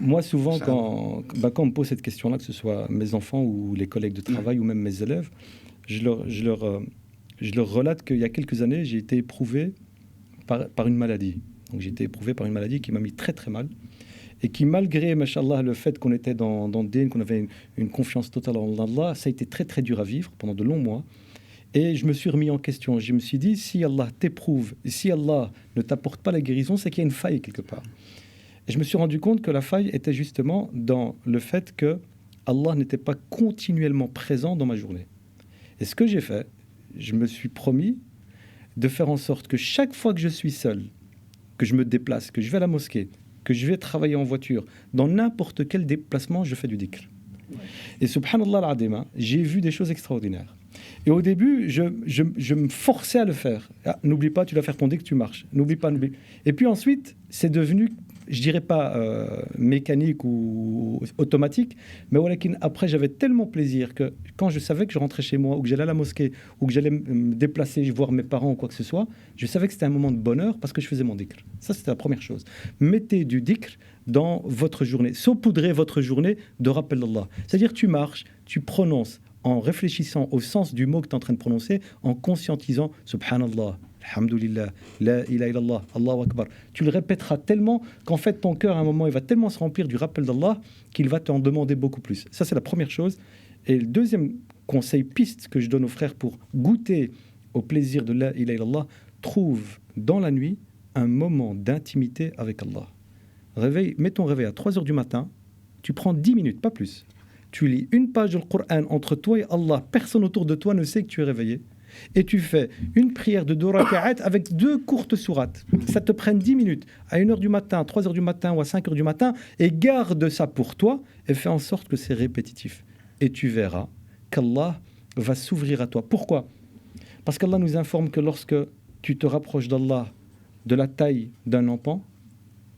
Speaker 1: moi, souvent, quand on me pose cette question-là, que ce soit mes enfants ou les collègues de travail ou même mes élèves, je leur relate qu'il y a quelques années, j'ai été éprouvé par une maladie. Donc, j'ai été éprouvé par une maladie qui m'a mis très, très mal. Et qui, malgré, machallah, le fait qu'on était dans le dîn, qu'on avait une confiance totale en Allah, ça a été très, très dur à vivre pendant de longs mois. Et je me suis remis en question. Je me suis dit, si Allah t'éprouve, si Allah ne t'apporte pas la guérison, c'est qu'il y a une faille quelque part. Et je me suis rendu compte que la faille était justement dans le fait que Allah n'était pas continuellement présent dans ma journée. Et ce que j'ai fait, je me suis promis de faire en sorte que chaque fois que je suis seul, que je me déplace, que je vais à la mosquée, que je vais travailler en voiture, dans n'importe quel déplacement, je fais du dhikr. Et subhanallah al-azim, j'ai vu des choses extraordinaires. Et au début, je me forçais à le faire. Ah, n'oublie pas, tu dois faire ton dhikr, tu marches. N'oublie pas. Et puis ensuite, c'est devenu, je dirais pas mécanique ou automatique, mais après, j'avais tellement plaisir que quand je savais que je rentrais chez moi, ou que j'allais à la mosquée, ou que j'allais me déplacer, voir mes parents ou quoi que ce soit, je savais que c'était un moment de bonheur parce que je faisais mon dhikr. Ça, c'était la première chose. Mettez du dhikr dans votre journée. Saupoudrez votre journée de rappel d'Allah. C'est-à-dire, tu marches, tu prononces en réfléchissant au sens du mot que tu es en train de prononcer, en conscientisant Subhanallah, Alhamdulillah, La ilaha illallah, Allahu Akbar. Tu le répéteras tellement qu'en fait ton cœur à un moment il va tellement se remplir du rappel d'Allah qu'il va t'en demander beaucoup plus. Ça c'est la première chose. Et le deuxième conseil, piste que je donne aux frères pour goûter au plaisir de La ilaha illallah, trouve dans la nuit un moment d'intimité avec Allah. Mets ton réveil à 3h du matin, tu prends 10 minutes, pas plus. Tu lis une page du Coran entre toi et Allah. Personne autour de toi ne sait que tu es réveillé. Et tu fais une prière de 2 raka'at avec 2 courtes sourates. Ça te prend 10 minutes. À 1h du matin, à 3h du matin ou à 5h du matin. Et garde ça pour toi et fais en sorte que c'est répétitif. Et tu verras qu'Allah va s'ouvrir à toi. Pourquoi ? Parce qu'Allah nous informe que lorsque tu te rapproches d'Allah de la taille d'un enfant,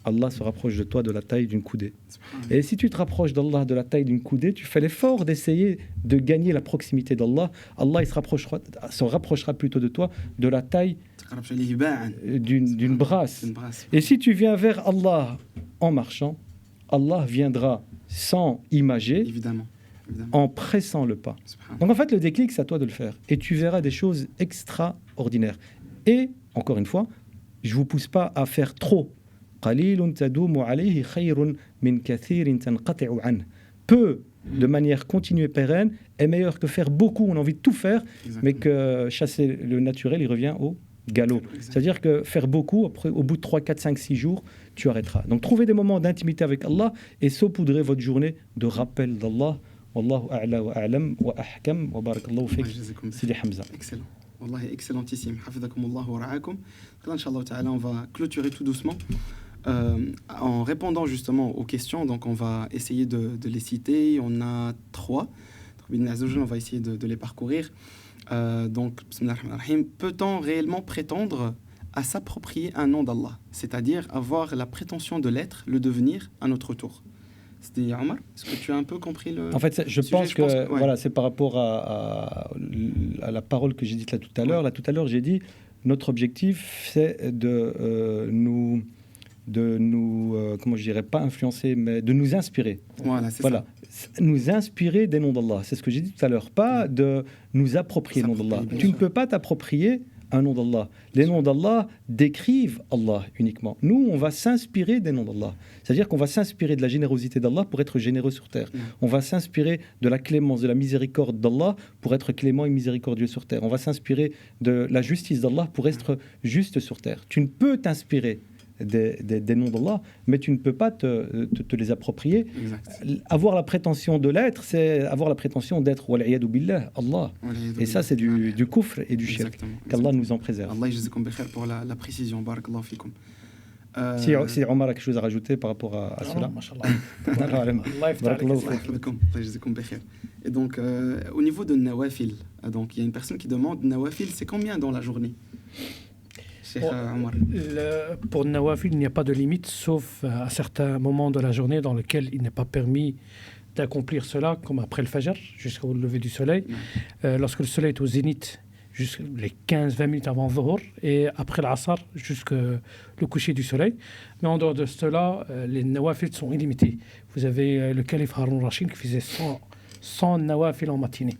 Speaker 1: Allah se rapproche de toi de la taille d'une coudée. Et si tu te rapproches d'Allah de la taille d'une coudée, tu fais l'effort d'essayer de gagner la proximité d'Allah. Allah il se rapprochera plutôt de toi de la taille d'une brasse. Et si tu viens vers Allah en marchant, Allah viendra sans imager,
Speaker 2: évidemment.
Speaker 1: En pressant le pas. Donc en fait, le déclic, c'est à toi de le faire. Et tu verras des choses extraordinaires. Et, encore une fois, je ne vous pousse pas à faire trop. Peu, de manière continue et pérenne, est meilleur que faire beaucoup. On a envie de tout faire, mais que chasser le naturel, il revient au galop. C'est-à-dire que faire beaucoup, après, au bout de 3, 4, 5, 6 jours, tu arrêteras. Donc trouvez des moments d'intimité avec Allah et saupoudrez votre journée de rappel d'Allah. Wallahu a'la wa a'lam wa ahkam wa barakallahu fik Sidi Hamza.
Speaker 2: Excellent. Wallahi, excellentissime. Hafidhakumullah wa ra'akum. Inch'Allah ta'ala, on va clôturer tout doucement. En répondant justement aux questions, donc on va essayer de les citer. On a 3. On va essayer de les parcourir. Donc, peut-on réellement prétendre à s'approprier un nom d'Allah, c'est-à-dire avoir la prétention de l'être, le devenir à notre tour? C'était Omar. Est-ce que tu as un peu compris le
Speaker 1: En fait, je pense que
Speaker 2: ouais.
Speaker 1: Voilà, c'est par rapport à la parole que j'ai dite là tout à l'heure. Là tout à l'heure, j'ai dit notre objectif, c'est de nous comment je dirais, pas influencer, mais de nous inspirer.
Speaker 2: Voilà, c'est
Speaker 1: ça. Nous inspirer des noms d'Allah. C'est ce que j'ai dit tout à l'heure. Pas de nous approprier le nom d'Allah. Tu ne peux pas t'approprier un nom d'Allah. Les noms d'Allah décrivent Allah uniquement. Nous, on va s'inspirer des noms d'Allah. C'est-à-dire qu'on va s'inspirer de la générosité d'Allah pour être généreux sur terre. On va s'inspirer de la clémence, de la miséricorde d'Allah pour être clément et miséricordieux sur terre. On va s'inspirer de la justice d'Allah pour être juste sur terre. Tu ne peux t'inspirer des noms d'Allah, mais tu ne peux pas te les approprier.
Speaker 2: Exact.
Speaker 1: Avoir la prétention de l'être, c'est avoir la prétention d'être wal'iyadu billah, Allah. Et ça, c'est du kufr et du shirk. Qu'Allah nous en préserve.
Speaker 2: Allah yajzikum bikhair pour la précision. Barakallahu fikum.
Speaker 1: Si Omar a quelque chose à rajouter par rapport à cela.
Speaker 2: Et donc, au niveau de Nawafil, donc il y a une personne qui demande Nawafil, c'est combien dans la journée?
Speaker 3: Pour Nawafil, il n'y a pas de limite, sauf à certains moments de la journée dans lesquels il n'est pas permis d'accomplir cela, comme après le Fajr, jusqu'au lever du soleil. Lorsque le soleil est au zénith, jusqu'à les 15-20 minutes avant Dhuhr, et après l'Asr, jusqu'au le coucher du soleil. Mais en dehors de cela, les Nawafil sont illimités. Vous avez le calife Haroun Rachid qui faisait 100 Nawafil en matinée.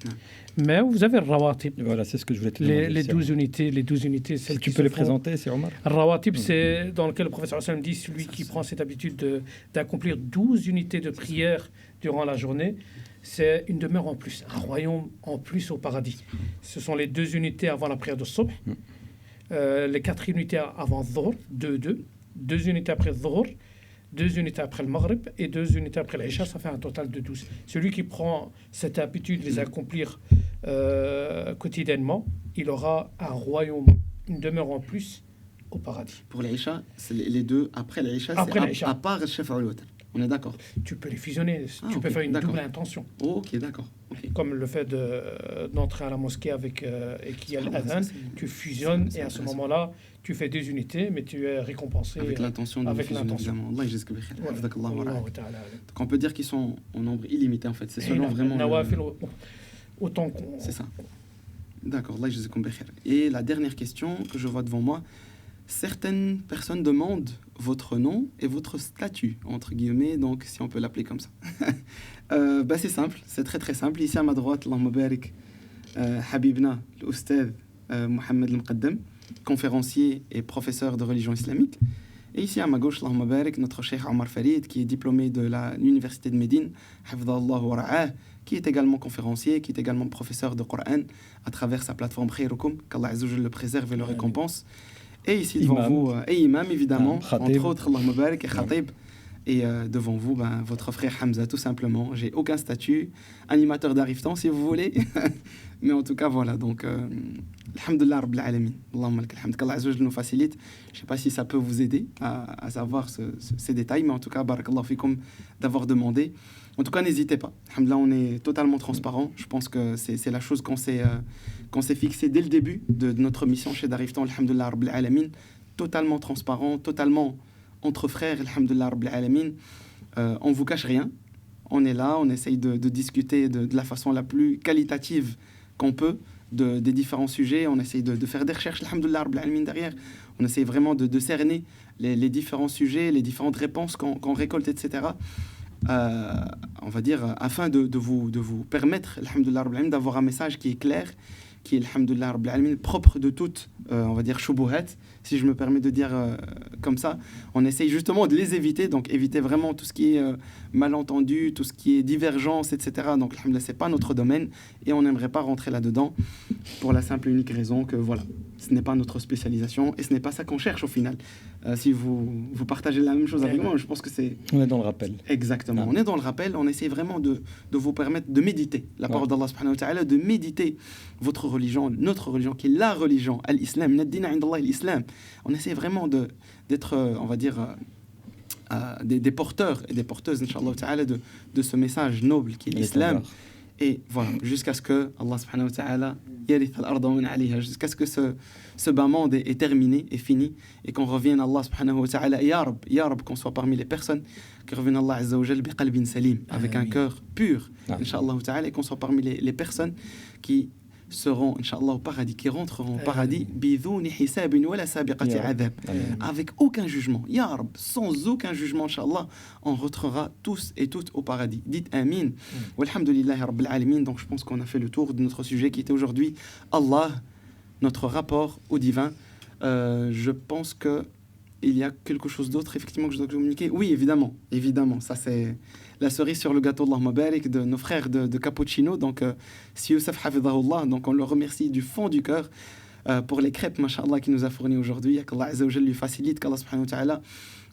Speaker 3: Mais vous avez le Rawatib.
Speaker 1: Voilà, c'est ce que je voulais te demander.
Speaker 3: Les 12 unités.
Speaker 1: Si tu peux les présenter, c'est Omar.
Speaker 3: Le Rawatib, c'est dans lequel le professeur Hassan dit celui qui prend cette habitude d'accomplir 12 unités de prière durant la journée. c'est une demeure en plus, un royaume en plus au paradis. Ce sont les 2 unités avant la prière de Subh, les 4 unités avant Dhuhr, 2 unités après Dhuhr, 2 unités après le Maghrib et 2 unités après l'Isha, ça fait un total de 12. Celui qui prend cette habitude de les accomplir quotidiennement, il aura un royaume, une demeure en plus au paradis.
Speaker 2: Pour l'Isha, c'est les 2 après l'Isha, c'est à part le Shafa al-Witr. On est d'accord.
Speaker 3: Tu peux les fusionner, tu peux faire une double intention.
Speaker 2: Ok, d'accord. Okay.
Speaker 3: Comme le fait d'entrer à la mosquée avec et qu'il y a l'adhan, tu fusionnes et à ce moment-là, tu fais 2 unités, mais tu es récompensé
Speaker 2: avec l'intention de fusionner, évidemment. Allah yajzak bi khair. Donc on peut dire qu'ils sont en nombre illimité en fait. C'est selon vraiment
Speaker 3: autant qu'on...
Speaker 2: C'est ça. D'accord, Allah yajzak bi khair. Et la dernière question que je vois devant moi, certaines personnes demandent votre nom et votre statut, entre guillemets, donc si on peut l'appeler comme ça. C'est simple, c'est très très simple. Ici à ma droite, Allahumma barik, Habibna, l'Oustad Mohamed Al-Muqaddam, conférencier et professeur de religion islamique. Et ici à ma gauche, Allahumma barik, notre cheikh Omar Farid, qui est diplômé de l'université de Médine, Hafidhallah wa ra'ah, qui est également conférencier, qui est également professeur de Coran à travers sa plateforme Khairukum, qu'Allah Azza wa Jalla le préserve et le récompense. Et ici devant vous, et imam évidemment, entre autres, Allahumma barik et khatib. Et devant vous, votre frère Hamza, tout simplement. J'ai aucun statut, animateur d'Ariftan si vous voulez. Mais en tout cas, voilà. Donc, alhamdulillah rabbil alamin. Allahumma lakal hamd. Qu'Allah Azza wa Jalla nous facilite. Je ne sais pas si ça peut vous aider à savoir ces détails, mais en tout cas, barakallahu fikoum d'avoir demandé. En tout cas, n'hésitez pas. Alhamdulillah, on est totalement transparent. Je pense que c'est la chose qu'on s'est fixé dès le début de notre mission chez Dariftan, alhamdulillah rabbil alamin. Totalement transparent, totalement entre frères, alhamdulillah rabbil alamin. On ne vous cache rien. On est là, on essaye de discuter de la façon la plus qualitative qu'on peut des différents sujets. On essaye de faire des recherches, alhamdulillah rabbil alamin, derrière. On essaye vraiment de cerner les différents sujets, les différentes réponses qu'on récolte, etc. On va dire, afin de vous permettre, alhamdulillah rabbil alamin, d'avoir un message qui est clair, qui est, alhamdulillah rabbil alamin, propre de toute, on va dire, shubuhat, si je me permets de dire comme ça. On essaye justement de les éviter, donc éviter vraiment tout ce qui est malentendu, tout ce qui est divergence, etc. Donc, alhamdulillah, c'est pas notre domaine et on n'aimerait pas rentrer là-dedans pour la simple et unique raison que, voilà, ce n'est pas notre spécialisation et ce n'est pas ça qu'on cherche au final. Si vous partagez la même chose avec moi, je pense que c'est...
Speaker 1: On est dans le rappel.
Speaker 2: Exactement. On est dans le rappel, on essaie vraiment de vous permettre de méditer la parole d'Allah subhanahu wa ta'ala, de méditer votre religion, notre religion, qui est la religion, l'islam, l'islam. On essaie vraiment d'être, on va dire, des porteurs et des porteuses, Inch'Allah ta'ala, de ce message noble qui est l'islam. Et voilà, jusqu'à ce que Allah subhanahu wa ta'ala yarith al-arda wa man 'alayha, jusqu'à ce que ce bas monde est terminé, est fini, et qu'on revienne à Allah subhanahu wa ta'ala, ya Rab, qu'on soit parmi les personnes qui reviennent à Allah azza wa jal bi qalbin salim, avec un cœur pur, Inch'Allah ta'ala, et qu'on soit parmi les personnes qui seront, Inch'Allah, au paradis, qui rentreront au paradis, bidhouni hisabin wala sabiqati adhab, avec aucun jugement, ya Rab, sans aucun jugement, Inch'Allah, on rentrera tous et toutes au paradis. Dites Amin. Walhamdulillahi rabbil alamin. Donc je pense qu'on a fait le tour de notre sujet qui était aujourd'hui Allah, notre rapport au divin. Je pense que il y a quelque chose d'autre effectivement que je dois communiquer. Oui, évidemment, ça c'est la cerise sur le gâteau, Allahumma barik, de nos frères de Cappuccino. Donc si Youssef hafidhahullah, donc on le remercie du fond du cœur pour les crêpes, mashallah, qu'il nous a fourni aujourd'hui, qu'Allah azza wa jalla lui facilite, qu'Allah subhanahu wa ta'ala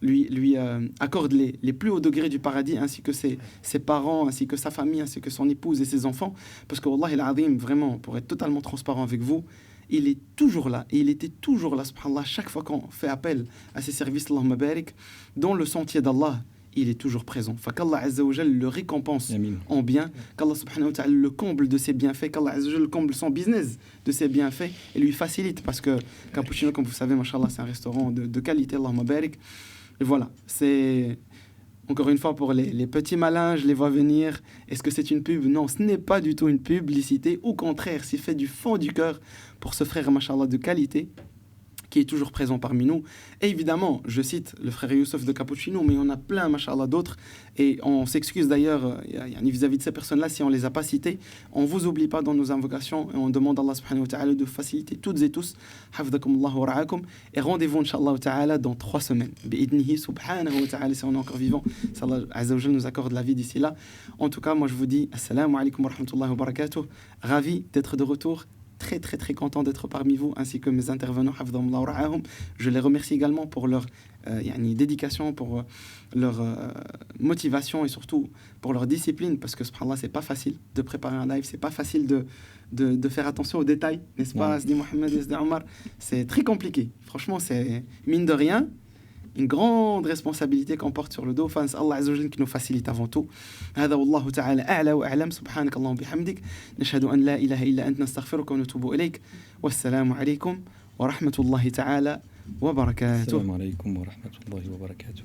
Speaker 2: lui accorde les plus hauts degrés du paradis, ainsi que ses parents, ainsi que sa famille, ainsi que son épouse et ses enfants. Parce que Wallahi al-Azim, vraiment, pour être totalement transparent avec vous, il est toujours là, et il était toujours là, subhanallah, chaque fois qu'on fait appel à ses services, Allahumma barik, dans le sentier d'Allah, il est toujours présent. Qu'Allah azza wa jalla le récompense en bien, qu'Allah subhanahu wa ta'ala le comble de ses bienfaits, qu'Allah azza wa jalla comble son business de ses bienfaits et lui facilite, parce que Cappuccino, comme vous savez, mashallah, c'est un restaurant de qualité, Allahumma barik. Et voilà, c'est... Encore une fois, pour les petits malins, je les vois venir. Est-ce que c'est une pub? Non, ce n'est pas du tout une publicité. Au contraire, c'est fait du fond du cœur pour ce frère, machallah, de qualité, qui est toujours présent parmi nous. Et évidemment, je cite le frère Youssef de Cappuccino, mais il y en a plein, machallah, d'autres. Et on s'excuse d'ailleurs vis-à-vis de ces personnes-là si on ne les a pas cités. On ne vous oublie pas dans nos invocations et on demande à Allah subhanahu wa ta'ala de faciliter toutes et tous. Hafdakumullah wa ra'akum. Et rendez-vous, inshallah ta'ala, dans 3 semaines. Bi'idnihi subhanahu wa ta'ala, si on est encore vivant. Si Allah azza wa jalla nous accorde la vie d'ici là. En tout cas, moi je vous dis assalamu alaikum wa rahmatullahi wa barakatuh. Ravi d'être de retour. Très très très content d'être parmi vous ainsi que mes intervenants. Je les remercie également pour leur dédication, pour leur motivation et surtout pour leur discipline, parce que subhanallah, c'est pas facile de préparer un live, c'est pas facile de faire attention aux détails, n'est-ce pas, Asdi Mohamed et Asdi Omar. C'est très compliqué, franchement, c'est mine de rien une grande responsabilité qu'on porte sur le dos. Enfin, c'est Allah Azza wa Jalla qui nous facilite avant tout. هذا والله تعالى أعلى وأعلم. سبحانك اللهم وبحمدك نشهد أن لا إله إلا أنت نستغفرك ونتوب إليك. والسلام عليكم ورحمة الله تعالى وبركاته.
Speaker 1: السلام عليكم ورحمة الله وبركاته.